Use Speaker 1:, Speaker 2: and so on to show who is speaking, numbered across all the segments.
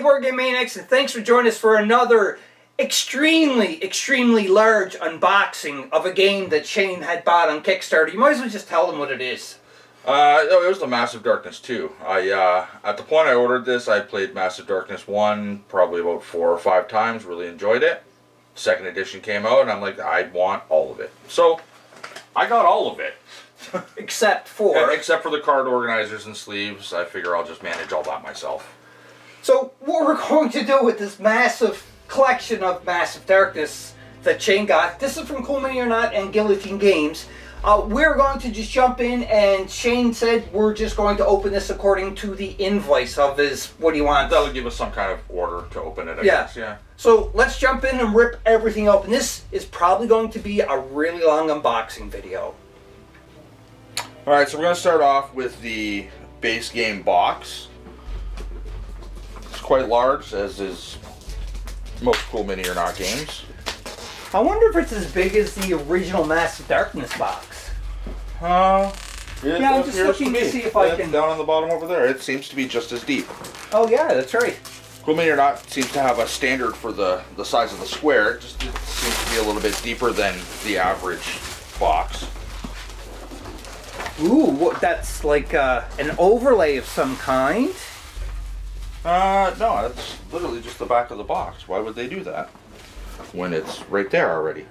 Speaker 1: Board Game Maniacs, and thanks for joining us for another extremely large unboxing of a game that Shane had bought on Kickstarter. You might as well just tell them what it is.
Speaker 2: It was the Massive Darkness 2. At the point I ordered this, I played Massive Darkness 1 probably about 4 or 5 times, really enjoyed it. Second edition came out, and I'm like, I want all of it. So, I got all of it.
Speaker 1: Except for
Speaker 2: the card organizers and sleeves. I figure I'll just manage all that myself.
Speaker 1: So, what we're going to do with this massive collection of Massive Darkness that Shane got, this is from Cool Mini or Not and Guillotine Games. We're going to just jump in, and Shane said we're just going to open this according to the invoice of his, what do you want?
Speaker 2: That'll give us some kind of order to open it, I guess, yeah.
Speaker 1: So let's jump in and rip everything open. This is probably going to be a really long unboxing video.
Speaker 2: Alright, so we're going to start off with the base game box. It's quite large, as is most Cool Mini or Not games.
Speaker 1: I wonder if it's as big as the original Massive Darkness box.
Speaker 2: Yeah,
Speaker 1: I'm just looking to see if I can...
Speaker 2: Down on the bottom over there, it seems to be just as deep.
Speaker 1: Oh yeah, that's right.
Speaker 2: Cool Mini or Not seems to have a standard for the size of the square. It seems to be a little bit deeper than the average box.
Speaker 1: Ooh, that's like an overlay of some kind?
Speaker 2: No, it's literally just the back of the box. Why would they do that when it's right there already?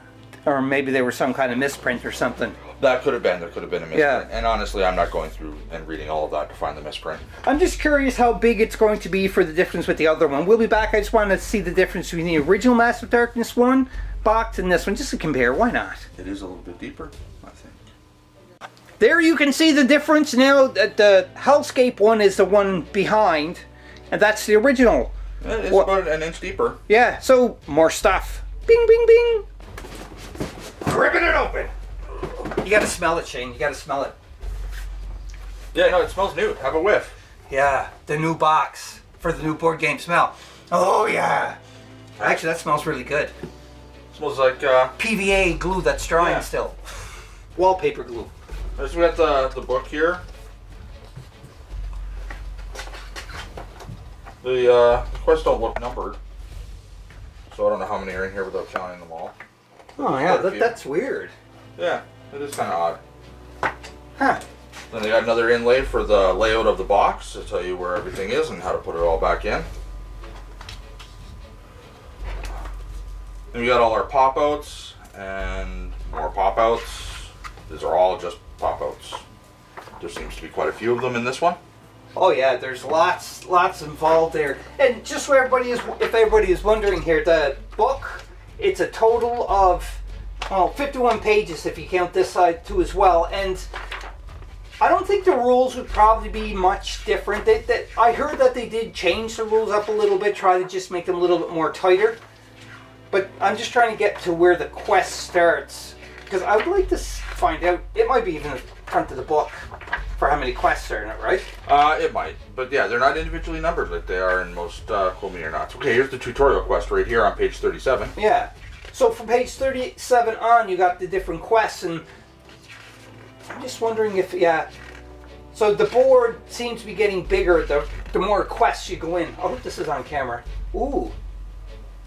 Speaker 1: Or maybe they were some kind of misprint or something.
Speaker 2: That could have been. There could have been a misprint.
Speaker 1: Yeah.
Speaker 2: And honestly, I'm not going through and reading all of that to find the misprint.
Speaker 1: I'm just curious how big it's going to be for the difference with the other one. We'll be back. I just want to see the difference between the original Massive Darkness 1 box and this one, just to compare. Why not?
Speaker 2: It is a little bit deeper, I think.
Speaker 1: There you can see the difference now. The Hellscape one is the one behind, and that's the original.
Speaker 2: It's about an inch deeper.
Speaker 1: Yeah, so more stuff. Bing, bing, bing. Ripping it open. You gotta smell it, Shane. You gotta smell it.
Speaker 2: Yeah, no, it smells new. Have a whiff.
Speaker 1: Yeah, the new box for the new board game smell. Oh, yeah. Actually, that smells really good.
Speaker 2: It smells like
Speaker 1: PVA glue that's drying still. Wallpaper glue.
Speaker 2: So we got the book here. The quests don't look numbered, so I don't know how many are in here without counting them all.
Speaker 1: Oh yeah, that's weird.
Speaker 2: Yeah, it is kind of odd.
Speaker 1: Huh.
Speaker 2: Then they got another inlay for the layout of the box to tell you where everything is and how to put it all back in. Then we got all our pop-outs and more pop-outs. These are all just pop-outs. There seems to be quite a few of them in this one.
Speaker 1: Oh yeah, there's lots involved there. And just so if everybody is wondering here, the book, it's a total of 51 pages if you count this side too as well. And I don't think the rules would probably be much different. I heard that they did change the rules up a little bit, try to just make them a little bit more tighter. But I'm just trying to get to where the quest starts, because I would like to find out. It might be even the front of the book for how many quests are in it, right?
Speaker 2: It might, but yeah, they're not individually numbered like they are in most Cool Mini or Nots. Okay, here's the tutorial quest right here on page 37.
Speaker 1: Yeah. So from page 37 on, you got the different quests, and I'm just wondering if, so the board seems to be getting bigger the more quests you go in. I hope this is on camera. Ooh,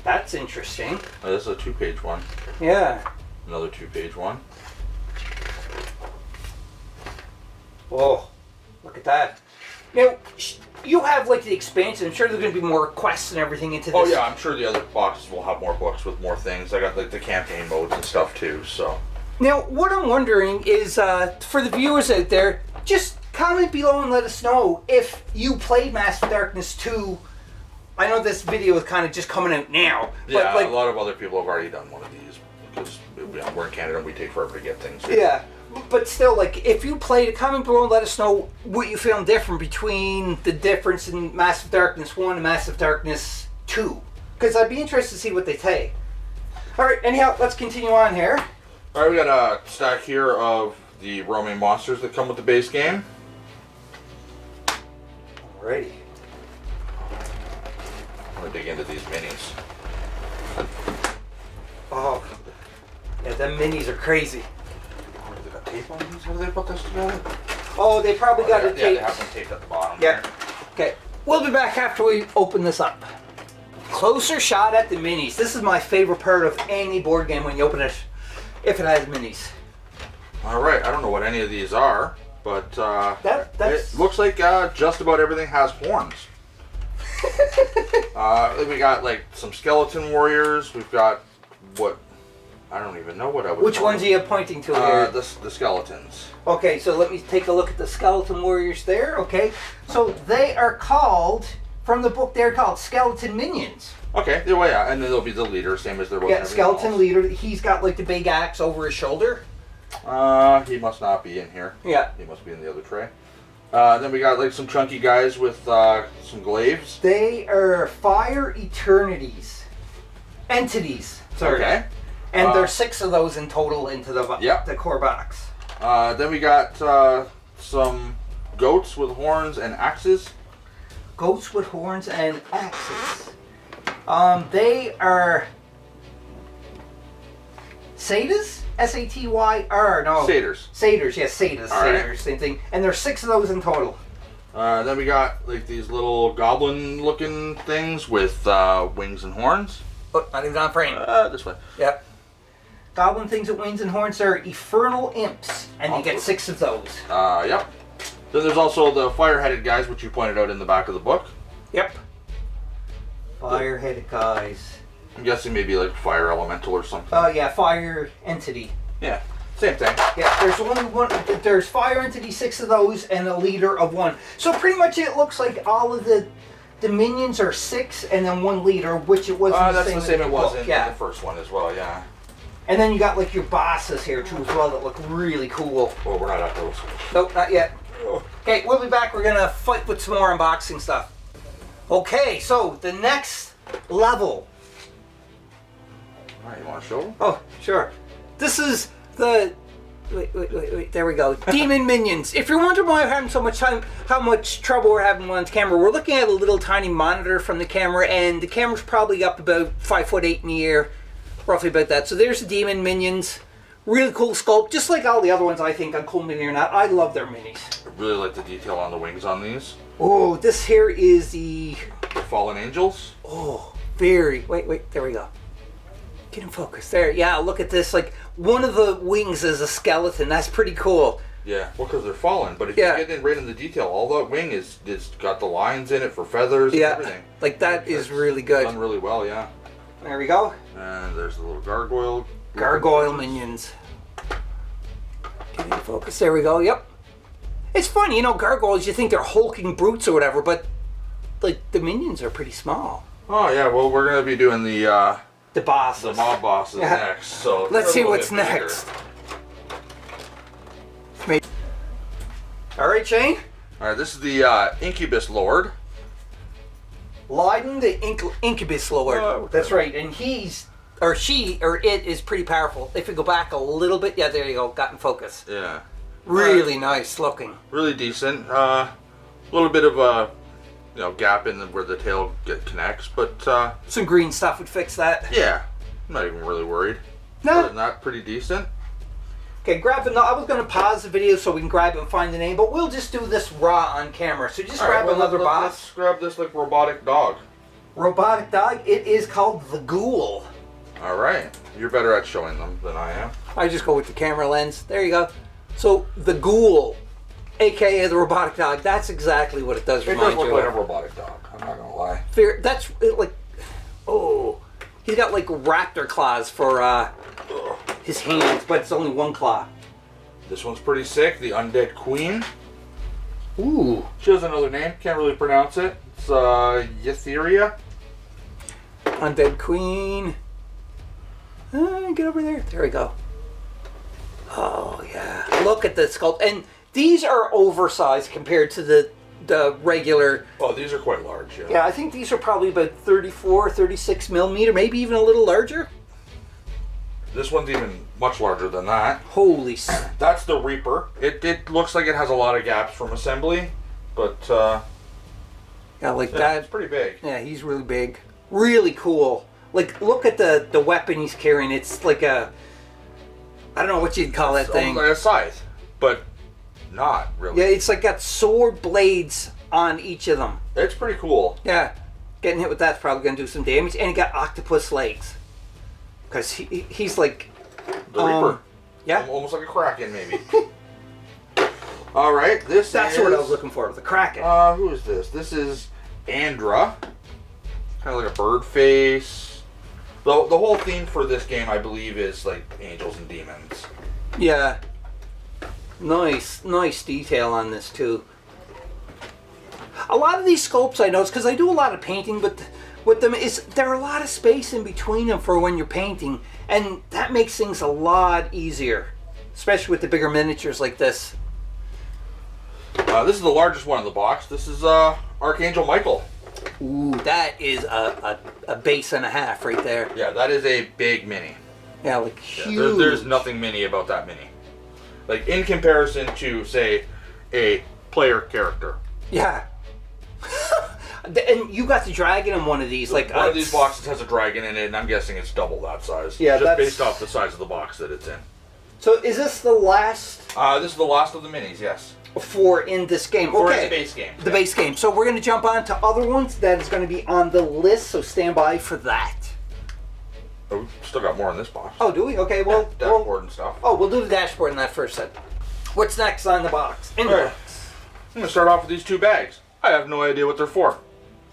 Speaker 1: that's interesting.
Speaker 2: Oh, this is a 2-page one.
Speaker 1: Yeah.
Speaker 2: Another 2-page one.
Speaker 1: Oh, look at that. Now, you have like the expansion. I'm sure there's going to be more quests and everything into this.
Speaker 2: Oh yeah, I'm sure the other boxes will have more books with more things. I got like the campaign modes and stuff too, so.
Speaker 1: Now, what I'm wondering is, for the viewers out there, just comment below and let us know if you played Massive Darkness 2. I know this video is kind of just coming out now.
Speaker 2: Yeah,
Speaker 1: but like,
Speaker 2: a lot of other people have already done one of these because we're in Canada and we take forever to get things.
Speaker 1: Yeah, but still, like, if you played it, comment below and let us know what you found different between the difference in Massive Darkness 1 and Massive Darkness 2. Because I'd be interested to see what they say. Alright, anyhow, let's continue on here.
Speaker 2: Alright, we got a stack here of the roaming monsters that come with the base game.
Speaker 1: Alrighty.
Speaker 2: I'm going to dig into these minis.
Speaker 1: Oh, yeah, them minis are crazy.
Speaker 2: They got tape on these? How do they put this together?
Speaker 1: Oh, they probably got it taped.
Speaker 2: Yeah, they have them taped at the bottom.
Speaker 1: Yeah. Okay. We'll be back after we open this up. closer shot at the minis. This is my favorite part of any board game when you open it, if it has minis.
Speaker 2: All right, I don't know what any of these are, but
Speaker 1: That's...
Speaker 2: it looks like just about everything has horns. We got like some skeleton warriors. We've got what I don't even know what I would.
Speaker 1: Which
Speaker 2: call
Speaker 1: ones
Speaker 2: them.
Speaker 1: are you pointing to here?
Speaker 2: The skeletons.
Speaker 1: Okay, so let me take a look at the skeleton warriors there. Okay, so they are called, from the book, they're called skeleton minions.
Speaker 2: Okay, yeah, and then they'll be the leader, same as there was.
Speaker 1: Yeah, skeleton leader. He's got like the big axe over his shoulder.
Speaker 2: He must not be in here.
Speaker 1: Yeah.
Speaker 2: He must be in the other tray. Then we got like some chunky guys with some glaives.
Speaker 1: They are fire entities. Sorry.
Speaker 2: Okay.
Speaker 1: And there's 6 of those in total into the core box.
Speaker 2: Then we got some goats with horns and axes.
Speaker 1: Goats with horns and axes. They are satyrs? S-A-T-Y-R, no.
Speaker 2: Satyrs.
Speaker 1: Satyrs, yes, satyrs.
Speaker 2: All right.
Speaker 1: Satyrs, same thing. And there's 6 of those in total.
Speaker 2: Then we got like these little goblin-looking things with wings and horns.
Speaker 1: Oh, not even on frame.
Speaker 2: This way.
Speaker 1: Yep. Goblin things with wings and horns are infernal imps, and you get 6 of those.
Speaker 2: Yep. Then there's also the fire-headed guys, which you pointed out in the back of the book.
Speaker 1: Yep. Fire-headed guys.
Speaker 2: I'm guessing maybe like fire elemental or something.
Speaker 1: Oh, yeah, fire entity.
Speaker 2: Yeah, same thing.
Speaker 1: Yeah, there's only one. There's fire entity, 6 of those, and a leader of 1. So pretty much it looks like all of the minions are 6, and then 1 leader, which it was.
Speaker 2: That's the same
Speaker 1: in
Speaker 2: it was
Speaker 1: book.
Speaker 2: in the first one as well. Yeah.
Speaker 1: And then you got like your bosses here too as well that look really cool.
Speaker 2: Well, we're not at those.
Speaker 1: Nope, not yet. Okay, we'll be back. We're gonna fight with some more unboxing stuff. Okay, so the next level.
Speaker 2: All right, you want to show them?
Speaker 1: Oh, sure. This is the... Wait, there we go. Demon minions. If you're wondering why I'm having so much time, how much trouble we're having on the camera, we're looking at a little tiny monitor from the camera, and the camera's probably up about 5'8" in the air, roughly about that. So there's the demon minions. Really cool sculpt, just like all the other ones I think on Cool Mini or Not. I love their minis.
Speaker 2: I really like the detail on the wings on these.
Speaker 1: Oh, this here is the
Speaker 2: fallen angels.
Speaker 1: Oh, very... Wait, there we go. Get in focus. There, yeah, look at this. Like, one of the wings is a skeleton. That's pretty cool.
Speaker 2: Yeah, well, because they're fallen. But if you get in right in the detail, all that wing is got the lines in it for feathers and everything.
Speaker 1: Like, that is really good.
Speaker 2: Done really well, yeah.
Speaker 1: There we go.
Speaker 2: And there's the little gargoyle.
Speaker 1: Gargoyle minions. Get in focus. There we go. Yep. It's funny, you know, gargoyles, you think they're hulking brutes or whatever, but, like, the minions are pretty small.
Speaker 2: Oh, yeah, well, we're going to be doing the
Speaker 1: bosses.
Speaker 2: The mob bosses next. So
Speaker 1: let's see what's next. All right, Shane.
Speaker 2: All right, this is the Incubus Lord.
Speaker 1: Leiden, the Incubus Lord. That's right, and he's, or she, or it is pretty powerful. If you go back a little bit, yeah, there you go, got in focus.
Speaker 2: Yeah.
Speaker 1: Really nice looking.
Speaker 2: Really decent. A little bit of a gap in where the tail connects, but
Speaker 1: some green stuff would fix that.
Speaker 2: Yeah, I'm not even really worried.
Speaker 1: No,
Speaker 2: other than that, pretty decent.
Speaker 1: Okay, grab it. I was going to pause the video so we can grab it and find the name, but we'll just do this raw on camera. So just grab another box.
Speaker 2: Let's grab this like robotic dog.
Speaker 1: Robotic dog. It is called the Ghoul.
Speaker 2: All right, you're better at showing them than I am.
Speaker 1: I just go with the camera lens. There you go. So the Ghoul, aka the robotic dog. That's exactly what it does remind you of.
Speaker 2: It does look like a robotic dog. I'm not gonna lie.
Speaker 1: That's like, oh, he's got like raptor claws for his hands, but it's only 1 claw.
Speaker 2: This one's pretty sick. The Undead Queen.
Speaker 1: Ooh.
Speaker 2: She has another name. Can't really pronounce it. It's Yetheria.
Speaker 1: Undead Queen. Get over there. There we go. Oh yeah. Look at the sculpt, and these are oversized compared to the regular.
Speaker 2: Oh, these are quite large. Yeah.
Speaker 1: Yeah, I think these are probably about 34, 36 millimeter, maybe even a little larger.
Speaker 2: This one's even much larger than that.
Speaker 1: Holy.
Speaker 2: That's the Reaper. It looks like it has a lot of gaps from assembly, but
Speaker 1: yeah, like that.
Speaker 2: It's pretty big.
Speaker 1: Yeah, he's really big. Really cool. Like, look at the weapon he's carrying. It's like a, I don't know what you'd call that thing.
Speaker 2: Like a scythe, but not really.
Speaker 1: Yeah, it's like got sword blades on each of them.
Speaker 2: It's pretty cool.
Speaker 1: Yeah. Getting hit with that's probably going to do some damage. And he got octopus legs. Because he's like...
Speaker 2: The Reaper.
Speaker 1: Yeah.
Speaker 2: Almost like a Kraken, maybe. Alright, that's
Speaker 1: what I was looking for, the Kraken.
Speaker 2: Who is this? This is Andra. Kind of like a bird face. The whole theme for this game, I believe, is like angels and demons.
Speaker 1: Yeah. Nice detail on this, too. A lot of these sculpts I notice, because I do a lot of painting, but with them is there are a lot of space in between them for when you're painting, and that makes things a lot easier, especially with the bigger miniatures like this.
Speaker 2: This is the largest one in the box. This is Archangel Michael.
Speaker 1: Ooh, that is a base and a half right there.
Speaker 2: Yeah, that is a big mini.
Speaker 1: Yeah, like huge.
Speaker 2: Yeah, there's nothing mini about that mini. Like, in comparison to, say, a player character.
Speaker 1: Yeah. And you got the dragon in one of these. Like
Speaker 2: one of these boxes has a dragon in it, and I'm guessing it's double that size.
Speaker 1: Yeah,
Speaker 2: just based off the size of the box that it's in.
Speaker 1: So is this the last?
Speaker 2: This is the last of the minis, yes.
Speaker 1: For in this game.
Speaker 2: For
Speaker 1: okay.
Speaker 2: the base game.
Speaker 1: The base game. So we're going to jump on to other ones that is going to be on the list, so stand by for that.
Speaker 2: Oh, we still got more in this box.
Speaker 1: Oh, do we? Okay, well...
Speaker 2: Dashboard and stuff.
Speaker 1: Oh, we'll do the dashboard in that first set. What's next on the box? In the box.
Speaker 2: I'm going to start off with these two bags. I have no idea what they're for.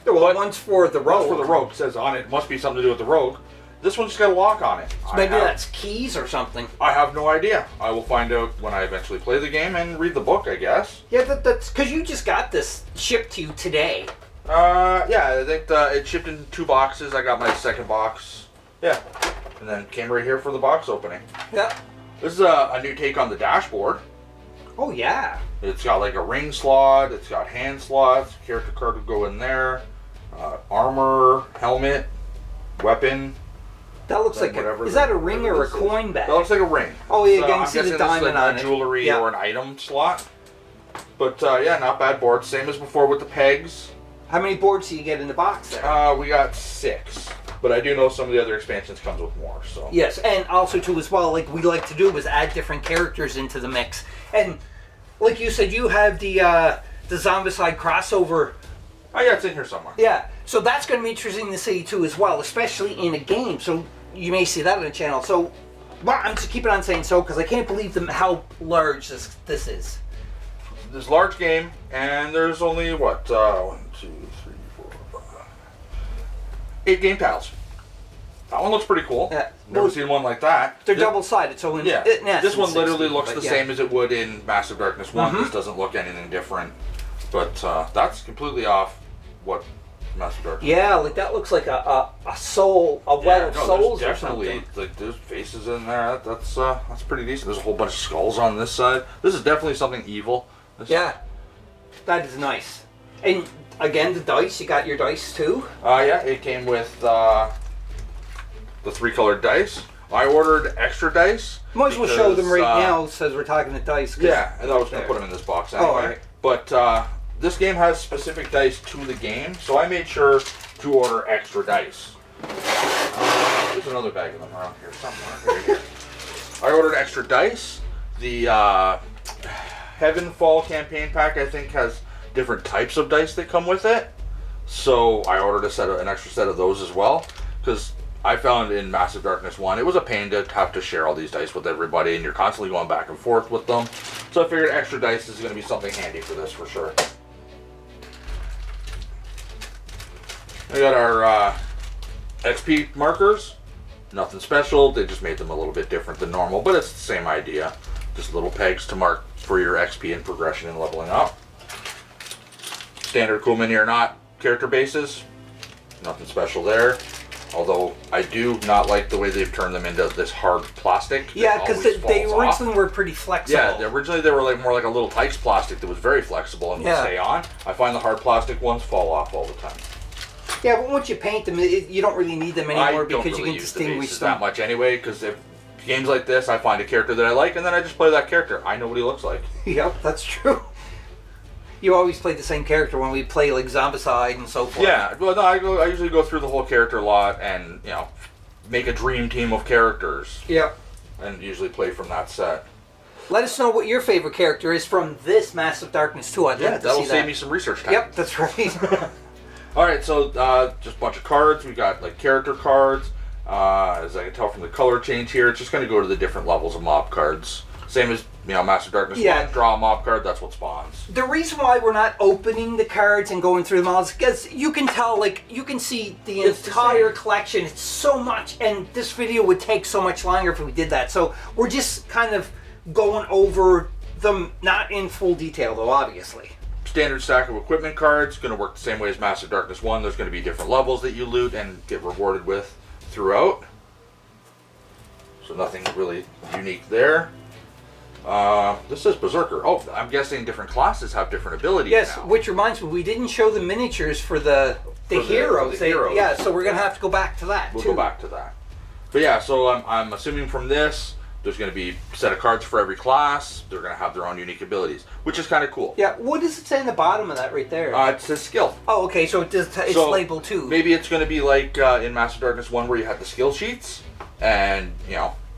Speaker 1: Well, one's for the rogue.
Speaker 2: One's for the rogue. It says on it must be something to do with the rogue. This one's got a lock on it.
Speaker 1: So maybe that's keys or something.
Speaker 2: I have no idea. I will find out when I eventually play the game and read the book, I guess.
Speaker 1: Yeah, that's because you just got this shipped to you today.
Speaker 2: Yeah, I think it shipped in 2 boxes. I got my second box. Yeah. And then came right here for the box opening.
Speaker 1: Yeah.
Speaker 2: This is a new take on the dashboard.
Speaker 1: Oh, yeah.
Speaker 2: It's got like a ring slot. It's got hand slots. Character card would go in there. Armor, helmet, weapon.
Speaker 1: That looks like is that a ring or a coin bag?
Speaker 2: That looks like a ring.
Speaker 1: Oh, yeah,
Speaker 2: So
Speaker 1: you can see the diamond on it.
Speaker 2: Jewelry or an item slot. But yeah, not bad board. Same as before with the pegs.
Speaker 1: How many boards do you get in the box there?
Speaker 2: We got 6. But I do know some of the other expansions comes with more. So
Speaker 1: yes, and also too as well, like we like to do is add different characters into the mix. And like you said, you have the Zombicide crossover.
Speaker 2: Oh yeah, it's in here somewhere.
Speaker 1: Yeah, so that's going to be interesting to see too as well, especially in a game. So you may see that on the channel. So well, I'm just keeping on saying so because I can't believe how large this is.
Speaker 2: This large game, and there's only what 1, 2, 3, 4, 5, 8 game tiles. That one looks pretty cool.
Speaker 1: Yeah.
Speaker 2: Never seen one like that.
Speaker 1: They're double-sided, so
Speaker 2: yeah. This one literally looks the same as it would in Massive Darkness 1.
Speaker 1: Mm-hmm.
Speaker 2: This doesn't look anything different. But that's completely off what Massive Darkness.
Speaker 1: Yeah, like that looks like a soul, a well of souls or
Speaker 2: definitely,
Speaker 1: something.
Speaker 2: like there's faces in there. That's pretty decent. There's a whole bunch of skulls on this side. This is definitely something evil.
Speaker 1: Yeah, that is nice. And again, the dice, you got your dice too?
Speaker 2: Yeah, it came with the 3 colored dice. I ordered extra dice.
Speaker 1: Might as well show them right now, says we're talking the dice.
Speaker 2: Yeah, and I was going to put them in this box anyway.
Speaker 1: Oh, all right.
Speaker 2: But this game has specific dice to the game, so I made sure to order extra dice. There's another bag of them around here somewhere. Here. I ordered extra dice. The Heavenfall campaign pack, I think, has different types of dice that come with it. So I ordered an extra set of those as well, because I found in Massive Darkness 1, it was a pain to have to share all these dice with everybody, and you're constantly going back and forth with them. So I figured extra dice is going to be something handy for this for sure. We got our XP markers. Nothing special, they just made them a little bit different than normal, but it's the same idea. Just little pegs to mark for your XP and progression and leveling up. Standard cool mini or not character bases. Nothing special there. Although I do not like the way they've turned them into this hard plastic.
Speaker 1: Yeah, because they originally were pretty flexible.
Speaker 2: Yeah, originally they were like more like a little Tykes plastic that was very flexible and would stay on. I find the hard plastic ones fall off all the time.
Speaker 1: Yeah, but once you paint them, you don't really need them anymore because you can distinguish them
Speaker 2: that much anyway. Because if games like this, I find a character that I like, and then I just play that character. I know what he looks like.
Speaker 1: Yep, that's true. You always play the same character when we play like Zombicide and so forth.
Speaker 2: Yeah, well, no, I usually go through the whole character lot and make a dream team of characters.
Speaker 1: Yep.
Speaker 2: And usually play from that set.
Speaker 1: Let us know what your favorite character is from this Massive Darkness 2. I'd like to see that.
Speaker 2: That'll save me some research time.
Speaker 1: Yep, that's right.
Speaker 2: All right, so just a bunch of cards. We got like character cards. As I can tell from the color change here, it's just going to go to the different levels of mob cards. Same as, Master Darkness 1, draw a mob card, that's what spawns.
Speaker 1: The reason why we're not opening the cards and going through them all is because you can tell, like, you can see the entire collection. It's so much, and this video would take so much longer if we did that. So we're just kind of going over them, not in full detail, though, obviously.
Speaker 2: Standard stack of equipment cards, going to work the same way as Master Darkness 1. There's going to be different levels that you loot and get rewarded with throughout. So nothing really unique there. This is Berserker. Oh, I'm guessing different classes have different abilities
Speaker 1: Yes,
Speaker 2: now.
Speaker 1: which reminds me, we didn't show the miniatures for the heroes. Yeah, so we're going to have to go back to that,
Speaker 2: We'll go back to that. But yeah, so I'm assuming from this, there's going to be a set of cards for every class. They're going to have their own unique abilities, which is kind of cool.
Speaker 1: Yeah, what does it say in the bottom of that right there?
Speaker 2: It says skill.
Speaker 1: Oh, okay, so it's labeled too.
Speaker 2: Maybe it's going to be like in Master Darkness 1 where you had the skill sheets, and,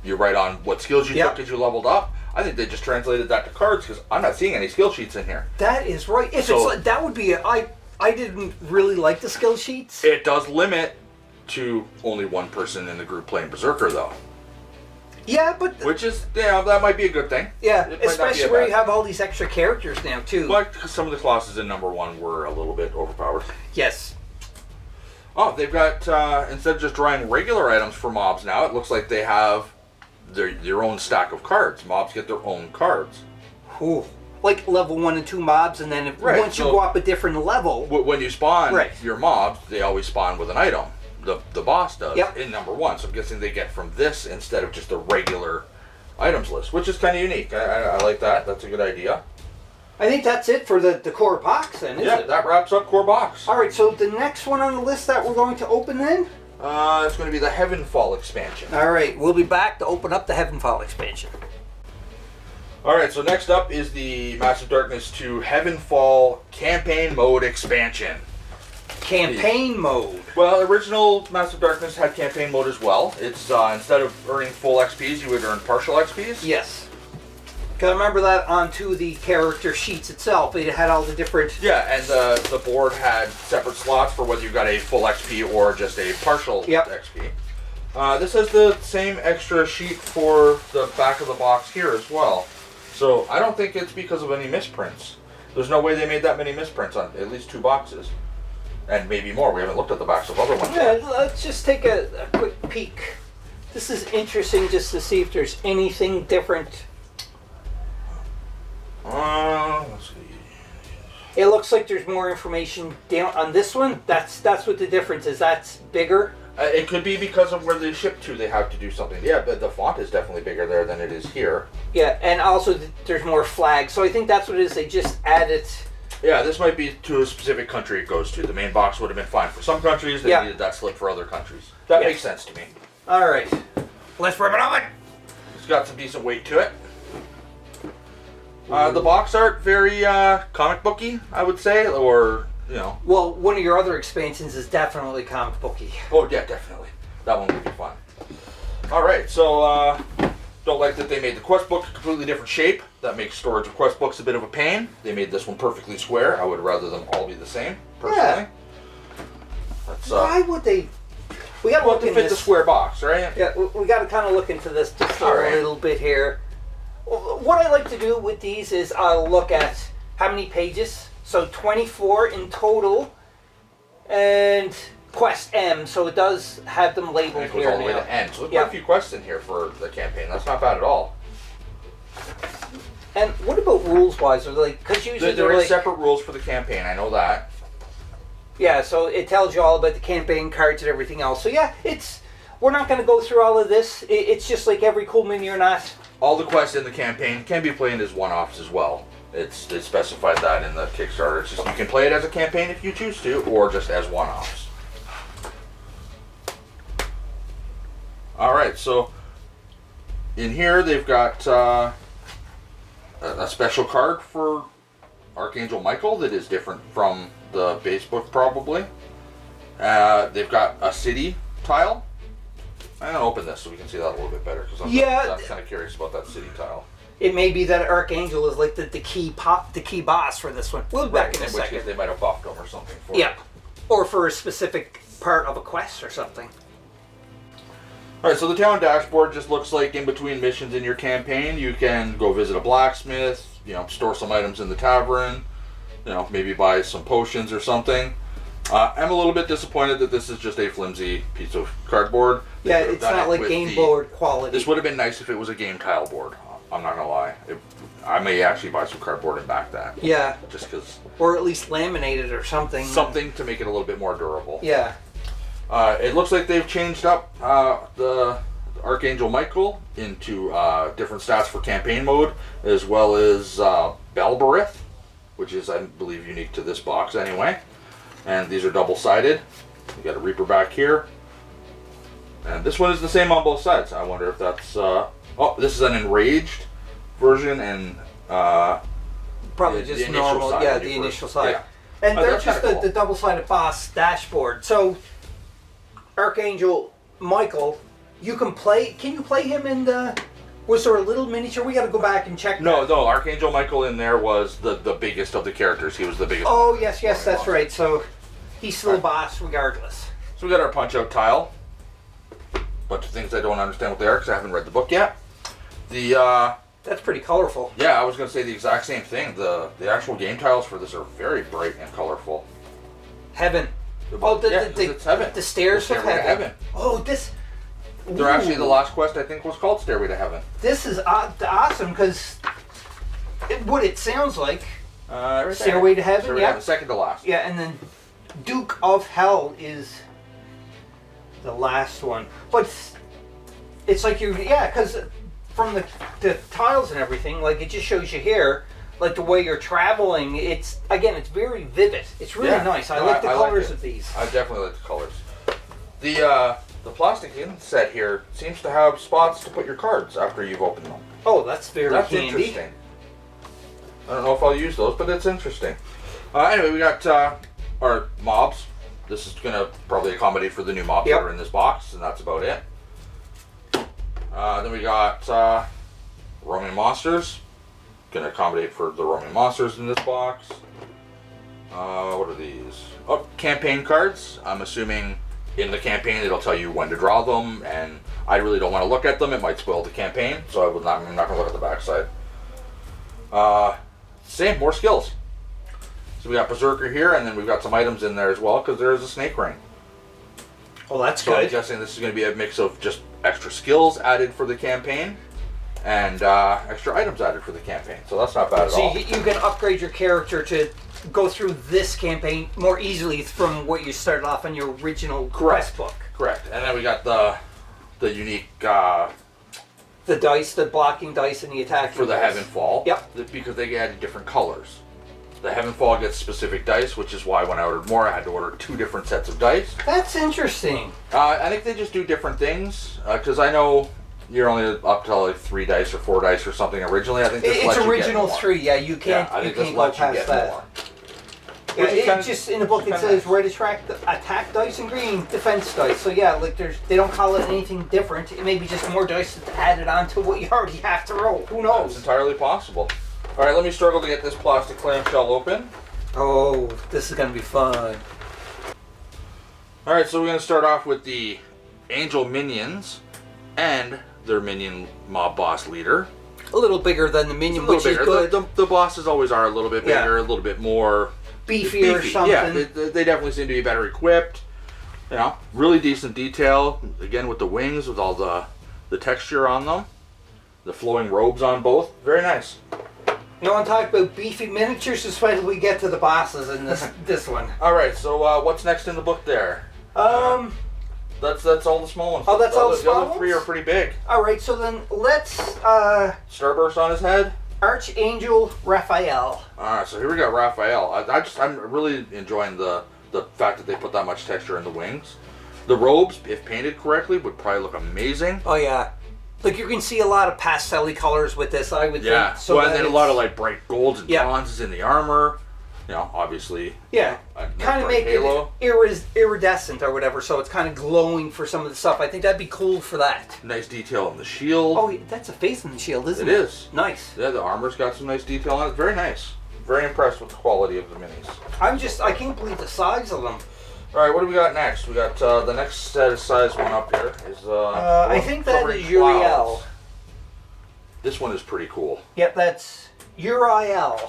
Speaker 2: you write on what skills you took as you leveled up. I think they just translated that to cards because I'm not seeing any skill sheets in here.
Speaker 1: That is right. If it's like, that would be I didn't really like the skill sheets.
Speaker 2: It does limit to only one person in the group playing Berserker, though.
Speaker 1: Yeah, but
Speaker 2: which is, that might be a good thing.
Speaker 1: Yeah, especially where you have all these extra characters now too.
Speaker 2: But some of the classes in number 1 were a little bit overpowered.
Speaker 1: Yes.
Speaker 2: Oh, they've got instead of just drawing regular items for mobs now, it looks like they have their own stack of cards. Mobs get their own cards.
Speaker 1: Ooh. Like level 1 and 2 mobs, and then once you go up a different level,
Speaker 2: when you spawn your mobs, they always spawn with an item. The boss does in number 1. So I'm guessing they get from this instead of just a regular items list, which is kind of unique. I like that. That's a good idea.
Speaker 1: I think that's it for the core box then, isn't it?
Speaker 2: Yeah, that wraps up core box.
Speaker 1: All right, so the next one on the list that we're going to open then?
Speaker 2: It's going to be the Heavenfall expansion.
Speaker 1: All right, we'll be back to open up the Heavenfall expansion.
Speaker 2: All right, so next up is the Master Darkness 2 Heavenfall Campaign Mode expansion.
Speaker 1: Campaign mode?
Speaker 2: Well, original Master Darkness had campaign mode as well. It's instead of earning full XPs, you would earn partial XPs.
Speaker 1: Yes. Because I remember that onto the character sheets itself. It had all the different...
Speaker 2: Yeah, and the board had separate slots for whether you got a full XP or just a partial XP. This has the same extra sheet for the back of the box here as well. So I don't think it's because of any misprints. There's no way they made that many misprints on at least 2 boxes. And maybe more. We haven't looked at the backs of other ones yet.
Speaker 1: Let's just take a quick peek. This is interesting just to see if there's anything different.
Speaker 2: Let's see.
Speaker 1: It looks like there's more information down on this one. That's what the difference is. That's bigger.
Speaker 2: It could be because of where they ship to. They have to do something. Yeah, but the font is definitely bigger there than it is here.
Speaker 1: Yeah, and also there's more flags. So I think that's what it is. They just added.
Speaker 2: Yeah, this might be to a specific country it goes to. The main box would have been fine for some countries. They needed that slip for other countries. That makes sense to me.
Speaker 1: All right, let's rip it open.
Speaker 2: It's got some decent weight to it. The box art, very comic booky, I would say, or,
Speaker 1: Well, one of your other expansions is definitely comic booky.
Speaker 2: Oh, yeah, definitely. That one would be fun. All right, so don't like that they made the quest book a completely different shape. That makes storage of quest books a bit of a pain. They made this one perfectly square. I would rather them all be the same, personally.
Speaker 1: Yeah. Why would they? We got to look
Speaker 2: to
Speaker 1: in
Speaker 2: fit
Speaker 1: this.
Speaker 2: the square box, right?
Speaker 1: Yeah, we got to kind of look into this just a little bit here. What I like to do with these is I'll look at how many pages. So 24 in total, and Quest M. So it does have them labeled
Speaker 2: and it goes
Speaker 1: here
Speaker 2: all the way
Speaker 1: now.
Speaker 2: to N. So there's quite a few quests in here for the campaign. That's not bad at all.
Speaker 1: And what about rules-wise? Are they, because usually
Speaker 2: there is separate rules for the campaign. I know that.
Speaker 1: Yeah, so it tells you all about the campaign cards and everything else. So yeah, we're not going to go through all of this. It's just like every Cool Mini or Not.
Speaker 2: All the quests in the campaign can be played as one-offs as well. It specified that in the Kickstarter. It's just you can play it as a campaign if you choose to, or just as one-offs. All right, so in here they've got a special card for Archangel Michael that is different from the base book, probably. They've got a city tile. I'm gonna open this so we can see that a little bit better because I'm kind of curious about that city tile.
Speaker 1: It may be that Archangel is like the key boss for this one. We'll be back in a second.
Speaker 2: In which case they might have buffed him or something for
Speaker 1: it. Or for a specific part of a quest or something.
Speaker 2: Alright, so the town dashboard just looks like in between missions in your campaign, you can go visit a blacksmith, store some items in the tavern, maybe buy some potions or something. I'm a little bit disappointed that this is just a flimsy piece of cardboard.
Speaker 1: Yeah, it's not like game board quality.
Speaker 2: This would have been nice if it was a game tile board. I'm not gonna lie. I may actually buy some cardboard and back that.
Speaker 1: Yeah.
Speaker 2: Just because.
Speaker 1: Or at least laminated or something.
Speaker 2: Something to make it a little bit more durable.
Speaker 1: Yeah.
Speaker 2: It looks like they've changed up the Archangel Michael into different stats for campaign mode, as well as Belberith, which is, I believe, unique to this box anyway. And these are double-sided. We got a Reaper back here. And this one is the same on both sides. I wonder if that's... this is an enraged version, and...
Speaker 1: probably just normal, the initial side. Yeah. And they're just cool. The double-sided boss dashboard. So... Archangel Michael, you can play. Can you play him in the? Was there a little miniature? We got to go back and check.
Speaker 2: No, Archangel Michael in there was the biggest of the characters. He was the biggest.
Speaker 1: Oh yes, that's right. So he's still a boss regardless.
Speaker 2: So we got our punch-out tile. Bunch of things I don't understand what they are because I haven't read the book yet.
Speaker 1: That's pretty colorful.
Speaker 2: Yeah, I was going to say the exact same thing. The actual game tiles for this are very bright and colorful.
Speaker 1: Heaven.
Speaker 2: It's Heaven.
Speaker 1: The stairs of heaven. Oh, this.
Speaker 2: They're actually the last quest I think was called Stairway to Heaven.
Speaker 1: This is awesome because what it sounds like.
Speaker 2: Right
Speaker 1: Stairway to Heaven.
Speaker 2: Stairway to Heaven, second to last.
Speaker 1: Yeah, and then Duke of Hell is the last one, but it's like because from the tiles and everything, like it just shows you here. Like the way you're traveling, it's very vivid. It's really nice. I like the colors of these.
Speaker 2: I definitely like the colors. The plastic inset here seems to have spots to put your cards after you've opened them.
Speaker 1: Oh, that's handy.
Speaker 2: Interesting. I don't know if I'll use those, but it's interesting. Anyway, we got our mobs. This is going to probably accommodate for the new mobs that are in this box, and that's about it. Then we got Roman monsters. Going to accommodate for the Roman monsters in this box. What are these? Oh, campaign cards. I'm assuming in the campaign it'll tell you when to draw them, and I really don't want to look at them. It might spoil the campaign, so I'm not going to look at the backside. Same, more skills. So we got Berserker here, and then we've got some items in there as well, because there is a snake ring.
Speaker 1: Oh, that's
Speaker 2: good.
Speaker 1: So
Speaker 2: I'm guessing this is going to be a mix of just extra skills added for the campaign, and extra items added for the campaign. So that's not bad at all.
Speaker 1: So you can upgrade your character to go through this campaign more easily from what you started off on your original quest book.
Speaker 2: Correct. And then we got the unique...
Speaker 1: the dice, the blocking dice and the attacking
Speaker 2: for the
Speaker 1: dice.
Speaker 2: Heavenfall.
Speaker 1: Yep.
Speaker 2: Because they added different colors. The Heavenfall gets specific dice, which is why when I ordered more, I had to order 2 different sets of dice.
Speaker 1: That's interesting.
Speaker 2: I think they just do different things. Because I know... You're only up to like 3 dice or 4 dice or something originally. I think this
Speaker 1: it's
Speaker 2: lets
Speaker 1: original
Speaker 2: you get more.
Speaker 1: 3. Yeah, you can't.
Speaker 2: Yeah, I think
Speaker 1: you
Speaker 2: this
Speaker 1: can't go
Speaker 2: lets you
Speaker 1: past
Speaker 2: get
Speaker 1: that.
Speaker 2: more.
Speaker 1: Yeah, it just in the book it says red attack dice and green defense dice. So yeah, like they don't call it anything different. It may be just more dice added on to what you already have to roll. Who knows?
Speaker 2: It's entirely possible. All right, let me struggle to get this plastic clamshell open.
Speaker 1: Oh, this is gonna be fun.
Speaker 2: All right, so we're gonna start off with the angel minions and their minion mob boss leader.
Speaker 1: A little bigger than the minion, which is good.
Speaker 2: The bosses always are a little bit bigger, a little bit more
Speaker 1: beefy or something.
Speaker 2: Yeah, they definitely seem to be better equipped. You know, really decent detail. Again, with the wings, with all the texture on them, the flowing robes on both, very nice.
Speaker 1: You want to talk about beefy miniatures? Just wait till we get to the bosses in this one.
Speaker 2: All right, so what's next in the book there? That's all the small ones.
Speaker 1: Oh, that's all the small ones?
Speaker 2: The other 3 are pretty big.
Speaker 1: All right, so then let's...
Speaker 2: Starburst on his head?
Speaker 1: Archangel Raphael.
Speaker 2: All right, so here we got Raphael. I'm really enjoying the fact that they put that much texture in the wings. The robes, if painted correctly, would probably look amazing.
Speaker 1: Oh, yeah. Like, you can see a lot of pastel-y colors with this, I would think.
Speaker 2: So well, and then a lot of, like, bright golds and bronzes in the armor. You know, obviously.
Speaker 1: Yeah. Kind of make it iridescent or whatever, so it's kind of glowing for some of the stuff. I think that'd be cool for that.
Speaker 2: Nice detail on the shield.
Speaker 1: Oh, that's a face in the shield, isn't it?
Speaker 2: It is.
Speaker 1: Nice.
Speaker 2: Yeah, the armor's got some nice detail on it. Very nice. Very impressed with the quality of the minis.
Speaker 1: I can't believe the size of them.
Speaker 2: All right, what do we got next? We got the next set of size one up here.
Speaker 1: I think that is Uriel.
Speaker 2: This one is pretty cool.
Speaker 1: Yep, that's Uriel.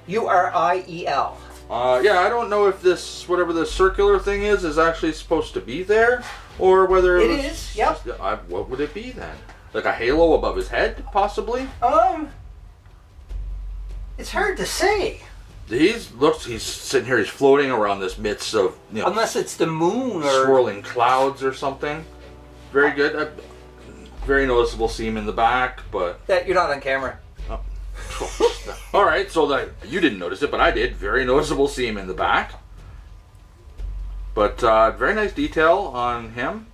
Speaker 1: Uriel.
Speaker 2: Yeah, I don't know if this, whatever this circular thing is actually supposed to be there, or whether
Speaker 1: it is. Yep.
Speaker 2: What would it be then? Like a halo above his head, possibly?
Speaker 1: It's hard to say.
Speaker 2: He's sitting here. He's floating around this midst of
Speaker 1: unless it's the moon or
Speaker 2: swirling clouds or something. Very good. Very noticeable seam in the back, but
Speaker 1: that you're not on camera.
Speaker 2: All right, so that you didn't notice it, but I did. Very noticeable seam in the back, but very nice detail on him.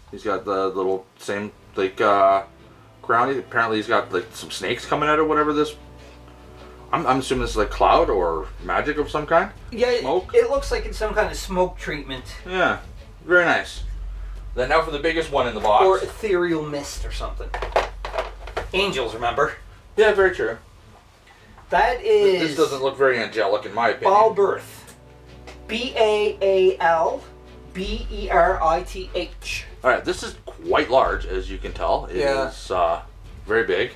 Speaker 2: He's got the little same crown. Apparently, he's got like some snakes coming out of whatever this. I'm assuming this is like cloud or magic of some kind.
Speaker 1: Yeah,
Speaker 2: smoke.
Speaker 1: It looks like it's some kind of smoke treatment.
Speaker 2: Yeah, very nice. Then now for the biggest one in the box.
Speaker 1: Or ethereal mist or something. Angels, remember?
Speaker 2: Yeah, very true.
Speaker 1: That is...
Speaker 2: This doesn't look very angelic in my opinion.
Speaker 1: Baalberith. Baalberith.
Speaker 2: Alright, this is quite large, as you can tell. It is very big.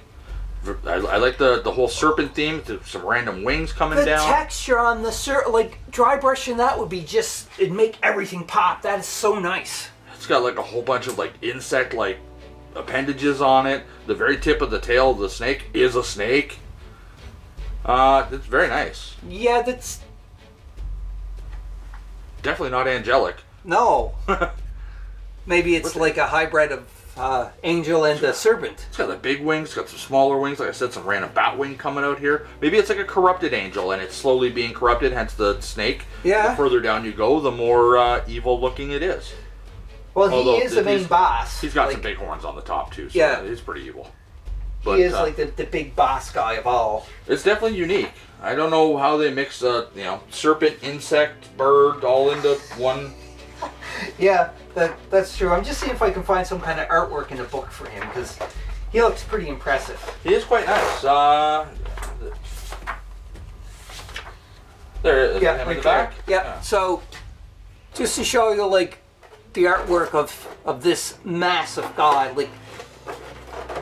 Speaker 2: I like the whole serpent theme, some random wings coming down.
Speaker 1: The texture on the like dry brushing that would be just, it'd make everything pop. That is so nice.
Speaker 2: It's got like a whole bunch of like insect like appendages on it. The very tip of the tail of the snake is a snake. It's very nice.
Speaker 1: Yeah, that's
Speaker 2: definitely not angelic.
Speaker 1: No. Maybe it's like a hybrid of angel and a serpent.
Speaker 2: It's got the big wings, it's got some smaller wings, like I said, some random bat wing coming out here. Maybe it's like a corrupted angel and it's slowly being corrupted, hence the snake.
Speaker 1: Yeah.
Speaker 2: The further down you go, the more evil looking it is.
Speaker 1: Well, he is the main boss.
Speaker 2: He's got some big horns on the top too, so
Speaker 1: yeah,
Speaker 2: he's pretty evil.
Speaker 1: But, he is like the big boss guy of all.
Speaker 2: It's definitely unique. I don't know how they mix serpent, insect, bird all into one.
Speaker 1: Yeah, that's true. I'm just seeing if I can find some kind of artwork in the book for him, because he looks pretty impressive.
Speaker 2: He is quite nice. There it is.
Speaker 1: Yeah,
Speaker 2: Him
Speaker 1: right
Speaker 2: in the back.
Speaker 1: Yeah. So, just to show you, like, the artwork of this massive god, like.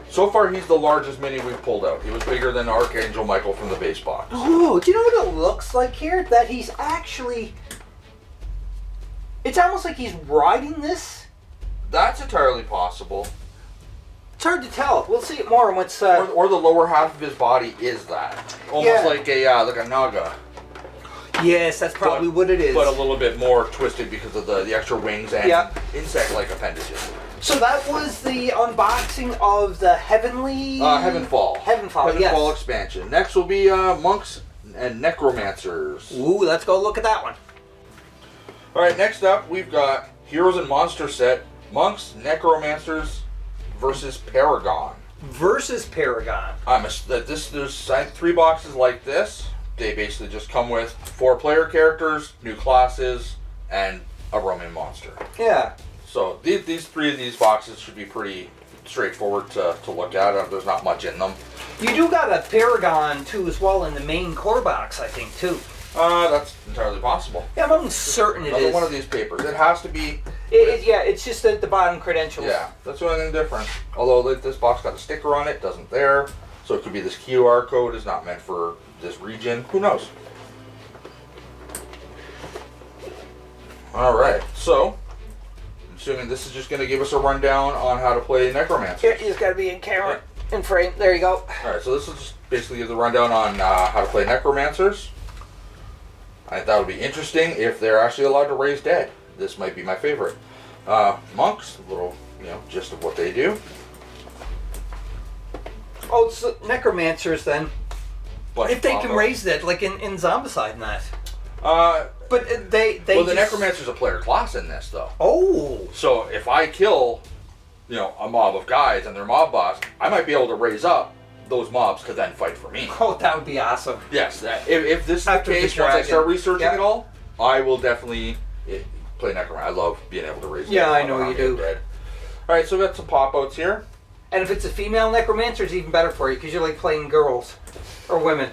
Speaker 2: So far, he's the largest mini we've pulled out. He was bigger than Archangel Michael from the base box.
Speaker 1: Oh, do you know what it looks like here? That he's actually... It's almost like he's riding this.
Speaker 2: That's entirely possible.
Speaker 1: It's hard to tell. We'll see it more on what's...
Speaker 2: Or the lower half of his body is that. Almost like a Naga.
Speaker 1: Yes, that's probably what it is.
Speaker 2: But a little bit more twisted because of the extra wings and insect-like appendages.
Speaker 1: So that was the unboxing of the
Speaker 2: Heavenfall.
Speaker 1: Heavenfall
Speaker 2: expansion. Next will be monks and necromancers.
Speaker 1: Ooh, let's go look at that one.
Speaker 2: Alright, next up we've got Heroes and Monster set, monks, necromancers versus Paragon. There's 3 boxes like this. They basically just come with 4 player characters, new classes, and a roaming monster.
Speaker 1: Yeah.
Speaker 2: So these 3 of these boxes should be pretty straightforward to look at. There's not much in them.
Speaker 1: You do got a Paragon too as well in the main core box, I think, too.
Speaker 2: That's entirely possible.
Speaker 1: Yeah, I'm certain it is.
Speaker 2: One of these papers. It has to be.
Speaker 1: It's just at the bottom credentials.
Speaker 2: Yeah, that's the only thing different. Although this box got a sticker on it, doesn't there. So it could be this QR code is not meant for this region. Who knows? Alright, so I'm assuming this is just going to give us a rundown on how to play Necromancer.
Speaker 1: Here, he's got to be in camera, in frame. There you go.
Speaker 2: Alright, so this will just basically give the rundown on how to play Necromancers. I thought it would be interesting if they're actually allowed to raise dead. This might be my favorite. Monks, a little gist of what they do.
Speaker 1: Oh, it's necromancers then.
Speaker 2: But
Speaker 1: if they can raise that, like in Zombicide and that. But they
Speaker 2: well, the necromancer's a player class in this, though.
Speaker 1: Oh.
Speaker 2: So if I kill, a mob of guys and their mob boss, I might be able to raise up those mobs to then fight for me.
Speaker 1: Oh, that would be awesome.
Speaker 2: Yes, if this is the case, once I start researching it all, I will definitely play necromancer. I love being able to raise.
Speaker 1: Yeah, I know you do.
Speaker 2: Dead. All right, so we got some pop-outs here.
Speaker 1: And if it's a female necromancer, it's even better for you because you're like playing girls, or women,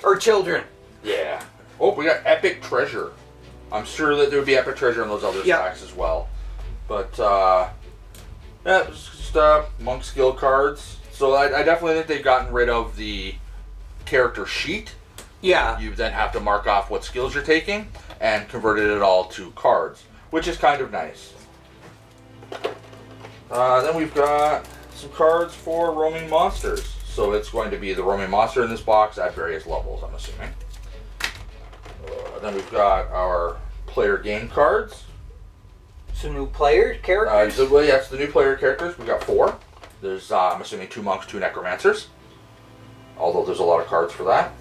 Speaker 1: or children.
Speaker 2: Yeah. Oh, we got Epic Treasure. I'm sure that there would be epic treasure in those other stacks as well. But, yeah, it's just monk skill cards. So I definitely think they've gotten rid of the character sheet.
Speaker 1: Yeah.
Speaker 2: You then have to mark off what skills you're taking and converted it all to cards, which is kind of nice. Then we've got some cards for roaming monsters. So it's going to be the roaming monster in this box at various levels, I'm assuming. Then we've got our player game cards.
Speaker 1: Some new player characters?
Speaker 2: Yes, the new player characters. We've got 4. There's, I'm assuming, 2 monks, 2 necromancers. Although there's a lot of cards for that.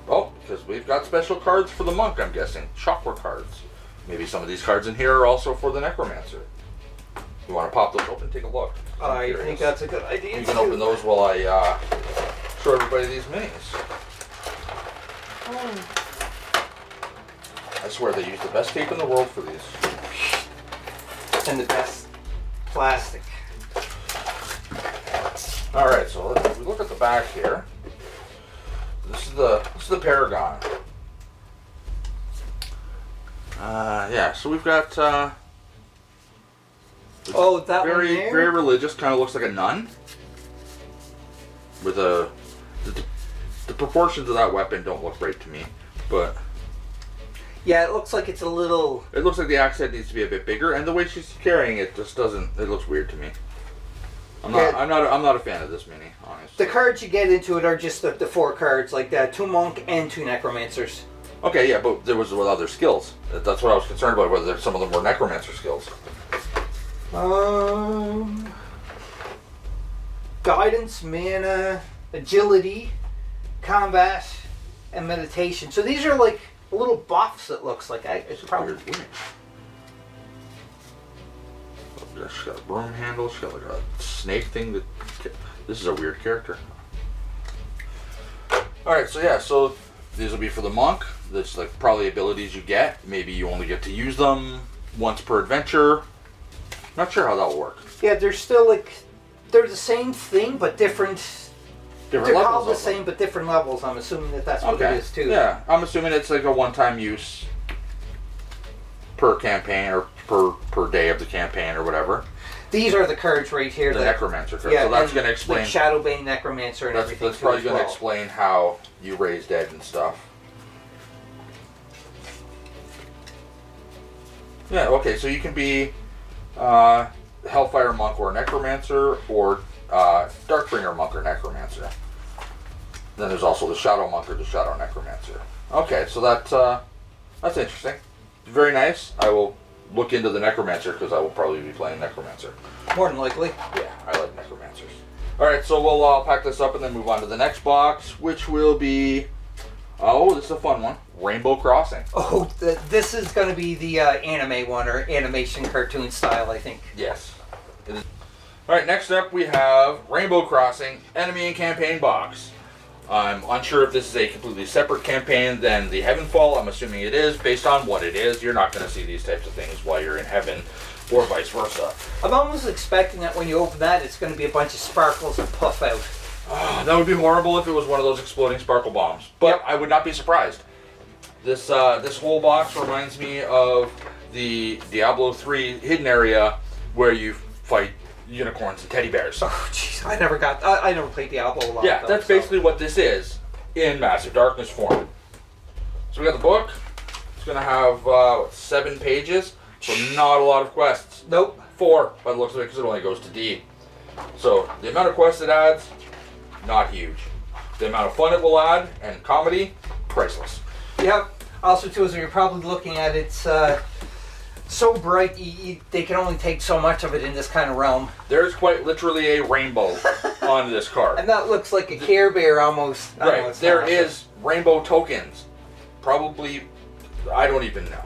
Speaker 2: Oh, because we've got special cards for the monk, I'm guessing. Chakra cards. Maybe some of these cards in here are also for the necromancer. You want to pop those open and take a look?
Speaker 1: I think that's a good idea.
Speaker 2: You can open those while I show everybody these minis. I swear they use the best tape in the world for these.
Speaker 1: And the best plastic.
Speaker 2: Alright, so if we look at the back here. This is the Paragon. Yeah, so we've got
Speaker 1: that
Speaker 2: very,
Speaker 1: one there?
Speaker 2: very religious, kind of looks like a nun. With the proportions of that weapon don't look right to me, but
Speaker 1: yeah, it looks like it's a little.
Speaker 2: It looks like the axe head needs to be a bit bigger, and the way she's carrying it just doesn't. It looks weird to me. I'm not a fan of this mini, honestly.
Speaker 1: The cards you get into it are just the 4 cards, like that 2 monk and 2 necromancers.
Speaker 2: Okay, yeah, but there was with other skills. That's what I was concerned about. Whether some of them were necromancer skills.
Speaker 1: Guidance, mana, agility, combat, and meditation. So these are like little buffs. It looks like. It's probably
Speaker 2: weird. She's got a broom handle. She's got like a snake thing. This is a weird character. Alright, so yeah, so these will be for the monk. That's like probably abilities you get. Maybe you only get to use them once per adventure. Not sure how that will work.
Speaker 1: Yeah, they're still like, they're the same thing, but different. They're
Speaker 2: levels
Speaker 1: called the same, but different levels. I'm assuming that's what it is too.
Speaker 2: Yeah, I'm assuming it's like a one-time use per campaign or per day of the campaign or whatever.
Speaker 1: These are the cards right here.
Speaker 2: The necromancer card.
Speaker 1: Yeah,
Speaker 2: so that's going to explain.
Speaker 1: Like Shadowbane necromancer and everything.
Speaker 2: That's probably going to explain how you raise dead and stuff. Yeah. Okay. So you can be Hellfire monk or necromancer, or Darkbringer monk or necromancer. Then there's also the Shadow monk or the Shadow necromancer. Okay. So that's interesting. Very nice. I will look into the necromancer because I will probably be playing necromancer.
Speaker 1: More than likely.
Speaker 2: Yeah, I like necromancers. Alright, so we'll pack this up and then move on to the next box, which will be... Oh, this is a fun one. Rainbow Crossing.
Speaker 1: Oh, this is going to be the anime one, or animation cartoon style, I think.
Speaker 2: Yes. Alright, next up we have Rainbow Crossing Enemy and Campaign box. I'm unsure if this is a completely separate campaign than the Heavenfall. I'm assuming it is. Based on what it is, you're not going to see these types of things while you're in heaven, or vice versa.
Speaker 1: I'm almost expecting that when you open that, it's going to be a bunch of sparkles and puff out.
Speaker 2: Oh, that would be horrible if it was one of those exploding sparkle bombs. But yep. I would not be surprised. This whole box reminds me of the Diablo 3 hidden area where you fight unicorns and teddy bears.
Speaker 1: Oh, jeez, I never played Diablo a lot.
Speaker 2: Yeah, that's basically what this is in Massive Darkness form. So we got the book. It's going to have 7 pages, so not a lot of quests.
Speaker 1: Nope.
Speaker 2: 4 by the looks of it, because it only goes to D. So the amount of quests it adds, not huge. The amount of fun it will add and comedy, priceless.
Speaker 1: Yep. Also, too, as you're probably looking at it, it's so bright, they can only take so much of it in this kind of realm.
Speaker 2: There's quite literally a rainbow on this card.
Speaker 1: And that looks like a Care Bear almost.
Speaker 2: Right. There is rainbow tokens. Probably, I don't even know.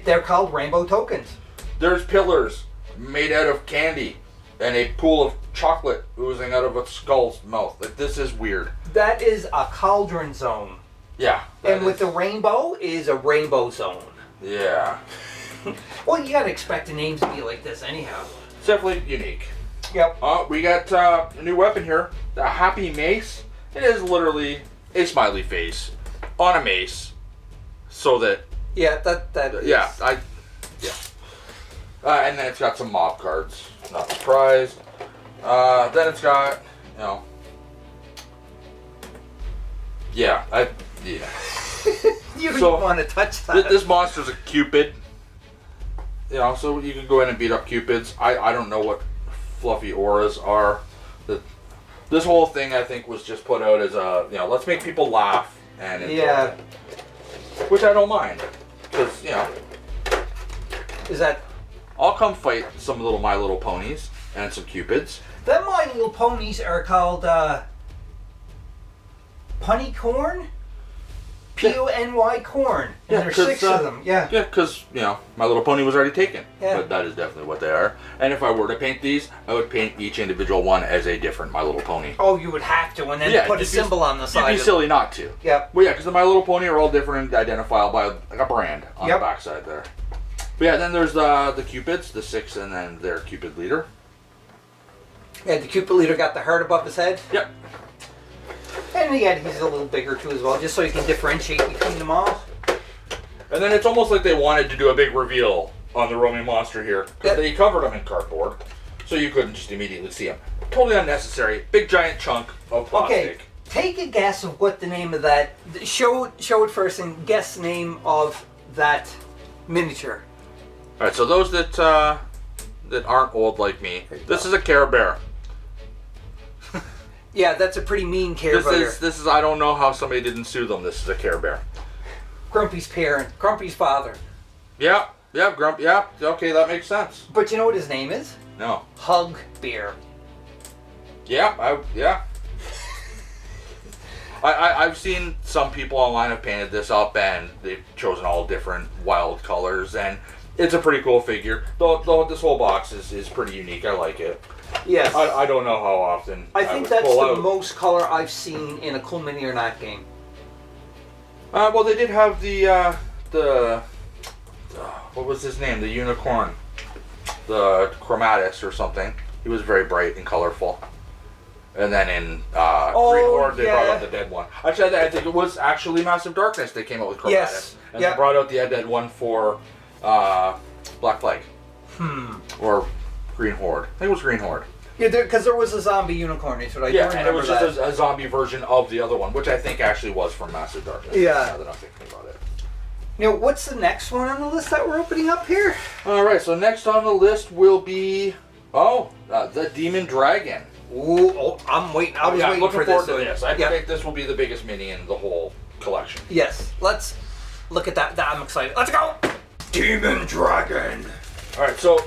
Speaker 1: They're called rainbow tokens.
Speaker 2: There's pillars made out of candy and a pool of chocolate oozing out of a skull's mouth. Like, this is weird.
Speaker 1: That is a cauldron zone.
Speaker 2: Yeah.
Speaker 1: And with the rainbow is a rainbow zone.
Speaker 2: Yeah.
Speaker 1: Well, you gotta expect the names to be like this anyhow.
Speaker 2: It's definitely unique.
Speaker 1: Yep.
Speaker 2: We got a new weapon here. The Happy Mace. It is literally a smiley face on a mace so that
Speaker 1: Yeah, that
Speaker 2: Yeah,
Speaker 1: is-
Speaker 2: and then it's got some mob cards. Not surprised. Then it's got, you know. Yeah,
Speaker 1: You don't
Speaker 2: So,
Speaker 1: even want to touch that.
Speaker 2: This monster's a Cupid. You know, so you can go in and beat up Cupids. I don't know what fluffy auras are. This whole thing, I think, was just put out as a, you know, let's make people laugh and enjoy it. Which I don't mind. Because, you know,
Speaker 1: Is that
Speaker 2: I'll come fight some little My Little Ponies and some Cupids.
Speaker 1: them? My Little Ponies are called Punny Corn. P-O-N-Y corn. And
Speaker 2: Yeah,
Speaker 1: there's
Speaker 2: 'cause,
Speaker 1: 6 of them. Yeah.
Speaker 2: Yeah, because, you know, My Little Pony was already taken.
Speaker 1: Yeah.
Speaker 2: But that is definitely what they are. And if I were to paint these, I would paint each individual one as a different My Little Pony.
Speaker 1: Oh, you would have to, and then
Speaker 2: Yeah,
Speaker 1: put a
Speaker 2: you'd be-
Speaker 1: symbol on the side.
Speaker 2: You'd be
Speaker 1: of
Speaker 2: silly not to.
Speaker 1: Yep.
Speaker 2: Well, yeah, because the My Little Pony are all different and identifiable by like a brand on
Speaker 1: Yep.
Speaker 2: the backside there. But yeah, then there's the Cupids, the 6, and then their Cupid leader.
Speaker 1: Yeah, the Cupid leader got the heart above his head.
Speaker 2: Yep.
Speaker 1: And again, he's a little bigger too as well, just so you can differentiate between them all.
Speaker 2: And then it's almost like they wanted to do a big reveal on the roaming monster here. Because
Speaker 1: Yep.
Speaker 2: they covered him in cardboard, so you couldn't just immediately see him. Totally unnecessary. Big giant chunk of plastic.
Speaker 1: Okay, take a guess of what the name of that. Show it first and guess the name of that miniature.
Speaker 2: Alright, so those that aren't old like me, this is a Care Bear.
Speaker 1: Yeah, that's a pretty mean Care Bear.
Speaker 2: This is I don't know how somebody didn't sue them. This is a Care Bear.
Speaker 1: Grumpy's parent, Grumpy's father.
Speaker 2: Yeah, Grump, yeah, okay, that makes sense.
Speaker 1: But you know what his name is?
Speaker 2: No.
Speaker 1: Hug Bear.
Speaker 2: Yeah, yeah. I've seen some people online have painted this up and they've chosen all different wild colors, and it's a pretty cool figure. Though this whole box is pretty unique. I like it.
Speaker 1: Yes.
Speaker 2: I don't know how often
Speaker 1: I think
Speaker 2: would
Speaker 1: that's
Speaker 2: pull
Speaker 1: the
Speaker 2: out.
Speaker 1: most color I've seen in a Cool Mini or Not game.
Speaker 2: Well, they did have the what was his name? The unicorn, the Chromatus or something. He was very bright and colorful. And then in Green Horde, they brought out the dead one. Actually, I think it was actually Massive Darkness they came out with Chromatus.
Speaker 1: Yes.
Speaker 2: And
Speaker 1: Yeah.
Speaker 2: they brought out the dead one for Black Plague. Or Green Horde. I think it was Green Horde.
Speaker 1: Yeah, because there was a zombie unicorn. That's what I do
Speaker 2: Yeah, and it
Speaker 1: remember
Speaker 2: was
Speaker 1: that.
Speaker 2: just a zombie version of the other one, which I think actually was from Massive Darkness.
Speaker 1: Yeah.
Speaker 2: Now that I'm thinking about it.
Speaker 1: Now, what's the next one on the list that we're opening up here?
Speaker 2: Alright, so next on the list will be, the Demon Dragon.
Speaker 1: Ooh, I'm waiting. I was waiting
Speaker 2: looking
Speaker 1: for
Speaker 2: forward
Speaker 1: this.
Speaker 2: to this. I
Speaker 1: Yeah.
Speaker 2: think this will be the biggest mini in the whole collection.
Speaker 1: Yes, let's look at that. I'm excited. Let's go! Demon Dragon!
Speaker 2: Alright, so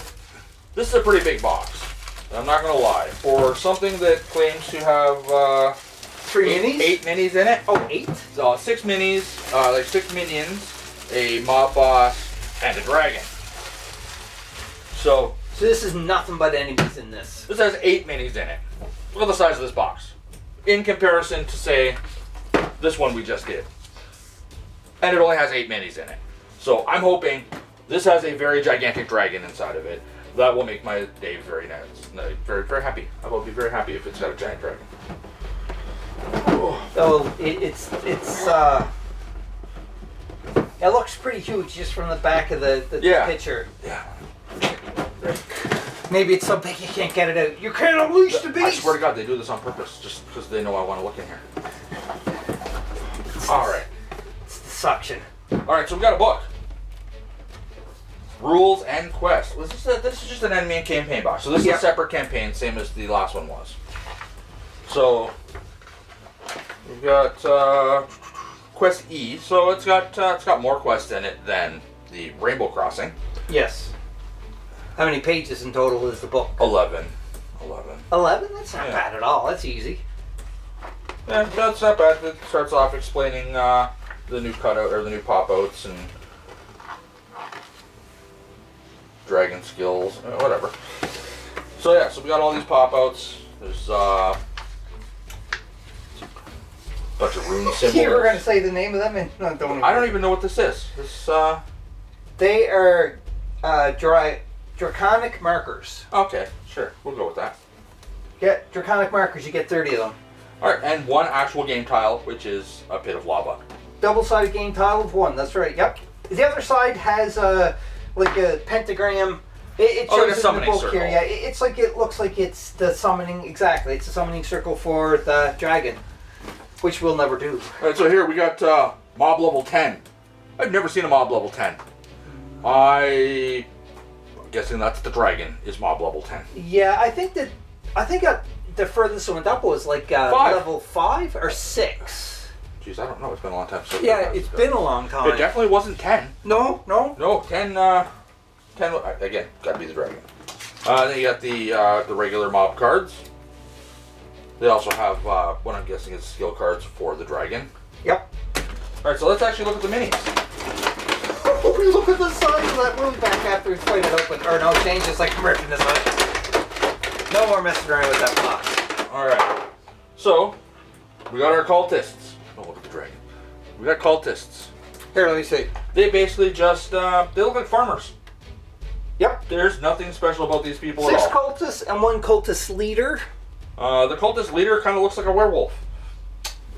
Speaker 2: this is a pretty big box. I'm not going to lie. For something that claims to have
Speaker 1: 3 minis?
Speaker 2: 8 minis in it.
Speaker 1: Oh, 8?
Speaker 2: So 6 minis, like 6 minions, a mob boss, and a dragon. So
Speaker 1: this is nothing but enemies in this.
Speaker 2: this has 8 minis in it. Look at the size of this box. In comparison to, say, this one we just did. And it only has 8 minis in it. So I'm hoping this has a very gigantic dragon inside of it. That will make my day very nice. Very, very happy. I will be very happy if it's got a giant dragon.
Speaker 1: Oh, it looks pretty huge just from the back of the
Speaker 2: Yeah.
Speaker 1: picture.
Speaker 2: Yeah.
Speaker 1: Maybe it's so big you can't get it out. You can't unleash the beast!
Speaker 2: I swear to God, they do this on purpose, just because they know I want to look in here. Alright.
Speaker 1: It's the suction.
Speaker 2: Alright, so we got a book. Rules and quests. This is just an enemy and campaign box. So this is a separate campaign, same as the last one was. So we've got Quest E. So it's got more quests in it than the Rainbow Crossing.
Speaker 1: Yes. How many pages in total is the book?
Speaker 2: 11.
Speaker 1: 11? That's not
Speaker 2: Yeah.
Speaker 1: bad at all. That's easy.
Speaker 2: Yeah, that's not bad. It starts off explaining the new cutout or the new pop outs and dragon skills, whatever. So yeah, so we got all these pop outs. There's a bunch of rune symbols.
Speaker 1: You were going to say the name of them? And, no, don't
Speaker 2: I don't even know what this is. This
Speaker 1: They are draconic markers.
Speaker 2: okay, sure, we'll go with that.
Speaker 1: Get draconic markers, you get 30 of them.
Speaker 2: Alright, and one actual game tile, which is a pit of lava.
Speaker 1: Double-sided game tile of 1, that's right, yep. The other side has like a pentagram. It
Speaker 2: Oh, like a
Speaker 1: shows in the
Speaker 2: summoning
Speaker 1: book
Speaker 2: circle.
Speaker 1: here. Yeah, it's like it looks like it's the summoning. Exactly, it's a summoning circle for the dragon, which we'll never do.
Speaker 2: Alright, so here we got mob level 10. I've never seen a mob level 10. I'm guessing that's the dragon is mob level 10.
Speaker 1: Yeah, I think the furthest one up was like
Speaker 2: 5.
Speaker 1: level 5 or 6.
Speaker 2: Jeez, I don't know. It's been a long time.
Speaker 1: Yeah, it's been a long time.
Speaker 2: It definitely wasn't 10.
Speaker 1: No.
Speaker 2: No, 10, 10, again, gotta be the dragon. Then you got the regular mob cards. They also have what I'm guessing is skill cards for the dragon.
Speaker 1: Yep.
Speaker 2: Alright, so let's actually look at the minis.
Speaker 1: Oh, look at the size of that movie back after we played it open. Or no, James just like ripping this out. No more messing around with that box.
Speaker 2: Alright, so we got our cultists. Oh, look at the dragon. We got cultists.
Speaker 1: Here, let me see.
Speaker 2: They basically just, they look like farmers.
Speaker 1: Yep.
Speaker 2: There's nothing special about these people
Speaker 1: 6
Speaker 2: at all.
Speaker 1: cultists and 1 cultist leader.
Speaker 2: The cultist leader kind of looks like a werewolf.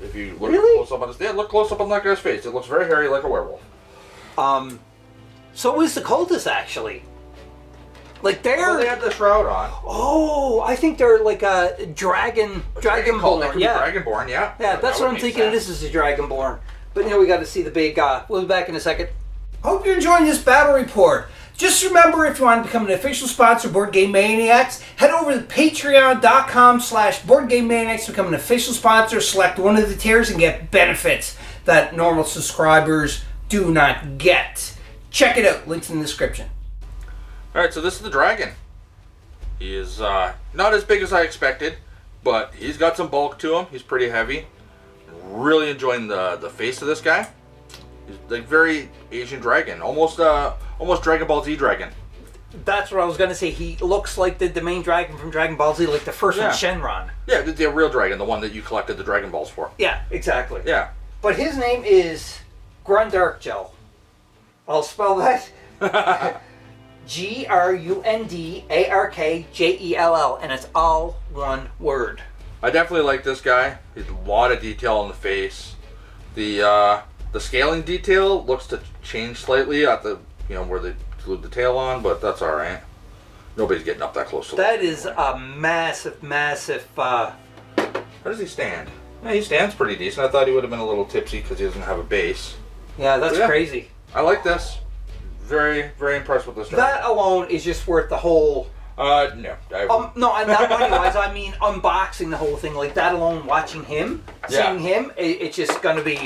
Speaker 2: If you look
Speaker 1: Really?
Speaker 2: close up on his, yeah, look close up on that guy's face. It looks very hairy like a werewolf.
Speaker 1: So is the cultists actually. Like they're.
Speaker 2: Well, they had the shroud on.
Speaker 1: Oh, I think they're like a dragonborn.
Speaker 2: That could be
Speaker 1: Yeah.
Speaker 2: dragonborn, yeah.
Speaker 1: Yeah, that's what I'm thinking. This is a dragonborn. But now we got to see the big. We'll be back in a second. Hope you're enjoying this battle report. Just remember, if you want to become an official sponsor of Board Game Maniacs, head over to patreon.com/BoardGameManiacs to become an official sponsor. Select one of the tiers and get benefits that normal subscribers do not get. Check it out. Links in the description.
Speaker 2: Alright, so this is the dragon. He is not as big as I expected, but he's got some bulk to him. He's pretty heavy. Really enjoying the face of this guy. He's like very Asian dragon. Almost Dragon Ball Z dragon.
Speaker 1: That's what I was going to say. He looks like the main dragon from Dragon Ball Z, like the first one, Shenron.
Speaker 2: Yeah, the real dragon, the one that you collected the Dragon Balls for.
Speaker 1: Yeah, exactly.
Speaker 2: Yeah.
Speaker 1: But his name is Grundarkjell. I'll spell that. Grundarkjell, and it's all one word.
Speaker 2: I definitely like this guy. He's a lot of detail on the face. The scaling detail looks to change slightly at the where they glued the tail on, but that's all right. Nobody's getting up that close to
Speaker 1: that. Is a massive.
Speaker 2: How does he stand? Yeah, he stands pretty decent. I thought he would have been a little tipsy because he doesn't have a base.
Speaker 1: Yeah, that's crazy.
Speaker 2: I like this. Very, very impressed with this dragon.
Speaker 1: That alone is just worth the whole.
Speaker 2: No.
Speaker 1: No, not money-wise. I mean, unboxing the whole thing like that alone. Watching him, seeing him, it's just gonna be.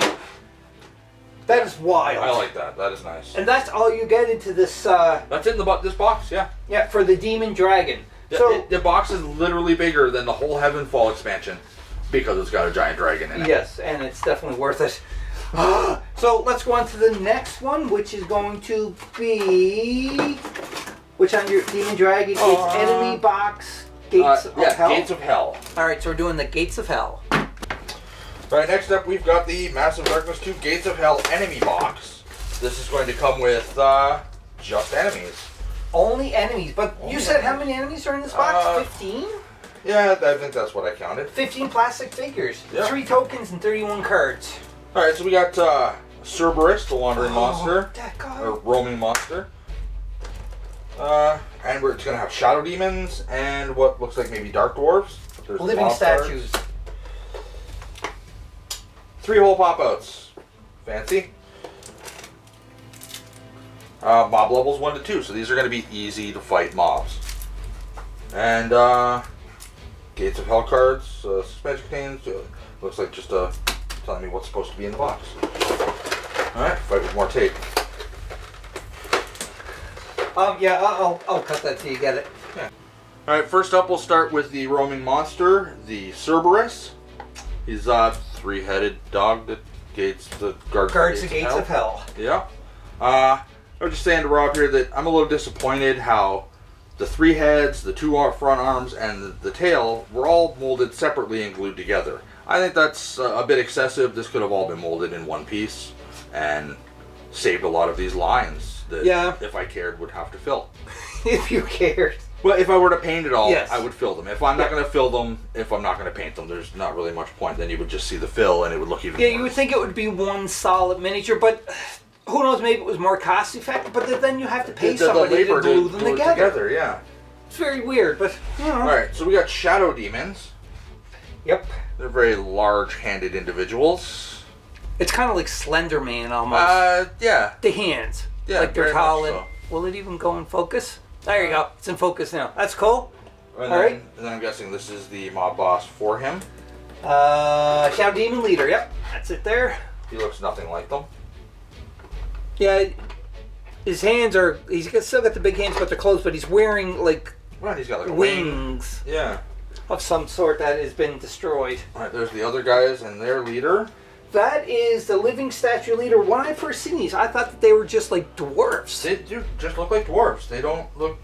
Speaker 1: That is wild.
Speaker 2: I like that. That is nice.
Speaker 1: And that's all you get into this.
Speaker 2: That's in this box. Yeah.
Speaker 1: Yeah, for the Demon Dragon.
Speaker 2: Yeah,
Speaker 1: So
Speaker 2: the box is literally bigger than the whole Heavenfall expansion because it's got a giant dragon in it.
Speaker 1: yes, and it's definitely worth it. So let's go on to the next one, which is going to be which on your Demon Dragon? It's enemy box Gates of Hell.
Speaker 2: Gates of Hell.
Speaker 1: All right, so we're doing the Gates of Hell.
Speaker 2: All right, next up we've got the Massive Darkness 2 Gates of Hell enemy box. This is going to come with just enemies.
Speaker 1: Only enemies, but you said how many enemies are in this box? 15?
Speaker 2: Yeah, I think that's what I counted.
Speaker 1: 15 plastic figures,
Speaker 2: Yep.
Speaker 1: 3 tokens, and 31 cards.
Speaker 2: All right, so we got Cerberus, the wandering monster,
Speaker 1: that guy.
Speaker 2: or roaming monster. And it's going to have shadow demons and what looks like maybe dark dwarves. There's
Speaker 1: Living
Speaker 2: mob
Speaker 1: statues.
Speaker 2: cards. 3-hole pop-outs. Fancy. Mob levels 1 to 2, so these are going to be easy to fight mobs. And Gates of Hell cards. Suspension contains. Looks like just telling me what's supposed to be in the box. Alright, fight with more tape.
Speaker 1: Yeah, I'll cut that till you get it.
Speaker 2: Yeah. Alright, first up we'll start with the roaming monster, the Cerberus. He's a 3-headed dog that guards
Speaker 1: the Gates of Hell.
Speaker 2: Yeah. I was just saying to Rob here that I'm a little disappointed how the 3 heads, the 2 front arms, and the tail were all molded separately and glued together. I think that's a bit excessive. This could have all been molded in one piece and saved a lot of these lines that, if I cared, would have to fill.
Speaker 1: If you cared.
Speaker 2: Well, if I were to paint it all,
Speaker 1: Yes.
Speaker 2: I would fill them. If I'm not going to fill them, if I'm not going to paint them, there's not really much point. Then you would just see the fill and it would look even
Speaker 1: Yeah,
Speaker 2: worse.
Speaker 1: you would think it would be one solid miniature, but who knows, maybe it was more cost effective, but then you have to pay
Speaker 2: The
Speaker 1: somebody to
Speaker 2: labor
Speaker 1: glue them together.
Speaker 2: Yeah.
Speaker 1: It's very weird, but you know.
Speaker 2: Alright, so we got shadow demons.
Speaker 1: Yep.
Speaker 2: They're very large-handed individuals.
Speaker 1: It's kind of like Slender Man almost.
Speaker 2: Yeah.
Speaker 1: The hands.
Speaker 2: Yeah,
Speaker 1: like they're
Speaker 2: very
Speaker 1: tall
Speaker 2: much
Speaker 1: and...
Speaker 2: so.
Speaker 1: Will it even go in focus? There you go. It's in focus now. That's cool.
Speaker 2: And
Speaker 1: All right.
Speaker 2: And then I'm guessing this is the mob boss for him.
Speaker 1: Shadow Demon Leader. Yep. That's it there.
Speaker 2: He looks nothing like them.
Speaker 1: Yeah. His hands are... He's still got the big hands, but they're closed, but he's wearing, like...
Speaker 2: Right, he's got like a
Speaker 1: wings.
Speaker 2: wing. Yeah.
Speaker 1: Of some sort that has been destroyed.
Speaker 2: Alright, there's the other guys and their leader.
Speaker 1: That is the living statue leader. When I first seen these, I thought that they were just like dwarfs.
Speaker 2: They do just look like dwarves. They don't look...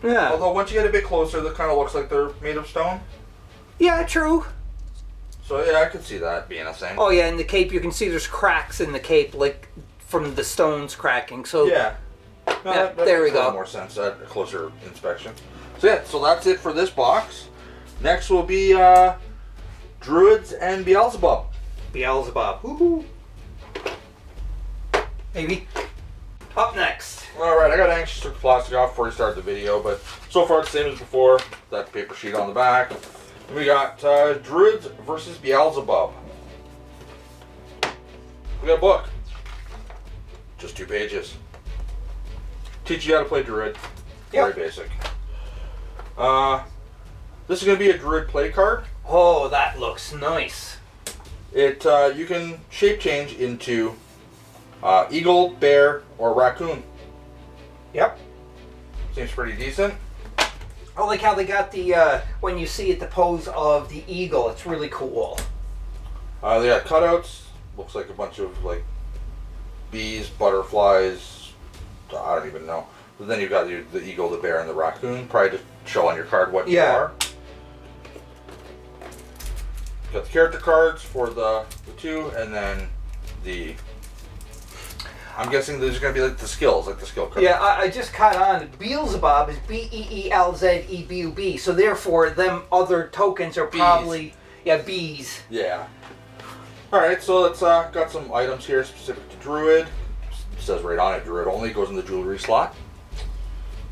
Speaker 1: Yeah.
Speaker 2: Although once you get a bit closer, that kind of looks like they're made of stone.
Speaker 1: Yeah, true.
Speaker 2: So yeah, I could see that being a thing.
Speaker 1: Oh yeah, in the cape you can see there's cracks in the cape, like from the stones cracking. So
Speaker 2: Yeah. No,
Speaker 1: Yeah,
Speaker 2: that
Speaker 1: there we
Speaker 2: makes a little
Speaker 1: go.
Speaker 2: more sense at a closer inspection. So yeah, so that's it for this box. Next will be Druids and Beelzebob.
Speaker 1: Beelzebob. Woohoo! Maybe. Up next.
Speaker 2: Alright, I got anxious, took the plastic off before I started the video, but so far it's the same as before. That paper sheet on the back. We got Druids versus Beelzebob. We got a book. Just 2 pages. Teach you how to play Druid.
Speaker 1: Yep.
Speaker 2: Very basic. This is going to be a Druid play card.
Speaker 1: Oh, that looks nice.
Speaker 2: It you can shape change into eagle, bear, or raccoon.
Speaker 1: Yep.
Speaker 2: Seems pretty decent.
Speaker 1: I like how they got the, when you see it, the pose of the eagle. It's really cool.
Speaker 2: They got cutouts. Looks like a bunch of like bees, butterflies. I don't even know. But then you've got the eagle, the bear, and the raccoon. Probably to show on your card what you are. Got the character cards for the 2, and then the... I'm guessing these are going to be like the skills, like the skill cards.
Speaker 1: Yeah, I just caught on. Beelzebob is Beelzebub, so therefore them other tokens are probably bees.
Speaker 2: Yeah. Alright, so it's got some items here specific to Druid. It says right on it, Druid only goes in the jewelry slot.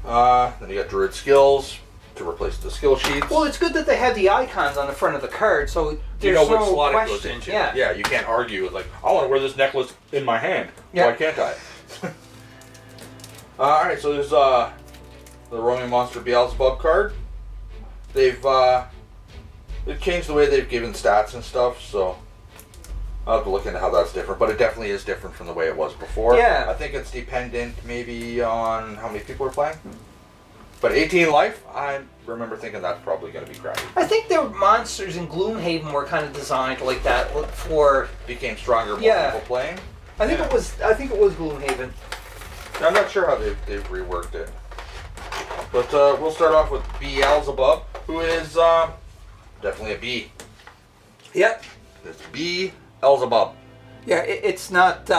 Speaker 2: Then you got Druid skills to replace the skill sheets.
Speaker 1: Well, it's good that they have the icons on the front of the card, so there's
Speaker 2: you know which
Speaker 1: no
Speaker 2: slot it
Speaker 1: question.
Speaker 2: goes into.
Speaker 1: Yeah.
Speaker 2: You can't argue with like, I want to wear this necklace in my hand.
Speaker 1: Yeah.
Speaker 2: Why can't I? Alright, so there's the Roaming Monster Beelzebub card. They've changed the way they've given stats and stuff, so I'll have to look into how that's different, but it definitely is different from the way it was before.
Speaker 1: Yeah.
Speaker 2: I think it's dependent maybe on how many people are playing. But 18 life, I remember thinking that's probably going to be crappy.
Speaker 1: I think their monsters in Gloomhaven were kind of designed like that for.
Speaker 2: Became stronger, more people playing.
Speaker 1: I think it was Gloomhaven.
Speaker 2: I'm not sure how they've reworked it. But we'll start off with Beelzebub, who is definitely a bee.
Speaker 1: Yep.
Speaker 2: It's Beelzebub.
Speaker 1: Yeah, it's not.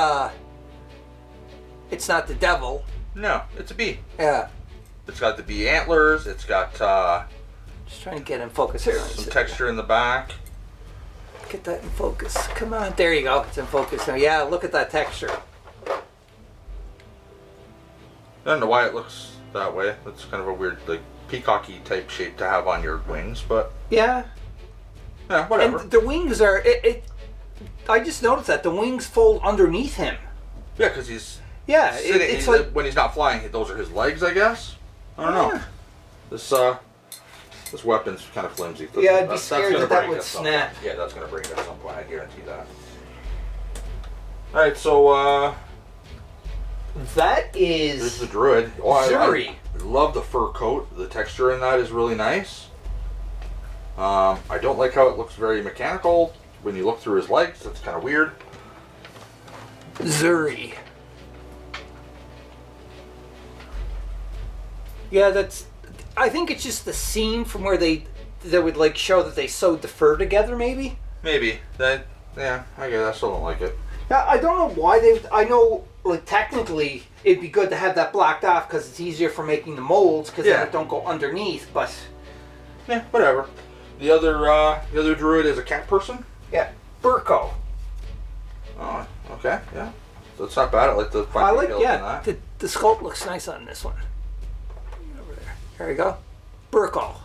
Speaker 1: It's not the devil.
Speaker 2: No, it's a bee.
Speaker 1: Yeah.
Speaker 2: It's got the bee antlers. It's got
Speaker 1: Just trying to get in focus here.
Speaker 2: some texture in the back.
Speaker 1: Get that in focus. Come on. There you go. It's in focus now. Yeah, look at that texture.
Speaker 2: I don't know why it looks that way. That's kind of a weird, like, peacocky type shape to have on your wings, but
Speaker 1: Yeah.
Speaker 2: yeah, whatever.
Speaker 1: And the wings are. I just noticed that the wings fold underneath him.
Speaker 2: Yeah, because he's
Speaker 1: Yeah,
Speaker 2: sitting.
Speaker 1: it's like.
Speaker 2: When he's not flying, those are his legs, I guess. I don't know. This weapon's kind of flimsy.
Speaker 1: Yeah, I'd be
Speaker 2: That's
Speaker 1: scared
Speaker 2: gonna
Speaker 1: that
Speaker 2: break
Speaker 1: would
Speaker 2: at some
Speaker 1: snap.
Speaker 2: point. Yeah, that's gonna break at some point. I guarantee that. All right, so
Speaker 1: That
Speaker 2: this is
Speaker 1: is
Speaker 2: the Druid. Oh,
Speaker 1: Zuri.
Speaker 2: I love the fur coat. The texture in that is really nice. I don't like how it looks very mechanical when you look through his legs. That's kind of weird.
Speaker 1: Zuri. Yeah, that's. I think it's just the scene from where they would like show that they sewed the fur together, maybe.
Speaker 2: Maybe that. Yeah, I guess I still don't like it.
Speaker 1: Yeah, I don't know why they. I know, like technically, it'd be good to have that blocked off because it's easier for making the molds because then it don't go underneath. But
Speaker 2: Yeah, whatever. The other Druid is a cat person.
Speaker 1: yeah, Burko.
Speaker 2: Oh, okay, yeah. That's not bad. I like the fine
Speaker 1: I like,
Speaker 2: details in
Speaker 1: yeah,
Speaker 2: that.
Speaker 1: the sculpt looks nice on this one. Over there. There you go. Burkle.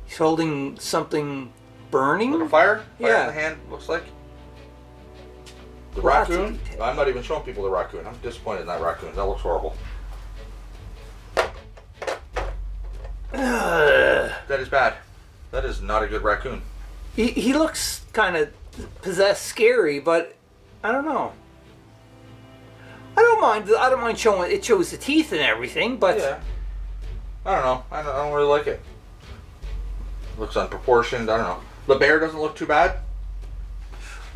Speaker 1: He's holding something burning.
Speaker 2: Like a fire? Fire
Speaker 1: Yeah.
Speaker 2: in the hand, looks like. The
Speaker 1: Lots of
Speaker 2: raccoon?
Speaker 1: detail.
Speaker 2: I'm not even showing people the raccoon. I'm disappointed in that raccoon. That looks horrible. That is bad. That is not a good raccoon.
Speaker 1: He looks kind of possessed, scary, but I don't know. I don't mind showing it. Shows the teeth and everything, but
Speaker 2: Yeah. I don't know. I don't really like it. Looks unproportioned. I don't know. The bear doesn't look too bad.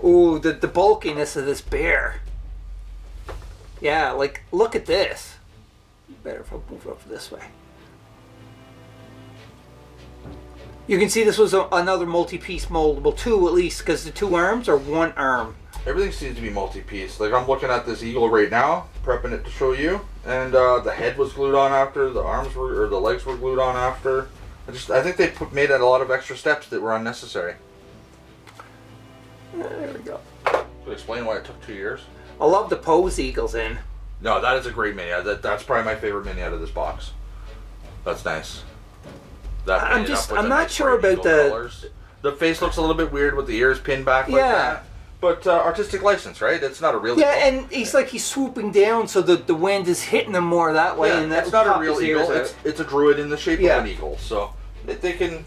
Speaker 1: ooh, the bulkiness of this bear. Yeah, like look at this. Better if I move over this way. You can see this was another multi-piece moldable, two at least, because the two arms are one arm.
Speaker 2: Everything seems to be multi-piece. Like I'm looking at this eagle right now, prepping it to show you, and the head was glued on after, the arms were, or the legs were glued on after. I think they made a lot of extra steps that were unnecessary.
Speaker 1: There we go.
Speaker 2: Could explain why it took 2 years.
Speaker 1: I love the pose eagles in.
Speaker 2: No, that is a great mini. That's probably my favorite mini out of this box. That's nice. That
Speaker 1: I'm
Speaker 2: painted
Speaker 1: just-
Speaker 2: up with
Speaker 1: I'm
Speaker 2: the
Speaker 1: not
Speaker 2: nice
Speaker 1: sure
Speaker 2: bright
Speaker 1: about
Speaker 2: eagle
Speaker 1: the-
Speaker 2: colors. The face looks a little bit weird with the ears pinned back like
Speaker 1: Yeah.
Speaker 2: that. But artistic license, right? It's not a real
Speaker 1: Yeah,
Speaker 2: eagle.
Speaker 1: and he's swooping down, so the wind is hitting him more that way,
Speaker 2: Yeah,
Speaker 1: and that
Speaker 2: it's not a
Speaker 1: pop
Speaker 2: real
Speaker 1: his ears
Speaker 2: eagle.
Speaker 1: out.
Speaker 2: It's a druid in the shape
Speaker 1: Yeah.
Speaker 2: of an eagle. So they can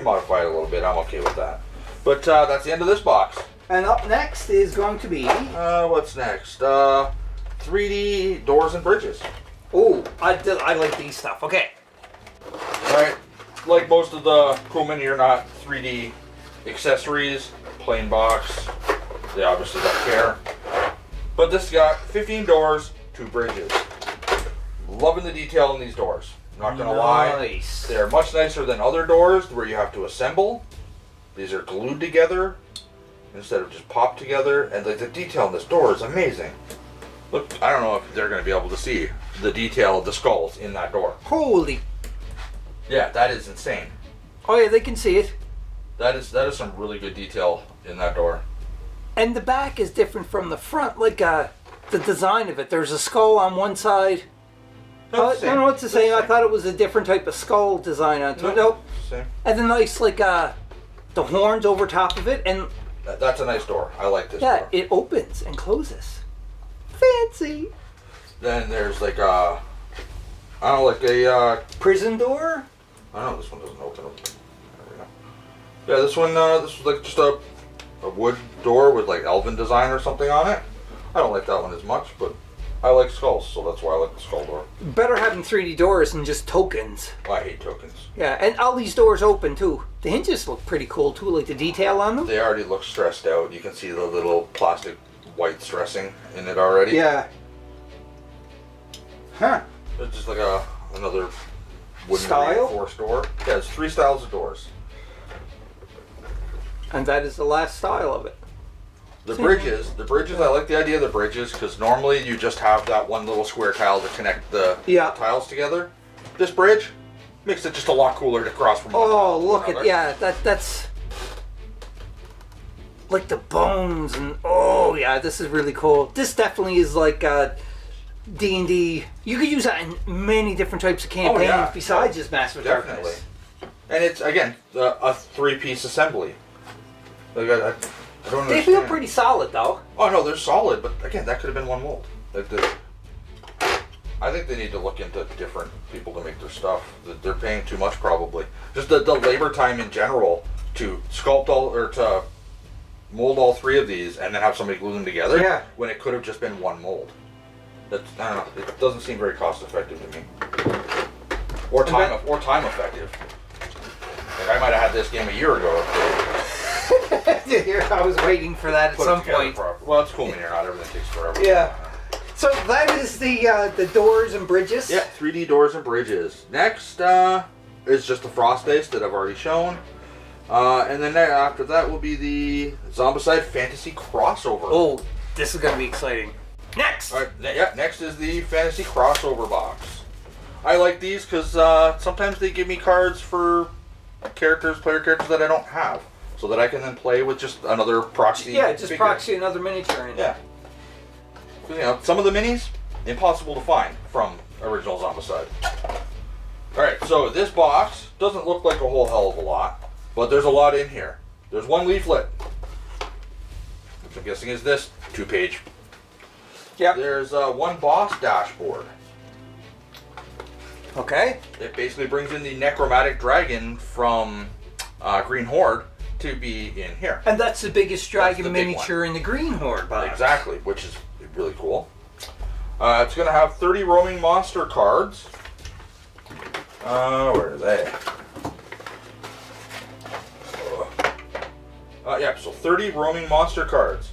Speaker 2: modify it a little bit. I'm okay with that. But that's the end of this box.
Speaker 1: And up next is going to be.
Speaker 2: What's next? 3D doors and bridges.
Speaker 1: Oh, I like these stuff. Okay.
Speaker 2: Alright, like most of the crewmen, you're not 3D accessories, plain box. They obviously don't care. But this got 15 doors, 2 bridges. Loving the detail in these doors. Not gonna lie.
Speaker 1: Nice.
Speaker 2: They're much nicer than other doors where you have to assemble. These are glued together instead of just popped together. And like the detail in this door is amazing. Look, I don't know if they're gonna be able to see the detail of the skulls in that door.
Speaker 1: Holy.
Speaker 2: Yeah, that is insane.
Speaker 1: Oh yeah, they can see it.
Speaker 2: That is some really good detail in that door.
Speaker 1: And the back is different from the front. Like the design of it. There's a skull on one side.
Speaker 2: No,
Speaker 1: I
Speaker 2: it's the
Speaker 1: don't know what to
Speaker 2: same.
Speaker 1: say.
Speaker 2: It's
Speaker 1: I
Speaker 2: the
Speaker 1: thought it was a different type of skull design onto it. Nope.
Speaker 2: Same.
Speaker 1: And the nice the horns over top of it, and
Speaker 2: That's a nice door. I like this
Speaker 1: yeah,
Speaker 2: door.
Speaker 1: it opens and closes. Fancy.
Speaker 2: Then there's like I don't know, like a
Speaker 1: Prison door.
Speaker 2: I don't know, this one doesn't open. There we go. Yeah, this one this was like just a wood door with like elven design or something on it. I don't like that one as much, but I like skulls, so that's why I like the skull door.
Speaker 1: Better having 3D doors than just tokens.
Speaker 2: I hate tokens.
Speaker 1: Yeah, and all these doors open too. The hinges look pretty cool too, like the detail on them.
Speaker 2: They already look stressed out. You can see the little plastic white stressing in it already.
Speaker 1: Yeah. Huh.
Speaker 2: It's just like another wooden
Speaker 1: Style?
Speaker 2: reinforced door. Yeah, there's 3 styles of doors.
Speaker 1: And that is the last style of it.
Speaker 2: The bridges, I like the idea of the bridges because normally you just have that one little square tile to connect the
Speaker 1: Yeah.
Speaker 2: tiles together. This bridge makes it just a lot cooler to cross from one
Speaker 1: Oh,
Speaker 2: tile to
Speaker 1: look at
Speaker 2: another.
Speaker 1: yeah, that's like the bones and oh yeah, this is really cool. This definitely is like D&D. You could use that in many different types of campaigns
Speaker 2: yeah.
Speaker 1: besides just Master of
Speaker 2: Definitely.
Speaker 1: Darkness.
Speaker 2: And it's again a 3-piece assembly. Like I don't
Speaker 1: They
Speaker 2: understand.
Speaker 1: feel pretty solid though.
Speaker 2: Oh no, they're solid, but again, that could have been one mold. I think they need to look into different people to make their stuff. They're paying too much probably. Just the labor time in general to sculpt all or to mold all 3 of these and then have somebody glue them together.
Speaker 1: Yeah.
Speaker 2: When it could have just been one mold. That's I don't know. It doesn't seem very cost effective to me. Or time effective. Like I might have had this game a year ago.
Speaker 1: I was waiting for that at
Speaker 2: Put it
Speaker 1: some
Speaker 2: together
Speaker 1: point.
Speaker 2: properly. Well, it's cool when you're not. Everything takes forever.
Speaker 1: Yeah. So that is the doors and bridges.
Speaker 2: Yeah, 3D doors and bridges. Next is just the frost base that I've already shown. And then after that will be the Zombicide Fantasy Crossover.
Speaker 1: Oh, this is going to be exciting. Next!
Speaker 2: Alright, yeah, next is the Fantasy Crossover box. I like these because sometimes they give me cards for player characters that I don't have. So that I can then play with just another proxy.
Speaker 1: Yeah, just
Speaker 2: figure.
Speaker 1: proxy another miniature in.
Speaker 2: Yeah. You know, some of the minis, impossible to find from original Zombicide. Alright, so this box doesn't look like a whole hell of a lot, but there's a lot in here. There's one leaflet, which I'm guessing is this 2-page.
Speaker 1: Yep.
Speaker 2: There's one boss dashboard.
Speaker 1: Okay.
Speaker 2: It basically brings in the necromantic dragon from Green Horde to be in here.
Speaker 1: And that's the biggest dragon
Speaker 2: the big
Speaker 1: miniature in the Green Horde box.
Speaker 2: Exactly, which is really cool. It's going to have 30 roaming monster cards. Where are they? Yeah, so 30 roaming monster cards.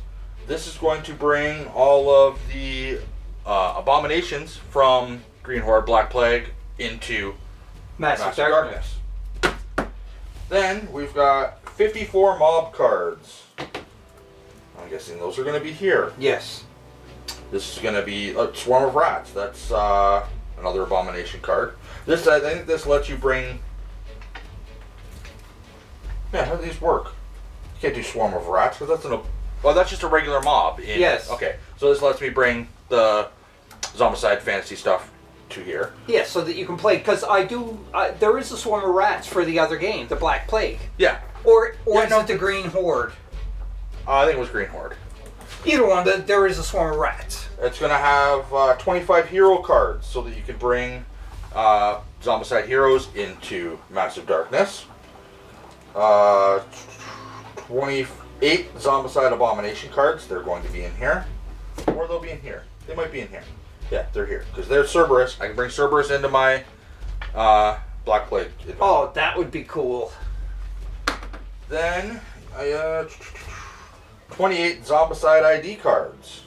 Speaker 2: This is going to bring all of the abominations from Green Horde, Black Plague into
Speaker 1: Massive Darkness.
Speaker 2: Then we've got 54 mob cards. I'm guessing those are going to be here.
Speaker 1: Yes.
Speaker 2: This is going to be a Swarm of Rats. That's another abomination card. This, I think this lets you bring... Yeah, how do these work? You can't do Swarm of Rats because that's that's just a regular mob.
Speaker 1: Yes.
Speaker 2: Okay, so this lets me bring the Zombicide fantasy stuff to here.
Speaker 1: Yes, so that you can play, because there is a Swarm of Rats for the other game, the Black Plague.
Speaker 2: Yeah.
Speaker 1: Or is it the Green Horde?
Speaker 2: I think it was Green Horde.
Speaker 1: Either one, there is a Swarm of Rats.
Speaker 2: It's going to have 25 hero cards so that you can bring Zombicide heroes into Massive Darkness. 28 Zombicide Abomination cards. They're going to be in here. Or they'll be in here. They might be in here. Yeah, they're here. Because they're Cerberus. I can bring Cerberus into my Black Plague.
Speaker 1: Oh, that would be cool.
Speaker 2: Then, 28 Zombicide ID cards.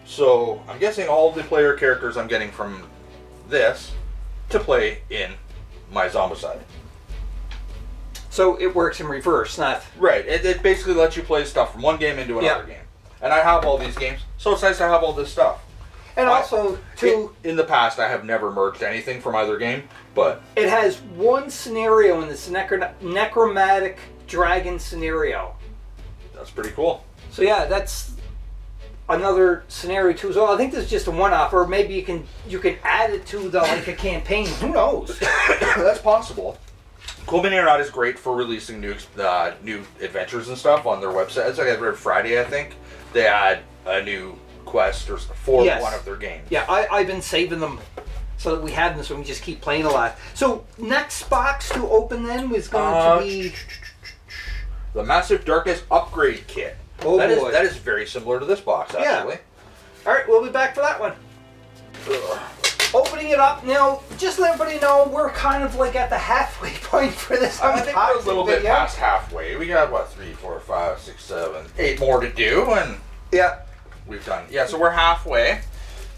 Speaker 2: So, I'm guessing all the player characters I'm getting from this to play in my Zombicide.
Speaker 1: So it works in reverse, not...
Speaker 2: Right. It basically lets you play stuff from one game into another game. And I have all these games, so it's nice to have all this stuff.
Speaker 1: And also, too...
Speaker 2: In the past, I have never merged anything from either game, but...
Speaker 1: It has one scenario in this necromantic dragon scenario.
Speaker 2: That's pretty cool.
Speaker 1: So yeah, that's another scenario too. So I think this is just a one-off, or maybe you can add it to like a campaign. Who knows?
Speaker 2: That's possible. Cool Mini or Not is great for releasing new adventures and stuff on their website. It's like every Friday, I think. They add a new quest for one of their games.
Speaker 1: Yeah, I've been saving them so that we have them so we can just keep playing a lot. So next box to open then was going to be...
Speaker 2: the Massive Darkness Upgrade Kit.
Speaker 1: Oh boy.
Speaker 2: That is very similar to this box, actually.
Speaker 1: Yeah. Alright, we'll be back for that one. Opening it up now, just let everybody know we're kind of like at the halfway point for this.
Speaker 2: I think we're a little bit past halfway. We got, 3, 4, 5, 6, 7, 8 more to do, and we've done. Yeah, so we're halfway.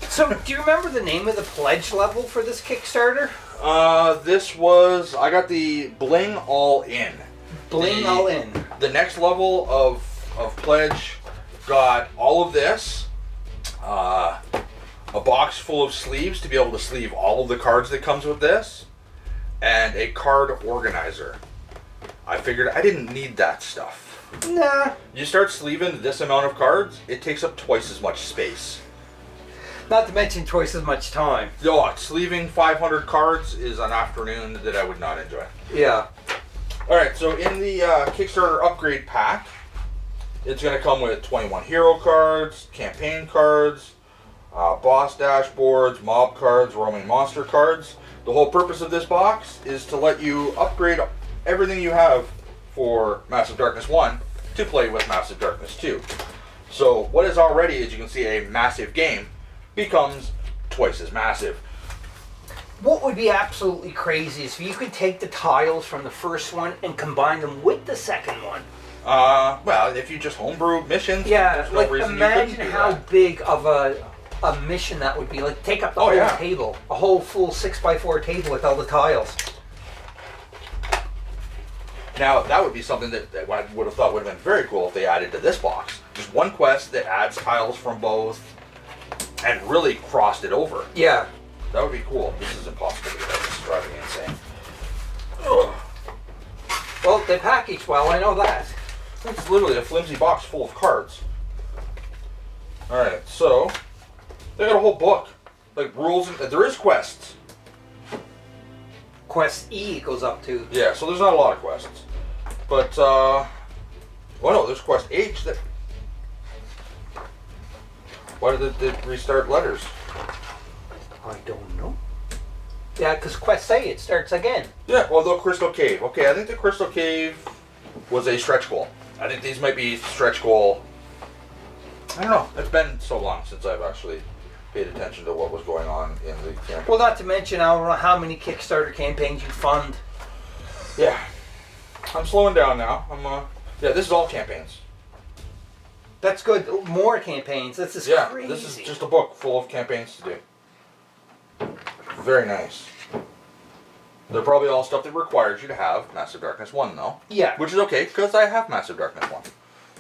Speaker 1: So, do you remember the name of the pledge level for this Kickstarter?
Speaker 2: I got the Bling All In.
Speaker 1: Bling All In.
Speaker 2: The next level of pledge got all of this, a box full of sleeves to be able to sleeve all of the cards that comes with this, and a card organizer. I figured I didn't need that stuff.
Speaker 1: Nah.
Speaker 2: You start sleeving this amount of cards, it takes up twice as much space.
Speaker 1: Not to mention twice as much time.
Speaker 2: Oh, sleeving 500 cards is an afternoon that I would not enjoy.
Speaker 1: Yeah.
Speaker 2: Alright, so in the Kickstarter upgrade pack, it's going to come with 21 hero cards, campaign cards, boss dashboards, mob cards, roaming monster cards. The whole purpose of this box is to let you upgrade everything you have for Massive Darkness 1 to play with Massive Darkness 2. So what is already, as you can see, a massive game becomes twice as massive.
Speaker 1: What would be absolutely crazy is if you could take the tiles from the first one and combine them with the second one.
Speaker 2: Well, if you just homebrew missions,
Speaker 1: yeah,
Speaker 2: there's no
Speaker 1: like
Speaker 2: reason
Speaker 1: imagine
Speaker 2: you couldn't do
Speaker 1: how
Speaker 2: that.
Speaker 1: big of a mission that would be. Like take up the whole table, a whole full 6x4 table with all the tiles.
Speaker 2: Now, that would be something that I would have thought would have been very cool if they added to this box. Just one quest that adds tiles from both and really crossed it over.
Speaker 1: Yeah.
Speaker 2: That would be cool. This is impossible to get. This is driving me insane. Ugh.
Speaker 1: Well, they package well, I know that.
Speaker 2: It's literally a flimsy box full of cards. Alright, so They got a whole book, like rules, and there is quests.
Speaker 1: Quest E it goes up to.
Speaker 2: Yeah, so there's not a lot of quests, but well, no, there's quest H. That why did it restart letters?
Speaker 1: I don't know. Yeah, because Quest A it starts again.
Speaker 2: Yeah, well, the Crystal Cave. Okay, I think the Crystal Cave was a stretch goal. I think these might be stretch goal. I don't know. It's been so long since I've actually paid attention to what was going on in the campaign.
Speaker 1: Well, not to mention, I don't know how many Kickstarter campaigns you fund.
Speaker 2: Yeah, I'm slowing down now. Yeah, this is all campaigns.
Speaker 1: That's good. More campaigns. This is crazy.
Speaker 2: This is just a book full of campaigns to do. Very nice. They're probably all stuff that requires you to have Massive Darkness 1, though.
Speaker 1: Yeah.
Speaker 2: Which is okay, because I have Massive Darkness 1.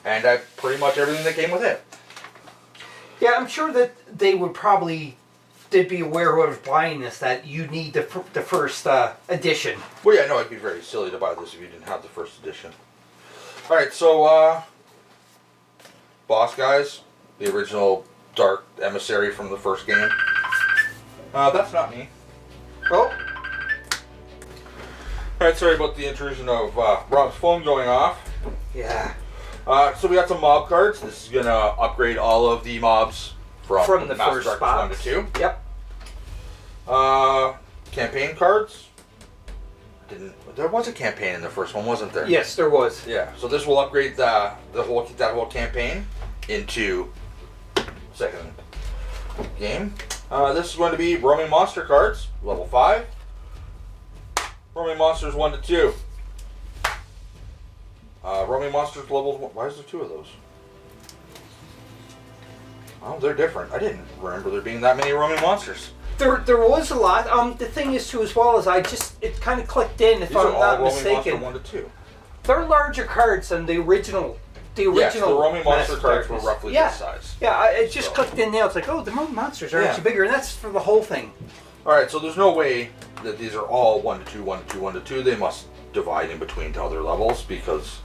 Speaker 2: And I have pretty much everything that came with it.
Speaker 1: Yeah, I'm sure that they'd be aware who was buying this that you need the first edition.
Speaker 2: Well, yeah, no, it'd be very silly to buy this if you didn't have the first edition. Alright, so, boss guys, the original Dark Emissary from the first game. That's not me.
Speaker 1: Oh.
Speaker 2: Alright, sorry about the intrusion of Rob's phone going off.
Speaker 1: Yeah.
Speaker 2: So we got some mob cards. This is going to upgrade all of the mobs from
Speaker 1: the
Speaker 2: Master
Speaker 1: first
Speaker 2: Darkness
Speaker 1: box.
Speaker 2: 1 to 2.
Speaker 1: Yep.
Speaker 2: Campaign cards. There was a campaign in the first one, wasn't there?
Speaker 1: Yes, there was.
Speaker 2: Yeah. So this will upgrade that whole campaign into second game. This is going to be roaming monster cards, level 5. Roaming monsters 1 to 2. Roaming monsters levels 1. Why is there 2 of those? Oh, they're different. I didn't remember there being that many roaming monsters.
Speaker 1: There was a lot. The thing is, too, as well as it kind of clicked in, if
Speaker 2: These are
Speaker 1: I'm
Speaker 2: all
Speaker 1: not
Speaker 2: roaming
Speaker 1: mistaken.
Speaker 2: monster 1 to 2.
Speaker 1: They're larger cards than the original.
Speaker 2: Yes, the roaming monster
Speaker 1: Massive
Speaker 2: cards were
Speaker 1: Darkness.
Speaker 2: roughly this size.
Speaker 1: Yeah, it just clicked in now. It's like, oh, the roaming monsters are actually bigger, and that's for the whole thing.
Speaker 2: Alright, so there's no way that these are all 1 to 2, 1 to 2, 1 to 2. They must divide in between to other levels, because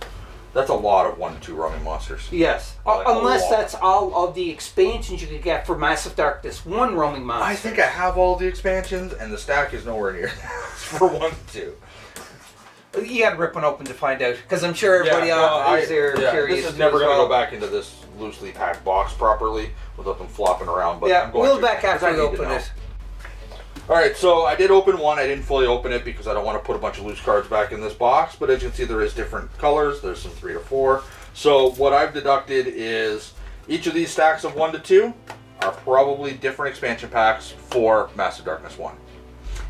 Speaker 2: that's a lot of 1 to 2 roaming monsters.
Speaker 1: Yes,
Speaker 2: Like
Speaker 1: unless that's all of the expansions you could get for Massive Darkness 1 roaming monsters.
Speaker 2: I think I have all the expansions, and the stack is nowhere near for 1 to 2.
Speaker 1: You got to rip one open to find out, because I'm sure everybody out there curious.
Speaker 2: This is never going to go back into this loosely packed box properly without them flopping around. But I'm going
Speaker 1: we'll
Speaker 2: to,
Speaker 1: back after we open
Speaker 2: know.
Speaker 1: it.
Speaker 2: Alright, so I did open one. I didn't fully open it because I don't want to put a bunch of loose cards back in this box. But as you can see, there is different colors. There's some 3 to 4. So what I've deducted is each of these stacks of 1 to 2 are probably different expansion packs for Massive Darkness 1.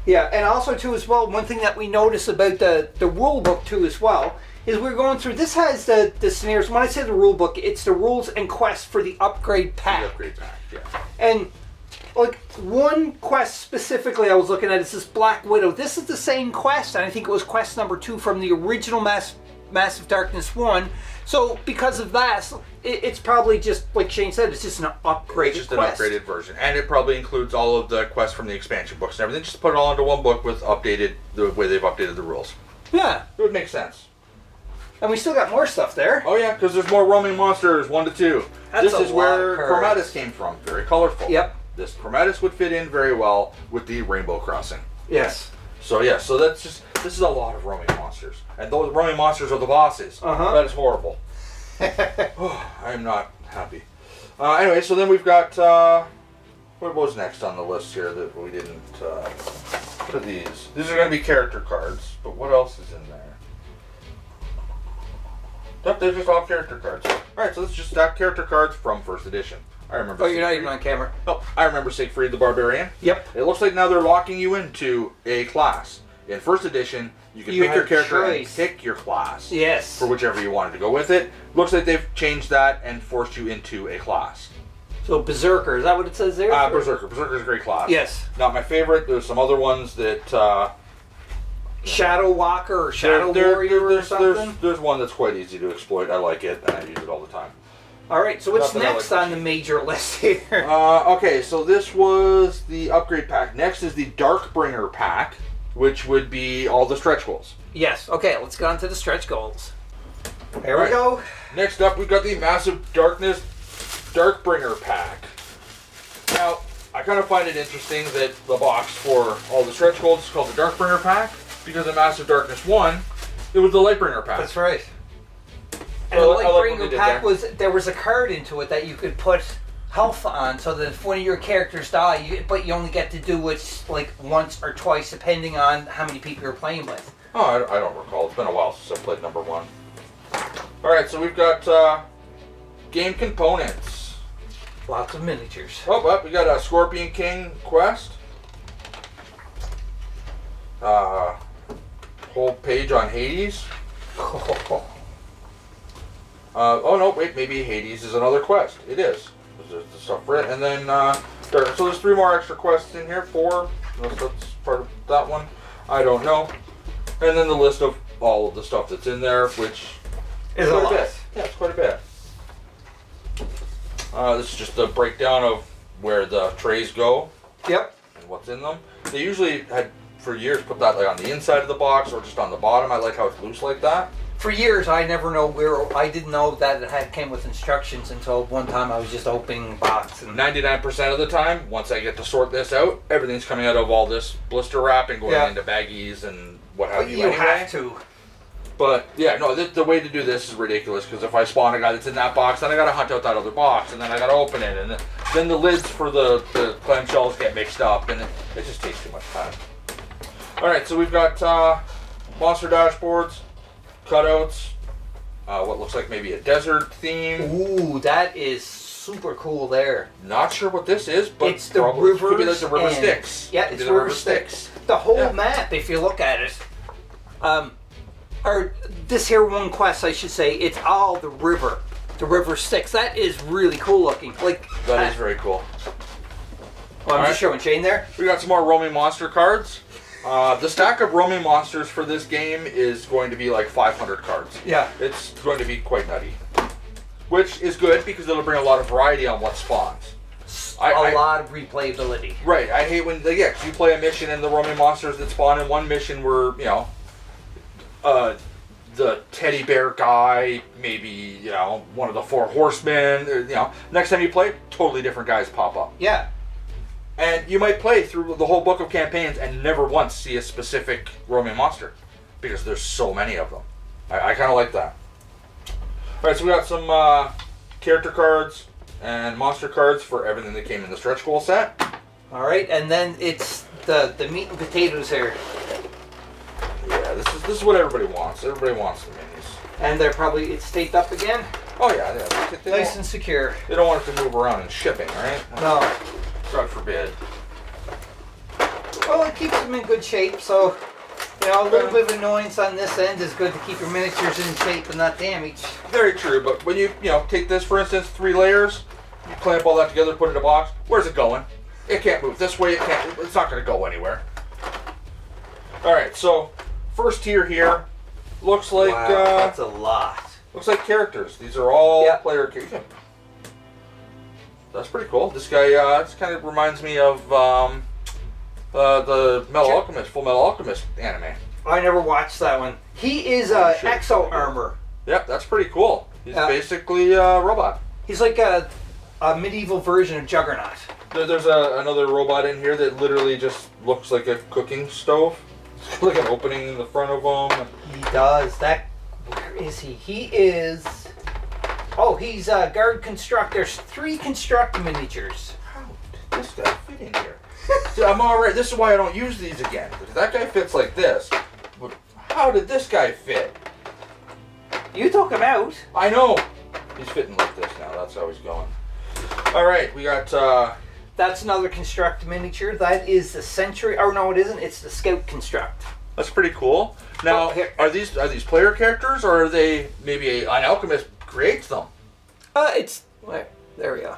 Speaker 1: Yeah, and also too as well, one thing that we notice about the rule book too as well is we're going through. This has the scenarios. When I say the rule book, it's the rules and quests for the upgrade pack.
Speaker 2: The upgrade pack, yeah.
Speaker 1: And like one quest specifically I was looking at is this Black Widow. This is the same quest, and I think it was quest number 2 from the original Massive Darkness 1. So because of that, it's probably just, like Shane said, it's just an upgraded
Speaker 2: It's just
Speaker 1: quest.
Speaker 2: an upgraded version. And it probably includes all of the quests from the expansion books and everything. Just put it all into one book with the way they've updated the rules.
Speaker 1: Yeah.
Speaker 2: It would make sense.
Speaker 1: And we still got more stuff there.
Speaker 2: Oh yeah, because there's more roaming monsters, 1 to 2.
Speaker 1: That's
Speaker 2: This is
Speaker 1: a lot
Speaker 2: where
Speaker 1: of cards.
Speaker 2: Chromatus came from. Very colorful.
Speaker 1: Yep.
Speaker 2: This Chromatus would fit in very well with the Rainbow Crossing.
Speaker 1: Yes.
Speaker 2: So yeah, so that's just, this is a lot of roaming monsters. And those roaming monsters are the bosses.
Speaker 1: Uh-huh.
Speaker 2: That is horrible. Oh, I am not happy. Anyway, so then we've got, what was next on the list here that we didn't, what are these? These are going to be character cards, but what else is in there? Nope, they're just all character cards. Alright, so let's just stack character cards from first edition. I remember.
Speaker 1: Oh, you're not even on camera.
Speaker 2: Oh, I remember Siegfried the Barbarian.
Speaker 1: Yep.
Speaker 2: It looks like now they're locking you into a class. In first edition, you can pick your
Speaker 1: had
Speaker 2: character and
Speaker 1: choice.
Speaker 2: pick your class.
Speaker 1: Yes.
Speaker 2: For whichever you wanted to go with it. Looks like they've changed that and forced you into a class.
Speaker 1: So Berserker, is that what it says there?
Speaker 2: Berserker. Berserker's a great class.
Speaker 1: Yes.
Speaker 2: Not my favorite. There's some other ones that...
Speaker 1: Shadow Walker or Shadow Warrior or something?
Speaker 2: There's one that's quite easy to exploit. I like it, and I use it all the time.
Speaker 1: All right, so what's
Speaker 2: Not that I
Speaker 1: next
Speaker 2: like
Speaker 1: on the major list here?
Speaker 2: Okay, so this was the upgrade pack. Next is the Darkbringer pack, which would be all the stretch goals.
Speaker 1: Yes, okay, let's get on to the stretch goals. There we
Speaker 2: Right.
Speaker 1: go.
Speaker 2: Next up, we've got the Massive Darkness Darkbringer pack. Now, kind of find it interesting that the box for all the stretch goals is called the Darkbringer pack, because in Massive Darkness 1, it was the Lightbringer pack.
Speaker 1: That's right. And
Speaker 2: Well,
Speaker 1: the
Speaker 2: I like what they
Speaker 1: Lightbringer
Speaker 2: did
Speaker 1: pack
Speaker 2: there.
Speaker 1: there was a card into it that you could put health on, so that if one of your characters die, but you only get to do it like once or twice, depending on how many people you're playing with.
Speaker 2: Oh, I don't recall. It's been a while since I played number 1. Alright, so we've got game components.
Speaker 1: Lots of miniatures.
Speaker 2: Oh, but we got a Scorpion King quest. Whole page on Hades. Oh no, wait, maybe Hades is another quest. It is. There's the stuff for it. And then, so there's 3 more extra quests in here. 4. Unless that's part of that one. I don't know. And then the list of all of the stuff that's in there, which
Speaker 1: is
Speaker 2: quite
Speaker 1: a lot.
Speaker 2: bit. Yeah, it's quite a bit. This is just a breakdown of where the trays go.
Speaker 1: Yep.
Speaker 2: And what's in them. They usually had, for years, put that like on the inside of the box or just on the bottom. I like how it's loose like that.
Speaker 1: For years, I never know where. I didn't know that it came with instructions until one time I was just opening the box. And
Speaker 2: 99% of the time, once I get to sort this out, everything's coming out of all this blister wrap and going into baggies and what have
Speaker 1: but
Speaker 2: you.
Speaker 1: you
Speaker 2: Anyway.
Speaker 1: have to.
Speaker 2: But yeah, no, the way to do this is ridiculous, because if I spawn a guy that's in that box, then I gotta hunt out that other box, and then I gotta open it, and then the lids for the clamshells get mixed up, and it just takes too much time. Alright, so we've got monster dashboards, cutouts, what looks like maybe a desert theme.
Speaker 1: Ooh, that is super cool there.
Speaker 2: Not sure what this is, but
Speaker 1: It's the
Speaker 2: probably
Speaker 1: rivers.
Speaker 2: could be like the river
Speaker 1: and-
Speaker 2: Styx.
Speaker 1: Yeah,
Speaker 2: Could
Speaker 1: it's
Speaker 2: be the
Speaker 1: river Styx. The whole map, if you look at it, or this here one quest, I should say, it's all the river Styx. That is really cool looking. Like
Speaker 2: That is very cool.
Speaker 1: Well, I'm
Speaker 2: Alright.
Speaker 1: just showing Shane there.
Speaker 2: We got some more roaming monster cards. The stack of roaming monsters for this game is going to be like 500 cards.
Speaker 1: Yeah.
Speaker 2: It's going to be quite nutty. Which is good, because it'll bring a lot of variety on what spawns.
Speaker 1: A lot of replayability.
Speaker 2: Right, I hate when, 'cause you play a mission and the roaming monsters that spawn in one mission were, the teddy bear guy, maybe, one of the 4 horsemen, next time you play, totally different guys pop up.
Speaker 1: Yeah.
Speaker 2: And you might play through the whole book of campaigns and never once see a specific roaming monster, because there's so many of them. I kind of like that. Alright, so we got some character cards and monster cards for everything that came in the stretch goal set.
Speaker 1: All right, and then it's the meat and potatoes here,
Speaker 2: Yeah, this is what everybody wants. Everybody wants the minis.
Speaker 1: and it's taped up again,
Speaker 2: Oh yeah. They
Speaker 1: nice
Speaker 2: don't,
Speaker 1: and secure.
Speaker 2: they don't want it to move around in shipping, right?
Speaker 1: No,
Speaker 2: God forbid.
Speaker 1: well, it keeps them in good shape. So, a little bit of annoyance on this end is good to keep your miniatures in shape and not damaged.
Speaker 2: Very true, but when you take this, for instance, 3 layers, you clamp all that together, put it in a box, where's it going? It can't move this way, it's not going to go anywhere. Alright, so, first tier here, looks like,
Speaker 1: Wow, that's a lot.
Speaker 2: looks like characters. These are all
Speaker 1: Yeah.
Speaker 2: player characters. That's pretty cool. This guy, this kind of reminds me of, the Metal Alchemist, Full Metal Alchemist anime.
Speaker 1: I never watched that one. He is
Speaker 2: I'm sure it's
Speaker 1: exo
Speaker 2: pretty good.
Speaker 1: armor.
Speaker 2: Yep, that's pretty cool. He's
Speaker 1: Yeah.
Speaker 2: basically a robot.
Speaker 1: He's like a medieval version of Juggernaut.
Speaker 2: There's another robot in here that literally just looks like a cooking stove. Like an opening in the front of him.
Speaker 1: He does. Where is he? He is... Oh, he's guard construct. There's 3 construct miniatures.
Speaker 2: How did this guy fit in here? See, I'm already. This is why I don't use these again. Because that guy fits like this. But how did this guy fit?
Speaker 1: You took him out.
Speaker 2: I know. He's fitting like this now. That's how he's going. All right, we got.
Speaker 1: That's another construct miniature. That is the Century. Oh no, it isn't. It's the Scout construct.
Speaker 2: That's pretty cool. Now,
Speaker 1: Oh, here.
Speaker 2: are these player characters, or are they maybe an alchemist creates them?
Speaker 1: It's there we go.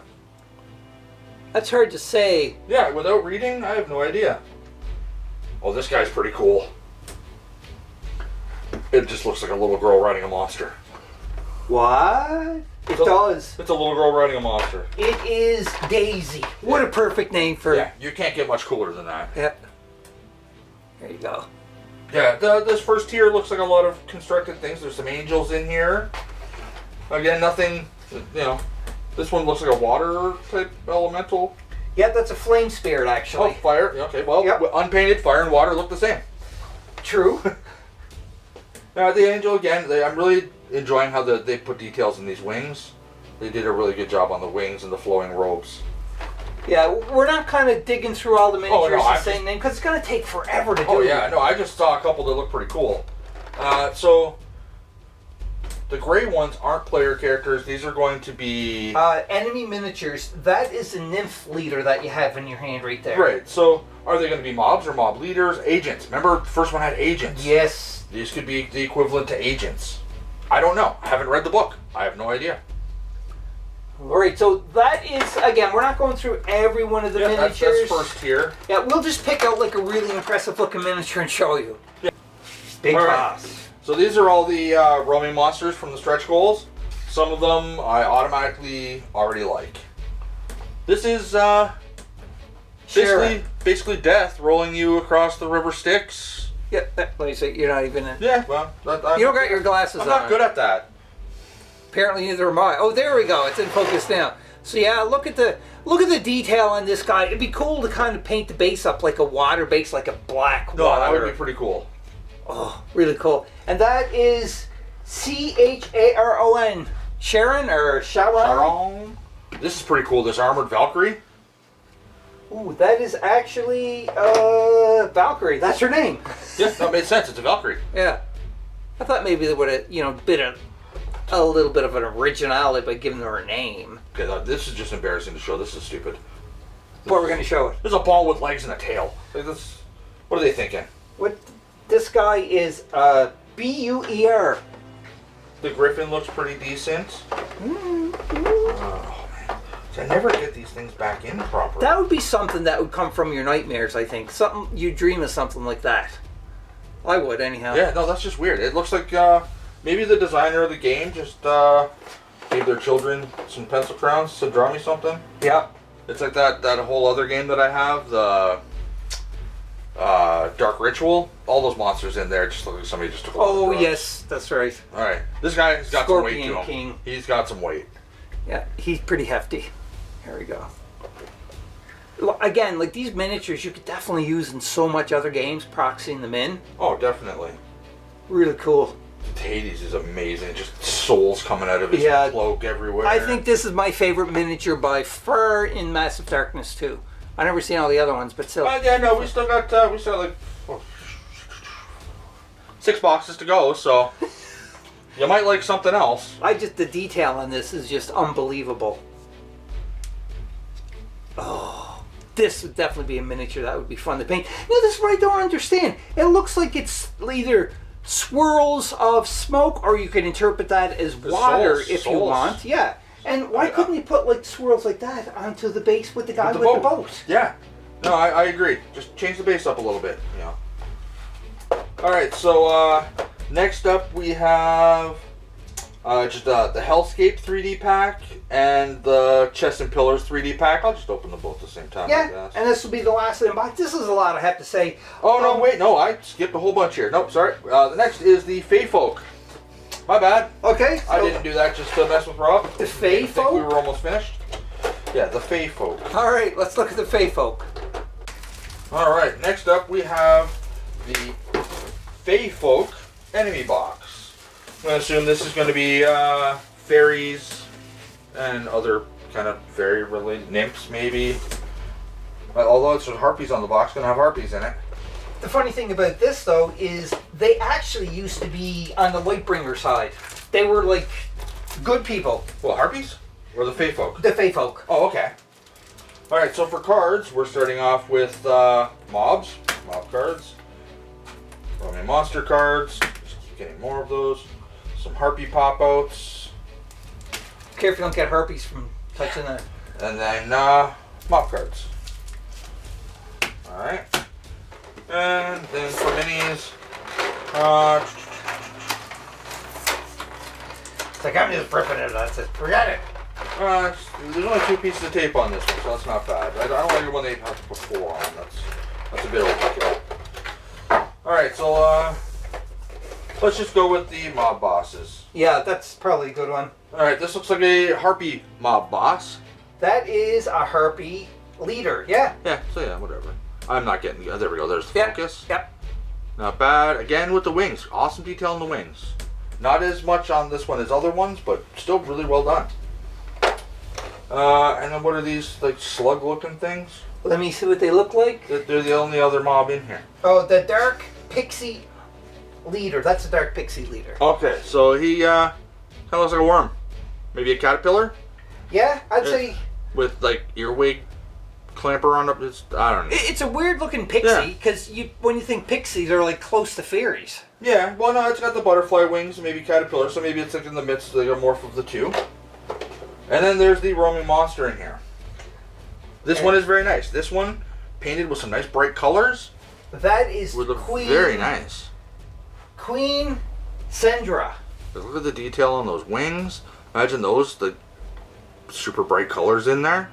Speaker 1: That's hard to say.
Speaker 2: Yeah, without reading, I have no idea. Oh, this guy's pretty cool. It just looks like a little girl riding a monster.
Speaker 1: What? It
Speaker 2: So-
Speaker 1: does.
Speaker 2: It's a little girl riding a monster.
Speaker 1: It is Daisy. What a perfect name for.
Speaker 2: Yeah, you can't get much cooler than that.
Speaker 1: Yep. There you go.
Speaker 2: Yeah, this first tier looks like a lot of constructed things. There's some angels in here. Again, nothing, This one looks like a water type elemental.
Speaker 1: Yeah, that's a flame spirit,
Speaker 2: Oh,
Speaker 1: actually.
Speaker 2: fire. Okay, well,
Speaker 1: Yep.
Speaker 2: unpainted, fire and water look the same.
Speaker 1: True.
Speaker 2: Now, the angel, again, I'm really enjoying how they put details in these wings. They did a really good job on the wings and the flowing robes.
Speaker 1: Yeah, we're not kind of digging through all the miniatures
Speaker 2: I'm
Speaker 1: the same name, because it's going to take forever to do.
Speaker 2: Oh, yeah, no, I just saw a couple that look pretty cool. So, the gray ones aren't player characters. These are going to be...
Speaker 1: enemy miniatures. That is the nymph leader that you have in your hand right there.
Speaker 2: Right, so are they going to be mobs or mob leaders? Agents. Remember, the first one had agents.
Speaker 1: Yes.
Speaker 2: These could be the equivalent to agents. I don't know. I haven't read the book. I have no idea.
Speaker 1: Alright, so that is, again, we're not going through every one of the miniatures.
Speaker 2: That's first here.
Speaker 1: Yeah, we'll just pick out like a really impressive looking miniature and show you.
Speaker 2: Yeah.
Speaker 1: Big
Speaker 2: All right.
Speaker 1: boss.
Speaker 2: So these are all the roaming monsters from the stretch goals. Some of them I automatically already like. This is basically death rolling you across the river Styx.
Speaker 1: Yeah, let me see, you're not even in.
Speaker 2: Yeah, well,
Speaker 1: You don't got your glasses
Speaker 2: I'm
Speaker 1: on.
Speaker 2: not good at that.
Speaker 1: Apparently neither am I. Oh, there we go. It's in focus now. So yeah, look at the detail on this guy. It'd be cool to kind of paint the base up like a water base, like a black
Speaker 2: No,
Speaker 1: water.
Speaker 2: that would be pretty cool.
Speaker 1: Oh, really cool. And that is Charon. Sharon or Sharon?
Speaker 2: Sharon. This is pretty cool. This armored Valkyrie.
Speaker 1: Ooh, that is actually Valkyrie. That's her name.
Speaker 2: Yeah, that made sense. It's a Valkyrie.
Speaker 1: Yeah. I thought maybe they would have, been a little bit of an originality by giving her a name.
Speaker 2: Okay, this is just embarrassing to show. This is stupid.
Speaker 1: But we're going to show it.
Speaker 2: There's a ball with legs and a tail. Like this, what are they thinking?
Speaker 1: What? This guy is Buer.
Speaker 2: The Griffin looks pretty decent. Oh, man. So I never get these things back in properly.
Speaker 1: That would be something that would come from your nightmares, I think. Something you dream of something like that. I would, anyhow.
Speaker 2: Yeah, no, that's just weird. It looks like maybe the designer of the game just gave their children some pencil crowns to draw me something.
Speaker 1: Yeah.
Speaker 2: It's like that whole other game that I have, the Dark Ritual. All those monsters in there just look like somebody just took a lot of
Speaker 1: Oh,
Speaker 2: drugs.
Speaker 1: yes, that's right.
Speaker 2: All right, this guy's got some weight to
Speaker 1: Scorpion
Speaker 2: him.
Speaker 1: King.
Speaker 2: He's got some weight.
Speaker 1: Yeah, he's pretty hefty. Here we go. Again, like these miniatures, you could definitely use in so much other games, proxying them in.
Speaker 2: Oh, definitely.
Speaker 1: Really cool.
Speaker 2: Hades is amazing. Just souls coming out of his cloak everywhere.
Speaker 1: I think this is my favorite miniature by far in Massive Darkness 2. I've never seen all the other ones, but still.
Speaker 2: Yeah, no, we still got like 6 boxes to go, so you might like something else.
Speaker 1: The detail on this is just unbelievable. Oh, this would definitely be a miniature that would be fun to paint. This is what I don't understand. It looks like it's either swirls of smoke, or you can interpret that as water if you want. Yeah. And why couldn't you put like swirls like that onto the base with the guy with the boat?
Speaker 2: Yeah. No, I agree. Just change the base up a little bit. Yeah. All right. So next up we have just the Hellscape 3D pack and the Chest and Pillars 3D pack. I'll just open them both at the same time.
Speaker 1: Yeah.
Speaker 2: I guess.
Speaker 1: And this will be the last of them. But this is a lot I have to say.
Speaker 2: Oh no! Wait, no. I skipped a whole bunch here. Nope. Sorry. The next is the Fey Folk. My bad.
Speaker 1: Okay. So
Speaker 2: I didn't do that just to mess with Rob.
Speaker 1: The Fey
Speaker 2: I think
Speaker 1: Folk?
Speaker 2: we were almost finished. Yeah, the Fey Folk.
Speaker 1: All right. Let's look at the Fey Folk.
Speaker 2: All right. Next up, we have the Fey Folk enemy box. I'm going to assume this is going to be fairies and other kind of fairy-related nymphs, maybe. Although it's harpies on the box, going to have harpies in it.
Speaker 1: The funny thing about this, though, is they actually used to be on the Lightbringer side. They were, like, good people.
Speaker 2: Well, harpies? Or the Fey Folk?
Speaker 1: The Fey Folk.
Speaker 2: Oh, okay. Alright, so for cards, we're starting off with mobs. Mob cards. Roaming monster cards. Just keep getting more of those. Some harpy pop-outs.
Speaker 1: Careful you don't get herpes from touching that.
Speaker 2: And then mob cards. Alright. And then for minis,
Speaker 1: It's like, I'm just ripping it. That's it. Forget it.
Speaker 2: there's only 2 pieces of tape on this one, so that's not bad. I don't like it when they have to put 4 on. That's a bit overkill. Alright, so let's just go with the mob bosses.
Speaker 1: Yeah, that's probably a good one.
Speaker 2: Alright, this looks like a harpy mob boss.
Speaker 1: That is a harpy leader. Yeah.
Speaker 2: Yeah, so yeah, whatever. I'm not getting... there we go. There's the
Speaker 1: Yep.
Speaker 2: focus.
Speaker 1: Yep.
Speaker 2: Not bad. Again, with the wings. Awesome detail in the wings. Not as much on this one as other ones, but still really well done. And then what are these, like, slug-looking things?
Speaker 1: Let me see what they look like.
Speaker 2: They're the only other mob in here.
Speaker 1: Oh, the dark pixie leader. That's a dark pixie leader.
Speaker 2: Okay, so he kind of looks like a worm. Maybe a caterpillar?
Speaker 1: Yeah, I'd say...
Speaker 2: With, like, earwig clamper on it. I don't know.
Speaker 1: It's a weird looking pixie, because when you think pixies, they're like close to fairies.
Speaker 2: Yeah, well, no, it's got the butterfly wings, maybe caterpillar, so maybe it's like in the midst, like a morph of the two. And then there's the roaming monster in here. This one is very nice. This one, painted with some nice bright colors.
Speaker 1: That is
Speaker 2: Would look
Speaker 1: Queen...
Speaker 2: very nice.
Speaker 1: Queen Sandra.
Speaker 2: Look at the detail on those wings. Imagine those, the super bright colors in there.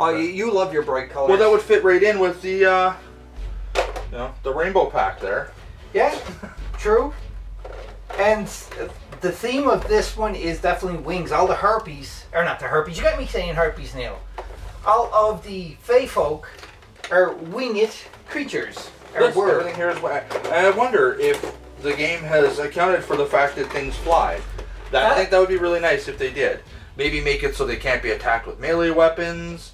Speaker 1: Oh, you love your bright colors.
Speaker 2: Well, that would fit right in with the, the rainbow pack there.
Speaker 1: Yeah, true. And the theme of this one is definitely wings. All the harpies, or not the harpies, you got me saying harpies, Neil. All of the fae folk are winged creatures.
Speaker 2: Yes, everything here is... I wonder if the game has accounted for the fact that things fly. I think that would be really nice if they did. Maybe make it so they can't be attacked with melee weapons.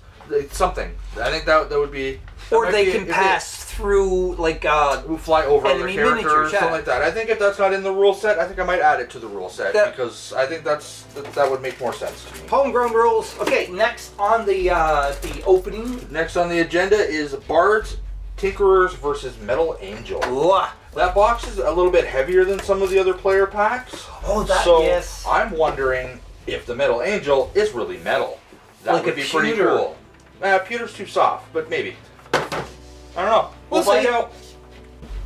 Speaker 2: Something. I think that would be...
Speaker 1: Or they can pass through, like,
Speaker 2: fly over other
Speaker 1: enemy
Speaker 2: characters,
Speaker 1: miniatures,
Speaker 2: something like that. I think if that's not in the rule set, I think I might add it to the rule set, because I think that would make more sense to me.
Speaker 1: Homegrown rules. Okay, next on the opening.
Speaker 2: Next on the agenda is Bards, Tinkerers versus Metal Angel.
Speaker 1: Ooh.
Speaker 2: That box is a little bit heavier than some of the other player packs.
Speaker 1: Oh, yes.
Speaker 2: I'm wondering if the Metal Angel is really metal. That
Speaker 1: like
Speaker 2: would be pretty cool. Pewter's too soft, but maybe. I don't know. We'll find out.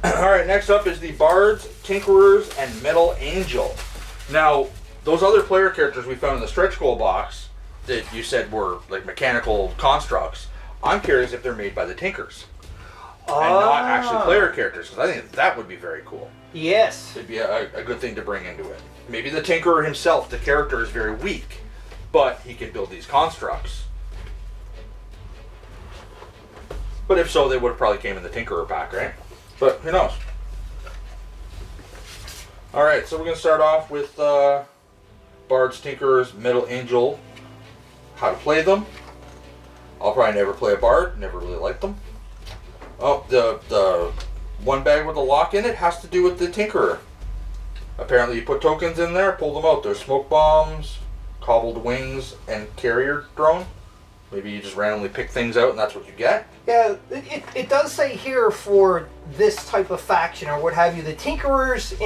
Speaker 2: Alright, next up is the Bards, Tinkerers, and Metal Angel. Now, those other player characters we found in the stretch goal box that you said were like mechanical constructs, I'm curious if they're made by the Tinkers. And not actually player characters, because I think that would be very cool.
Speaker 1: Yes.
Speaker 2: It'd be a good thing to bring into it. Maybe the Tinkerer himself, the character is very weak, but he can build these constructs. But if so, they would have probably came in the Tinkerer pack, right? But who knows? Alright, so we're going to start off with Bards, Tinkerers, Metal Angel, how to play them. I'll probably never play a Bard, never really liked them. Oh, the one bag with the lock in it has to do with the Tinkerer. Apparently you put tokens in there, pull them out. There's smoke bombs, cobbled wings, and carrier drone. Maybe you just randomly pick things out and that's what you get.
Speaker 1: Yeah, it does say here for this type of faction or what have you, the Tinkerers'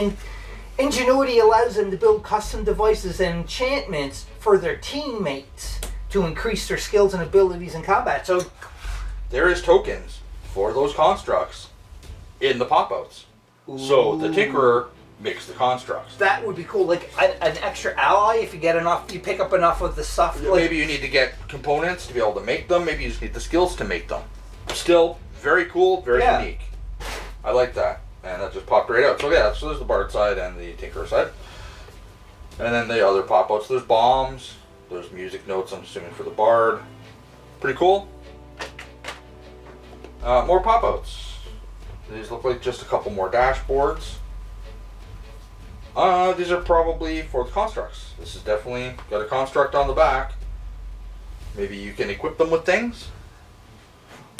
Speaker 1: ingenuity allows them to build custom devices and enchantments for their teammates to increase their skills and abilities in combat. So
Speaker 2: there is tokens for those constructs in the pop-outs. So the Tinkerer makes the constructs.
Speaker 1: That would be cool. Like an extra ally if you get enough, you pick up enough of the stuff. Like,
Speaker 2: maybe you need to get components to be able to make them. Maybe you just need the skills to make them. Still, very cool, very unique. I like that. And that just popped right out. So yeah, so there's the Bard side and the Tinkerer side. And then the other pop-outs. There's bombs. There's music notes, I'm assuming, for the Bard. Pretty cool. More pop-outs. These look like just a couple more dashboards. These are probably for the constructs. This is definitely got a construct on the back. Maybe you can equip them with things.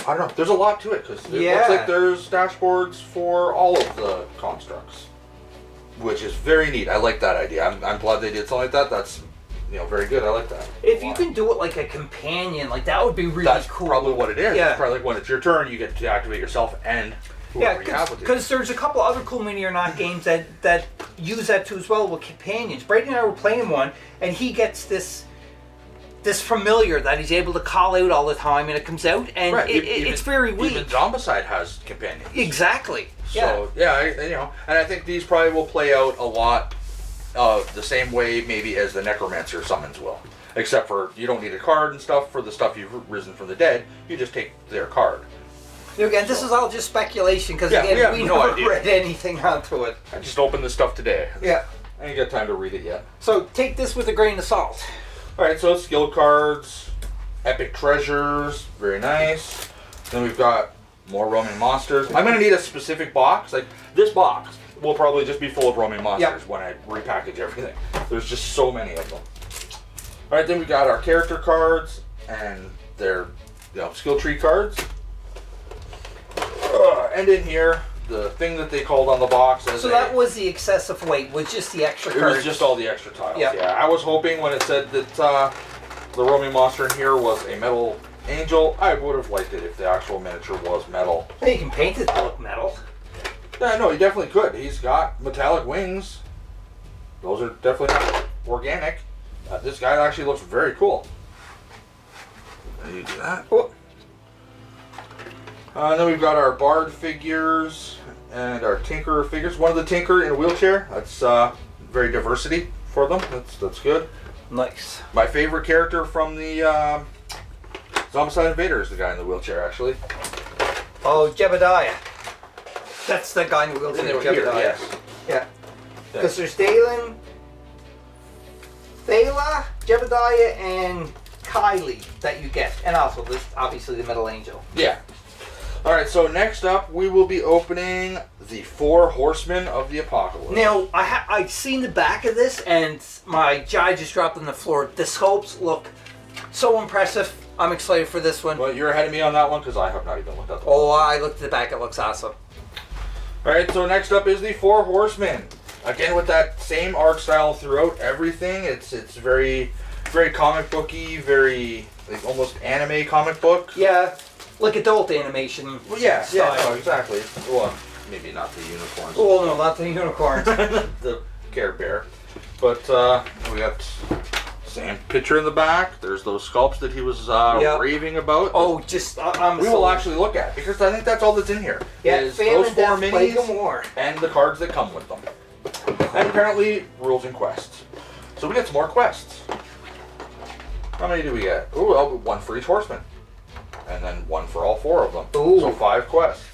Speaker 2: I don't know. There's a lot to it because it looks like there's dashboards for all of the constructs, which is very neat. I like that idea. I'm glad they did something like that. That's very good. I like that.
Speaker 1: If you can do it like a companion, like that would be really cool.
Speaker 2: That's probably what it is.
Speaker 1: Yeah.
Speaker 2: It's probably like when it's your turn, you get to activate yourself and whoever you have with you.
Speaker 1: Because there's a couple other cool Mini or Not games that use that too as well with companions. Brady and I were playing one, and he gets this familiar that he's able to call out all the time, and it comes out, and it's very weak.
Speaker 2: Even Zombicide has companions.
Speaker 1: Exactly.
Speaker 2: So and I think these probably will play out a lot the same way maybe as the necromancer summons will. Except for you don't need a card and stuff for the stuff you've risen from the dead. You just take their card.
Speaker 1: Again, this is all just speculation because we
Speaker 2: no
Speaker 1: never read anything onto it.
Speaker 2: I just opened this stuff today.
Speaker 1: Yeah.
Speaker 2: I ain't got time to read it yet.
Speaker 1: So take this with a grain of salt.
Speaker 2: Alright, so skill cards, Epic Treasures, very nice. Then we've got more roaming monsters. I'm going to need a specific box. Like, this box will probably just be full of roaming monsters when I repackage everything. There's just so many of them. Alright, then we got our character cards and their skill tree cards. And in here, the thing that they called on the box as
Speaker 1: So that was the excessive weight, was just the extra
Speaker 2: It
Speaker 1: cards.
Speaker 2: was just all the extra tiles.
Speaker 1: Yep.
Speaker 2: Yeah, I was hoping when it said that the roaming monster in here was a metal angel, I would have liked it if the actual miniature was metal.
Speaker 1: You can paint it to look metal.
Speaker 2: Yeah, no, he definitely could. He's got metallic wings. Those are definitely not organic. This guy actually looks very cool. And you do that.
Speaker 1: Oh.
Speaker 2: Then we've got our Bard figures and our Tinker figures. One of the Tinker in a wheelchair. That's very diversity for them. That's good.
Speaker 1: Nice.
Speaker 2: My favorite character from the Zombicide Invader is the guy in the wheelchair, actually.
Speaker 1: Oh, Jebediah. That's the guy in the wheelchair.
Speaker 2: And they were
Speaker 1: Jebediah.
Speaker 2: here, yes.
Speaker 1: Yeah. Because there's Dalen, Thala, Jebediah, and Kylie that you get. And also, this obviously the Metal Angel.
Speaker 2: Yeah. Alright, so next up, we will be opening the 4 Horsemen of the Apocalypse.
Speaker 1: Now, I've seen the back of this, and my jaw just dropped on the floor. The sculpts look so impressive. I'm excited for this one.
Speaker 2: Well, you're ahead of me on that one, because I have not even looked at the
Speaker 1: Oh, I looked at the back. It looks awesome.
Speaker 2: Alright, so next up is the 4 Horsemen. Again, with that same art style throughout everything. It's very, very comic booky, very, like, almost anime comic book.
Speaker 1: Yeah, like adult animation.
Speaker 2: Well, yeah,
Speaker 1: style.
Speaker 2: no, exactly. Well, maybe not the unicorns.
Speaker 1: Oh, no, not the unicorns.
Speaker 2: The Care Bear. But we got same picture in the back. There's those sculpts that he was raving about.
Speaker 1: Oh, just
Speaker 2: we will actually look at, because I think that's all that's in here.
Speaker 1: Yeah,
Speaker 2: is
Speaker 1: Famine,
Speaker 2: those 4
Speaker 1: Death, Plague, and
Speaker 2: minis
Speaker 1: War.
Speaker 2: and the cards that come with them. And apparently rules and quests. So we get some more quests. How many do we get? Ooh, 1 for each horseman. And then 1 for all 4 of them.
Speaker 1: Ooh.
Speaker 2: So 5 quests.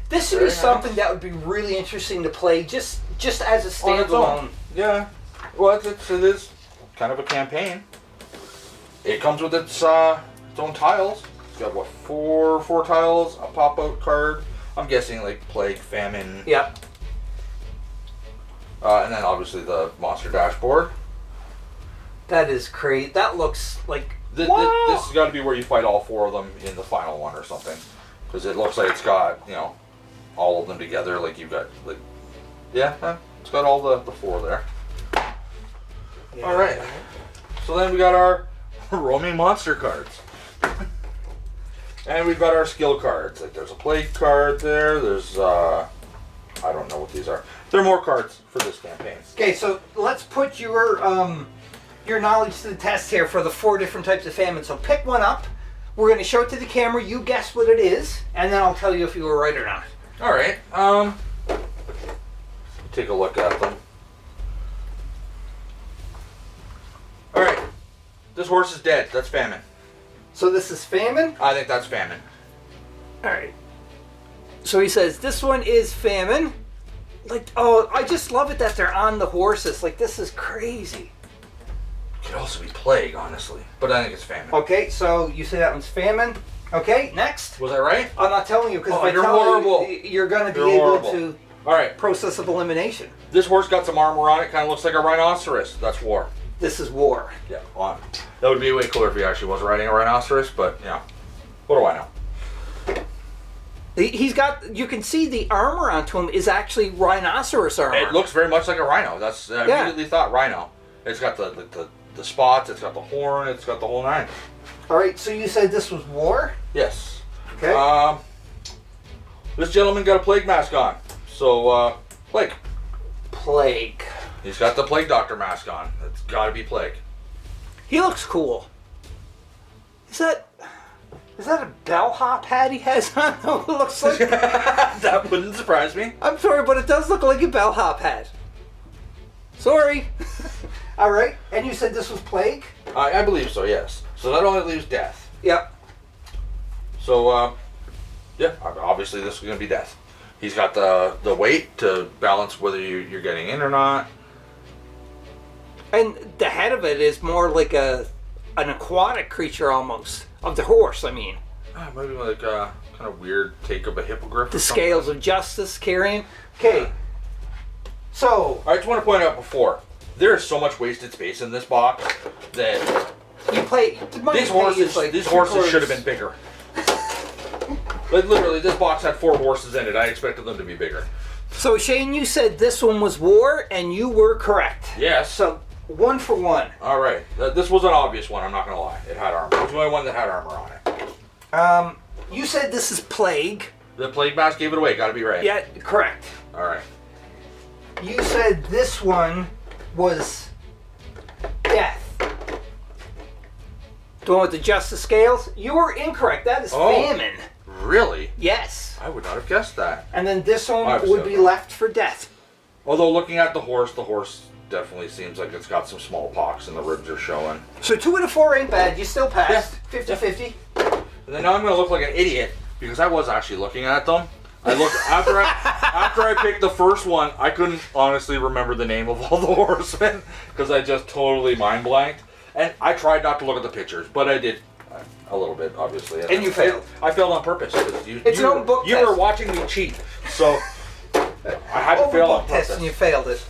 Speaker 1: This would
Speaker 2: Very
Speaker 1: be something
Speaker 2: nice.
Speaker 1: that would be really interesting to play just as a
Speaker 2: On its
Speaker 1: standalone.
Speaker 2: own. Yeah. Well, it is kind of a campaign. It comes with its own tiles. It's got, what, 4 tiles, a pop-out card. I'm guessing, like, Plague, Famine.
Speaker 1: Yep.
Speaker 2: And then, obviously, the monster dashboard.
Speaker 1: That is crazy. That looks like...
Speaker 2: This
Speaker 1: wow.
Speaker 2: has got to be where you fight all 4 of them in the final one or something. Because it looks like it's got, all of them together. Like, you've got, like... Yeah, it's got all the 4 there.
Speaker 1: Yeah.
Speaker 2: Alright. So then we got our roaming monster cards. And we've got our skill cards. Like, there's a plague card there. There's, I don't know what these are. There are more cards for this campaign.
Speaker 1: Okay, so let's put your knowledge to the test here for the 4 different types of famine. So pick one up. We're going to show it to the camera. You guess what it is, and then I'll tell you if you were right or not.
Speaker 2: Alright, take a look at them. Alright, this horse is dead. That's famine.
Speaker 1: So this is famine.
Speaker 2: I think that's famine.
Speaker 1: All right. So he says this one is famine. Like, oh, I just love it that they're on the horses. Like, this is crazy.
Speaker 2: Could also be plague, honestly. But I think it's famine.
Speaker 1: Okay, so you say that one's famine. Okay, next.
Speaker 2: Was I right?
Speaker 1: I'm not telling you because
Speaker 2: Oh,
Speaker 1: if I
Speaker 2: you're
Speaker 1: tell
Speaker 2: horrible.
Speaker 1: you, you're going to be
Speaker 2: You're
Speaker 1: able
Speaker 2: horrible.
Speaker 1: to
Speaker 2: Alright,
Speaker 1: process of elimination.
Speaker 2: this horse got some armor on it. Kind of looks like a rhinoceros. That's war.
Speaker 1: This is war.
Speaker 2: Yeah, on. That would be way cooler if he actually was riding a rhinoceros, but, what do I know?
Speaker 1: He's got, you can see the armor onto him is actually rhinoceros armor.
Speaker 2: It looks very much like a rhino. That's I immediately thought rhino. It's got the spots, it's got the horn, it's got the whole 9.
Speaker 1: All right, so you said this was war?
Speaker 2: Yes.
Speaker 1: Okay.
Speaker 2: This gentleman got a plague mask on. So, plague.
Speaker 1: Plague.
Speaker 2: He's got the plague doctor mask on. It's gotta be plague.
Speaker 1: He looks cool. Is that a bellhop hat he has on? It looks like...
Speaker 2: That wouldn't surprise me.
Speaker 1: I'm sorry, but it does look like a bellhop hat. Sorry. All right, and you said this was plague?
Speaker 2: I believe so, yes. So that only leaves death.
Speaker 1: Yep.
Speaker 2: So, yeah, obviously this is going to be death. He's got the weight to balance whether you're getting in or not.
Speaker 1: And the head of it is more like a an aquatic creature almost. Of the horse, I mean.
Speaker 2: Maybe like a kind of weird take of a hippogriff.
Speaker 1: The scales of justice carrying. Okay. So.
Speaker 2: I just want to point out before, there is so much wasted space in this box that
Speaker 1: You play.
Speaker 2: these horses should have been bigger. Like literally, this box had 4 horses in it. I expected them to be bigger.
Speaker 1: So Shane, you said this one was war, and you were correct.
Speaker 2: Yes.
Speaker 1: So 1 for 1.
Speaker 2: All right. This was an obvious one. I'm not gonna lie. It had armor. It was the only one that had armor on it.
Speaker 1: You said this is plague.
Speaker 2: The plague mask gave it away. Got to be right.
Speaker 1: Yeah, correct.
Speaker 2: All right.
Speaker 1: You said this one was death. The one with the justice scales? You were incorrect. That is famine.
Speaker 2: Really?
Speaker 1: Yes.
Speaker 2: I would not have guessed that.
Speaker 1: And then this one would be left for death.
Speaker 2: Although looking at the horse definitely seems like it's got some smallpox and the ribs are showing.
Speaker 1: So 2 out of 4 ain't bad. You still passed.
Speaker 2: Yeah.
Speaker 1: 50-50.
Speaker 2: And then now I'm going to look like an idiot because I was actually looking at them. I looked after I picked the first one. I couldn't honestly remember the name of all the horsemen because I just totally mind blanked. And I tried not to look at the pictures, but I did a little bit, obviously.
Speaker 1: And you failed.
Speaker 2: I failed on purpose.
Speaker 1: It's an own book
Speaker 2: You
Speaker 1: test.
Speaker 2: were watching me cheat, so I had to fail on
Speaker 1: book test
Speaker 2: purpose.
Speaker 1: and you failed it.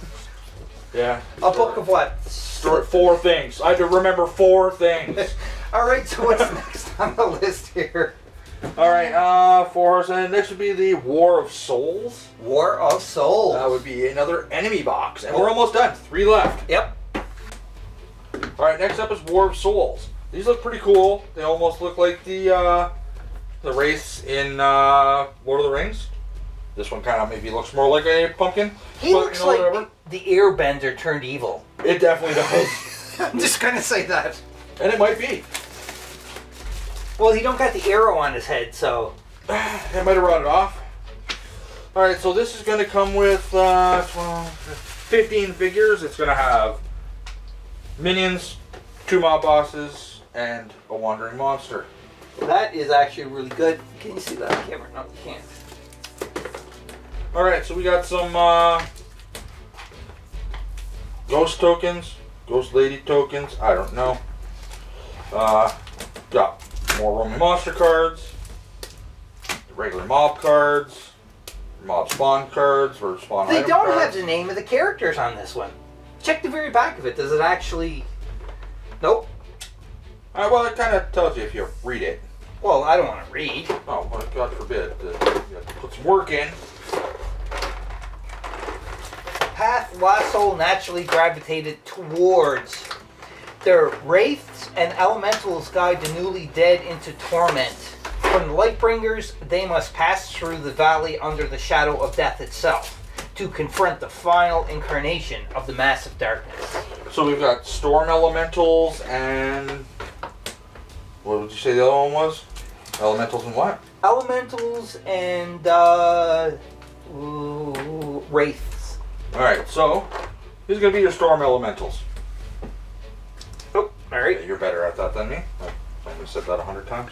Speaker 2: Yeah.
Speaker 1: A book of what?
Speaker 2: 4 things. I had to remember 4 things.
Speaker 1: All right. So what's next on the list here?
Speaker 2: All right. 4 horsemen. Next would be the War of Souls.
Speaker 1: War of Souls.
Speaker 2: That would be another enemy box, and we're almost done. 3 left.
Speaker 1: Yep.
Speaker 2: All right. Next up is War of Souls. These look pretty cool. They almost look like the wraiths in Lord of the Rings. This one kind of maybe looks more like a pumpkin.
Speaker 1: He looks like the airbender turned evil.
Speaker 2: It definitely does.
Speaker 1: I'm just gonna say that.
Speaker 2: And it might be.
Speaker 1: Well, he don't got the arrow on his head, so
Speaker 2: It might have rotted off. All right, so this is going to come with 15 figures. It's going to have minions, 2 mob bosses, and a wandering monster.
Speaker 1: that is actually really good. Can you see that on camera? No, you can't.
Speaker 2: All right, so we got some ghost tokens, ghost lady tokens. I don't know. Got more roaming monster cards, regular mob cards, mob spawn cards, or spawn
Speaker 1: They
Speaker 2: item
Speaker 1: don't
Speaker 2: cards.
Speaker 1: have the name of the characters on this one. Check the very back of it. Does it actually? Nope.
Speaker 2: Well, it kind of tells you if you read it.
Speaker 1: Well, I don't want to read.
Speaker 2: Oh, well, God forbid. You have to put some work in.
Speaker 1: Path Lost Soul naturally gravitated towards. Their wraiths and elementals guide the newly dead into torment. From the Lightbringers, they must pass through the valley under the shadow of death itself to confront the final incarnation of the massive darkness.
Speaker 2: So we've got storm elementals and what would you say the other one was? Elementals and what?
Speaker 1: Elementals and wraiths.
Speaker 2: All right, so these are gonna be your storm elementals.
Speaker 1: Oh, all right.
Speaker 2: You're better at that than me. I've only said that 100 times.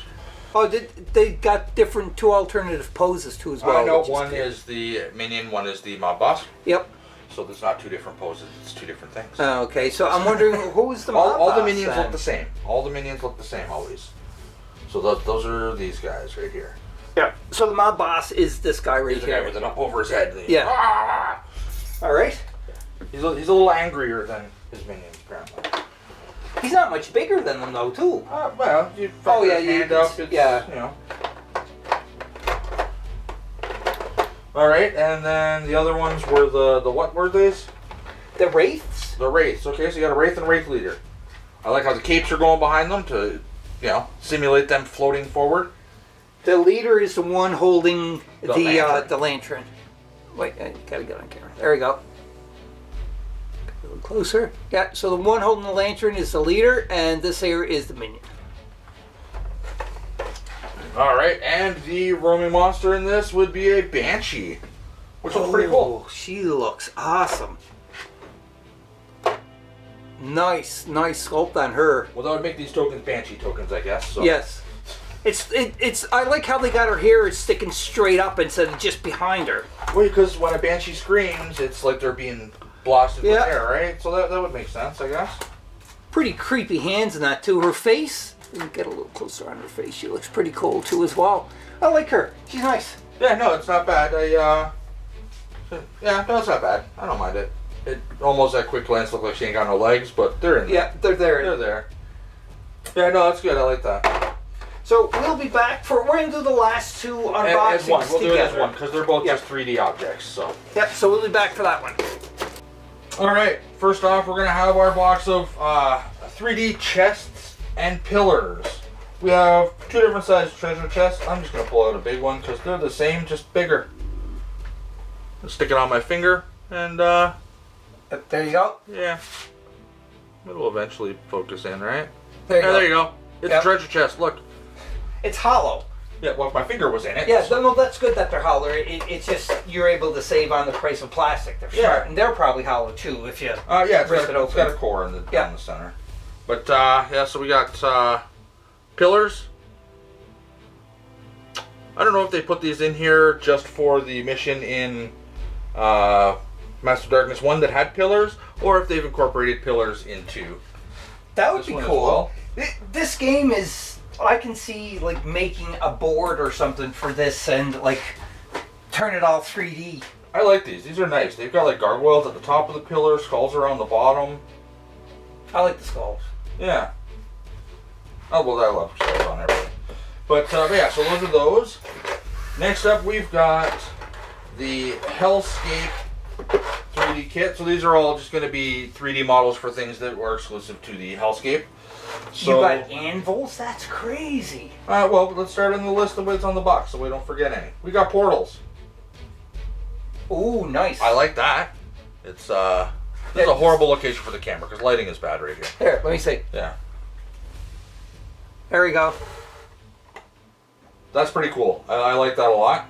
Speaker 1: Oh, they got different 2 alternative poses too as well.
Speaker 2: I know
Speaker 1: which
Speaker 2: one
Speaker 1: good.
Speaker 2: is the minion, one is the mob boss.
Speaker 1: Yep.
Speaker 2: So there's not 2 different poses; it's 2 different things.
Speaker 1: Okay, so I'm wondering who's the
Speaker 2: all
Speaker 1: mob
Speaker 2: the
Speaker 1: boss
Speaker 2: minions
Speaker 1: then?
Speaker 2: look the same. All the minions look the same always. So those are these guys right here.
Speaker 1: Yeah. So the mob boss is this guy right
Speaker 2: Here's the
Speaker 1: here.
Speaker 2: guy with it up over his head.
Speaker 1: Yeah.
Speaker 2: Ah!
Speaker 1: All right.
Speaker 2: He's a little angrier than his minions apparently.
Speaker 1: He's not much bigger than them though, too.
Speaker 2: Well, you
Speaker 1: Oh, yeah,
Speaker 2: his
Speaker 1: you
Speaker 2: hand
Speaker 1: can
Speaker 2: up,
Speaker 1: s-
Speaker 2: it's,
Speaker 1: yeah.
Speaker 2: you know. All right, and then the other ones were the what were these?
Speaker 1: The wraiths.
Speaker 2: The wraiths. Okay, so you got a wraith and wraith leader. I like how the capes are going behind them to, simulate them floating forward.
Speaker 1: The leader is the one holding
Speaker 2: The lantern.
Speaker 1: the lantern. Wait, I gotta get on camera. There we go. A little closer. Yeah. So the one holding the lantern is the leader, and this here is the minion.
Speaker 2: All right, and the roaming monster in this would be a banshee, which looks pretty cool.
Speaker 1: Oh, she looks awesome. Nice sculpt on her.
Speaker 2: Well, that would make these tokens banshee tokens, I guess. So.
Speaker 1: Yes. It's I like how they got her hair sticking straight up instead of just behind her.
Speaker 2: Well, because when a banshee screams, it's like they're being blasted
Speaker 1: Yeah.
Speaker 2: with air, right? So that would make sense, I guess.
Speaker 1: pretty creepy hands in that too. Her face, let me get a little closer on her face. She looks pretty cool too as well. I like her. She's nice.
Speaker 2: Yeah, no, it's not bad. Yeah, no, it's not bad. I don't mind it. It almost at quick glance look like she ain't got no legs, but they're in there.
Speaker 1: Yeah, they're there.
Speaker 2: They're there. Yeah, no, that's good. I like that.
Speaker 1: So we'll be back we're going to do the last two unboxings
Speaker 2: as one. We'll do it as
Speaker 1: together.
Speaker 2: one because they're both just 3D objects. So.
Speaker 1: Yep. So we'll be back for that one.
Speaker 2: All right. First off, we're gonna have our box of 3D chests and pillars. We have two different sized treasure chests. I'm just gonna pull out a big one because they're the same, just bigger. I'll stick it on my finger and
Speaker 1: There you go.
Speaker 2: yeah, it'll eventually focus in, right?
Speaker 1: There you go.
Speaker 2: There you go. It's a treasure chest. Look.
Speaker 1: It's hollow.
Speaker 2: Yeah, well, my finger was in it.
Speaker 1: Yeah, no, that's good that they're hollow. It's just you're able to save on the price of plastic. They're smart, and they're probably hollow too if you
Speaker 2: Yeah, it's
Speaker 1: rip
Speaker 2: got,
Speaker 1: it
Speaker 2: it's got a
Speaker 1: open.
Speaker 2: core in the down the center. But yeah, so we got pillars. I don't know if they put these in here just for the mission in Master of Darkness 1 that had pillars, or if they've incorporated pillars into
Speaker 1: That would
Speaker 2: this
Speaker 1: be
Speaker 2: one as
Speaker 1: cool.
Speaker 2: well.
Speaker 1: This game is, I can see like making a board or something for this and like turn it all 3D.
Speaker 2: I like these. These are nice. They've got like gargoyles at the top of the pillar, skulls around the bottom.
Speaker 1: I like the skulls.
Speaker 2: Yeah. Oh, well, I love skulls on everything. But yeah, so those are those. Next up, we've got the Hellscape 3D kit. So these are all just going to be 3D models for things that were exclusive to the Hellscape. So,
Speaker 1: You got anvils? That's crazy.
Speaker 2: well, let's start on the list of what's on the box so we don't forget any. We got portals.
Speaker 1: Ooh, nice.
Speaker 2: I like that. It's this is a horrible location for the camera because lighting is bad right here.
Speaker 1: Here, let me see.
Speaker 2: Yeah.
Speaker 1: There we go.
Speaker 2: That's pretty cool. I like that a lot.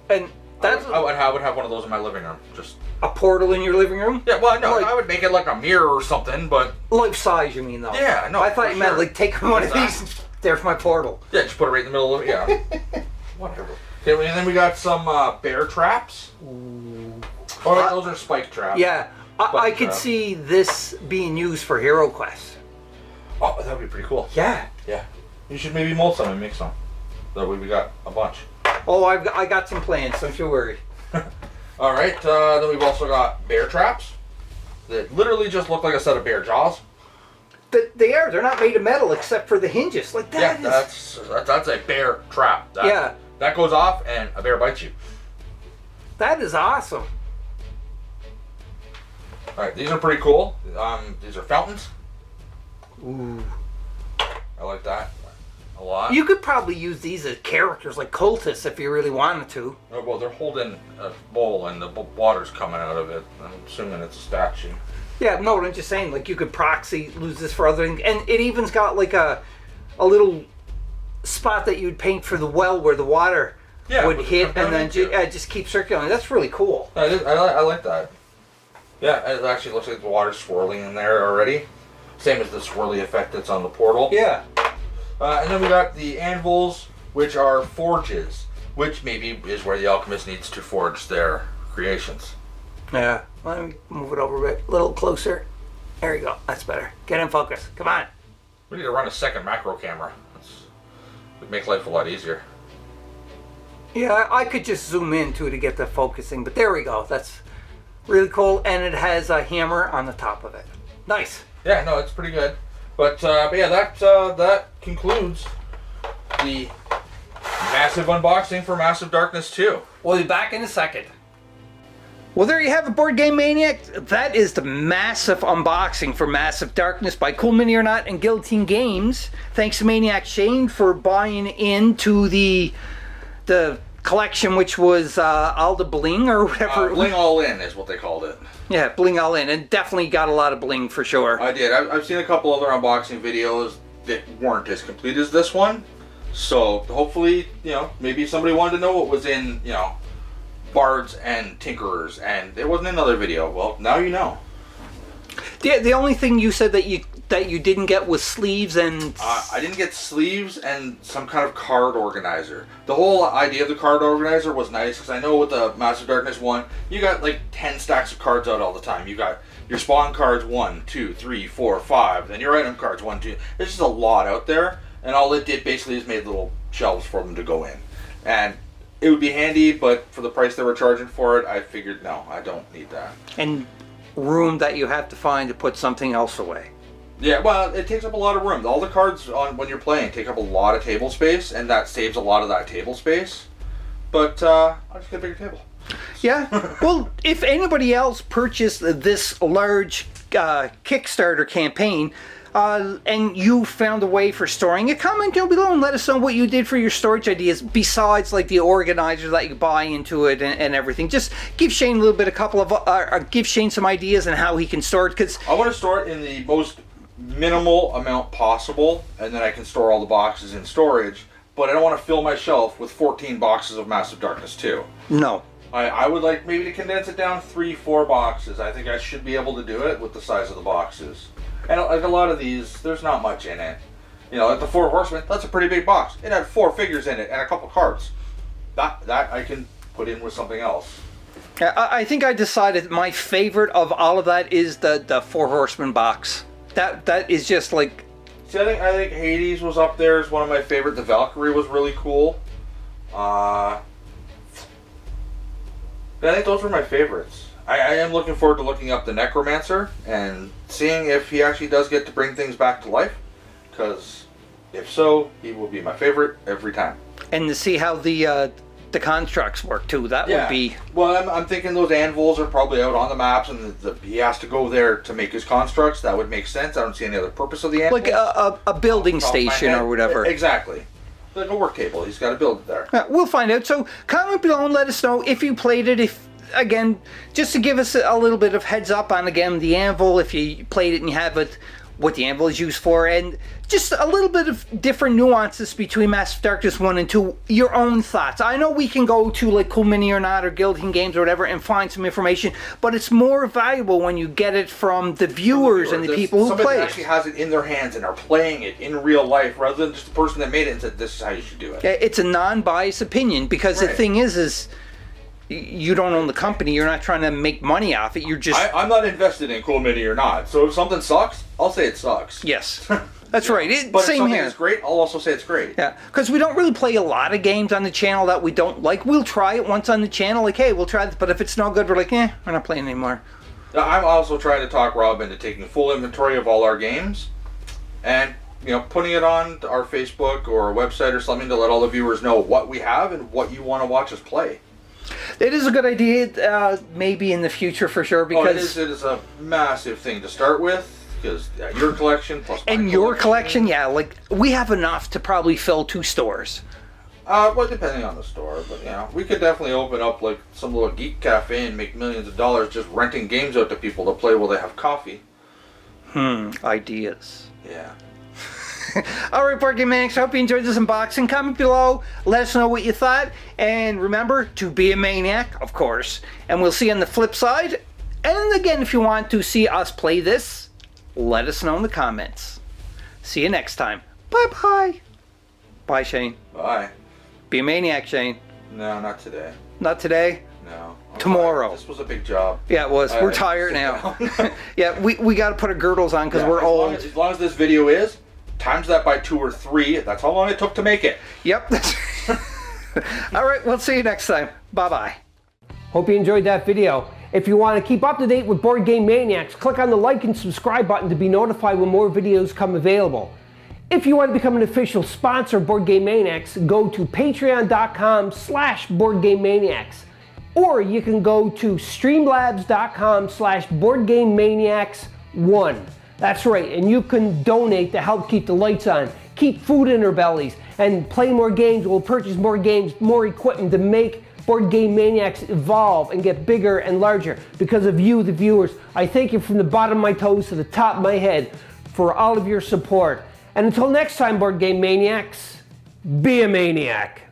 Speaker 1: And that's
Speaker 2: I would have one of those in my living room. Just
Speaker 1: a portal in your living room?
Speaker 2: yeah, well, no,
Speaker 1: Like-
Speaker 2: I would make it like a mirror or something, but
Speaker 1: Life size, you mean, though?
Speaker 2: Yeah, no,
Speaker 1: I thought
Speaker 2: for
Speaker 1: you meant
Speaker 2: sure.
Speaker 1: like take one of these and there's my portal.
Speaker 2: yeah, just put it right in the middle of it. Yeah, whatever. Okay, and then we got some bear traps.
Speaker 1: Ooh.
Speaker 2: Oh, wait, those are spike traps.
Speaker 1: Yeah, I could
Speaker 2: trap.
Speaker 1: see this being used for Hero Quest.
Speaker 2: Oh, that would be pretty cool.
Speaker 1: Yeah.
Speaker 2: Yeah. You should maybe mold some and make some. That way we got a bunch.
Speaker 1: Oh, I got some plans, don't you worry.
Speaker 2: All right. Then we've also got bear traps that literally just look like a set of bear jaws.
Speaker 1: They're not made of metal except for the hinges. Like that
Speaker 2: Yeah,
Speaker 1: is...
Speaker 2: that's a bear trap.
Speaker 1: Yeah.
Speaker 2: That goes off and a bear bites you.
Speaker 1: That is awesome.
Speaker 2: All right, these are pretty cool. These are fountains.
Speaker 1: Ooh.
Speaker 2: I like that a lot.
Speaker 1: You could probably use these as characters like cultists if you really wanted to.
Speaker 2: Oh, well, they're holding a bowl and the water's coming out of it. I'm assuming it's a statue.
Speaker 1: Yeah, no, I'm just saying, like, you could proxy, lose this for other things. And it even's got, like, a little spot that you'd paint for the well where the water would
Speaker 2: would
Speaker 1: hit
Speaker 2: come
Speaker 1: and
Speaker 2: down
Speaker 1: then
Speaker 2: into it.
Speaker 1: just keep circulating. That's really cool.
Speaker 2: I like that. Yeah, it actually looks like the water's swirling in there already. Same as the swirly effect that's on the portal.
Speaker 1: Yeah.
Speaker 2: And then we got the anvils, which are forges, which maybe is where the alchemist needs to forge their creations.
Speaker 1: Yeah. Let me move it over a little closer. There you go. That's better. Get in focus. Come on.
Speaker 2: We need to run a second macro camera. Would make life a lot easier.
Speaker 1: Yeah, I could just zoom in too to get the focusing, but there we go. That's really cool, and it has a hammer on the top of it. Nice.
Speaker 2: Yeah, no, it's pretty good. But yeah, that concludes the massive unboxing for Massive Darkness 2.
Speaker 1: We'll be back in a second. Well, there you have it, Board Game Maniac. That is the massive unboxing for Massive Darkness by Cool Mini or Not and Guillotine Games. Thanks to Maniac Shane for buying into the collection, which was all the bling or whatever.
Speaker 2: Bling All In is what they called it.
Speaker 1: Yeah, Bling All In, and definitely got a lot of bling for sure.
Speaker 2: I did. I've seen a couple other unboxing videos that weren't as complete as this one. So hopefully, maybe somebody wanted to know what was in, Bards and Tinkerers, and there wasn't another video. Well, now you know.
Speaker 1: The only thing you said that you didn't get was sleeves and...
Speaker 2: I didn't get sleeves and some kind of card organizer. The whole idea of the card organizer was nice, because I know with the Master Darkness one, you got like 10 stacks of cards out all the time. You got your spawn cards 1, 2, 3, 4, 5, then your item cards 1, 2. There's just a lot out there, and all it did basically is made little shelves for them to go in. And it would be handy, but for the price they were charging for it, I figured, no, I don't need that.
Speaker 1: And room that you have to find to put something else away.
Speaker 2: Yeah, well, it takes up a lot of room. All the cards on when you're playing take up a lot of table space, and that saves a lot of that table space. But I'll just get a bigger table.
Speaker 1: Yeah. Well, if anybody else purchased this large Kickstarter campaign and you found a way for storing it, comment down below and let us know what you did for your storage ideas besides like the organizer that you buy into it and everything. Just give Shane a little bit, give Shane some ideas on how he can store it, because
Speaker 2: I want to store it in the most minimal amount possible, and then I can store all the boxes in storage. But I don't want to fill my shelf with 14 boxes of Massive Darkness 2.
Speaker 1: No.
Speaker 2: I would like maybe to condense it down 3-4 boxes. I think I should be able to do it with the size of the boxes. And like a lot of these, there's not much in it. You know, like the 4 Horsemen, that's a pretty big box. It had 4 figures in it and a couple cards. That I can put in with something else.
Speaker 1: I think I decided my favorite of all of that is the 4 Horsemen box. That is just like...
Speaker 2: See, I think Hades was up there as one of my favorite. The Valkyrie was really cool. I think those were my favorites. I am looking forward to looking up the Necromancer and seeing if he actually does get to bring things back to life. Because if so, he will be my favorite every time.
Speaker 1: And to see how the constructs work too, that would be...
Speaker 2: Well, I'm thinking those anvils are probably out on the maps, and he has to go there to make his constructs. That would make sense. I don't see any other purpose of the anvils.
Speaker 1: Like a building station or whatever.
Speaker 2: Exactly. Like a work table. He's got to build it there.
Speaker 1: We'll find out. So comment below and let us know if you played it. If, again, just to give us a little bit of heads up on, again, the anvil, if you played it and you have it, what the anvil is used for, and just a little bit of different nuances between Massive Darkness 1 and 2, your own thoughts. I know we can go to like Cool Mini or Not or Guilty Games or whatever and find some information, but it's more valuable when you get it from the viewers and the people who play
Speaker 2: Somebody
Speaker 1: it.
Speaker 2: that actually has it in their hands and are playing it in real life, rather than just the person that made it and said, this is how you should do it.
Speaker 1: It's a non-biased opinion, because the thing is you don't own the company. You're not trying to make money off it. You're just...
Speaker 2: I'm not invested in Cool Mini or Not, so if something sucks, I'll say it sucks.
Speaker 1: Yes. That's right.
Speaker 2: But
Speaker 1: same
Speaker 2: if something
Speaker 1: here.
Speaker 2: is great, I'll also say it's great.
Speaker 1: Yeah, because we don't really play a lot of games on the channel that we don't like. We'll try it once on the channel, like, hey, we'll try this, but if it's no good, we're like, we're not playing anymore.
Speaker 2: I'm also trying to talk Rob into taking full inventory of all our games and, putting it on our Facebook or our website or something to let all the viewers know what we have and what you want to watch us play.
Speaker 1: It is a good idea, maybe in the future for sure, because...
Speaker 2: it is a massive thing to start with, because your collection plus my
Speaker 1: and your collection, like, we have enough to probably fill 2 stores.
Speaker 2: Well, depending on the store, but we could definitely open up like some little geek cafe and make millions of dollars just renting games out to people to play while they have coffee.
Speaker 1: Ideas.
Speaker 2: Yeah.
Speaker 1: Alright, Board Game Maniacs, I hope you enjoyed this unboxing. Comment below, let us know what you thought, and remember to be a maniac, of course. And we'll see you on the flip side. And again, if you want to see us play this, let us know in the comments. See you next time. Bye-bye. Bye, Shane.
Speaker 2: Bye.
Speaker 1: Be a maniac, Shane.
Speaker 2: No, not today.
Speaker 1: Not today?
Speaker 2: No.
Speaker 1: Tomorrow.
Speaker 2: This was a big job.
Speaker 1: Yeah, it was. We're tired now. Yeah, we got to put our girdles on because we're old.
Speaker 2: As long as this video is, times that by 2 or 3. That's how long it took to make it.
Speaker 1: Yep. All right, we'll see you next time. Bye-bye.
Speaker 3: Hope you enjoyed that video. If you want to keep up to date with Board Game Maniacs, click on the like and subscribe button to be notified when more videos come available. If you want to become an official sponsor of Board Game Maniacs, go to patreon.com/BoardGameManiacs. Or you can go to streamlabs.com/BoardGameManiacs1. That's right, and you can donate to help keep the lights on, keep food in our bellies, and play more games. We'll purchase more games, more equipment to make Board Game Maniacs evolve and get bigger and larger. Because of you, the viewers, I thank you from the bottom of my toes to the top of my head for all of your support. And until next time, Board Game Maniacs, be a maniac.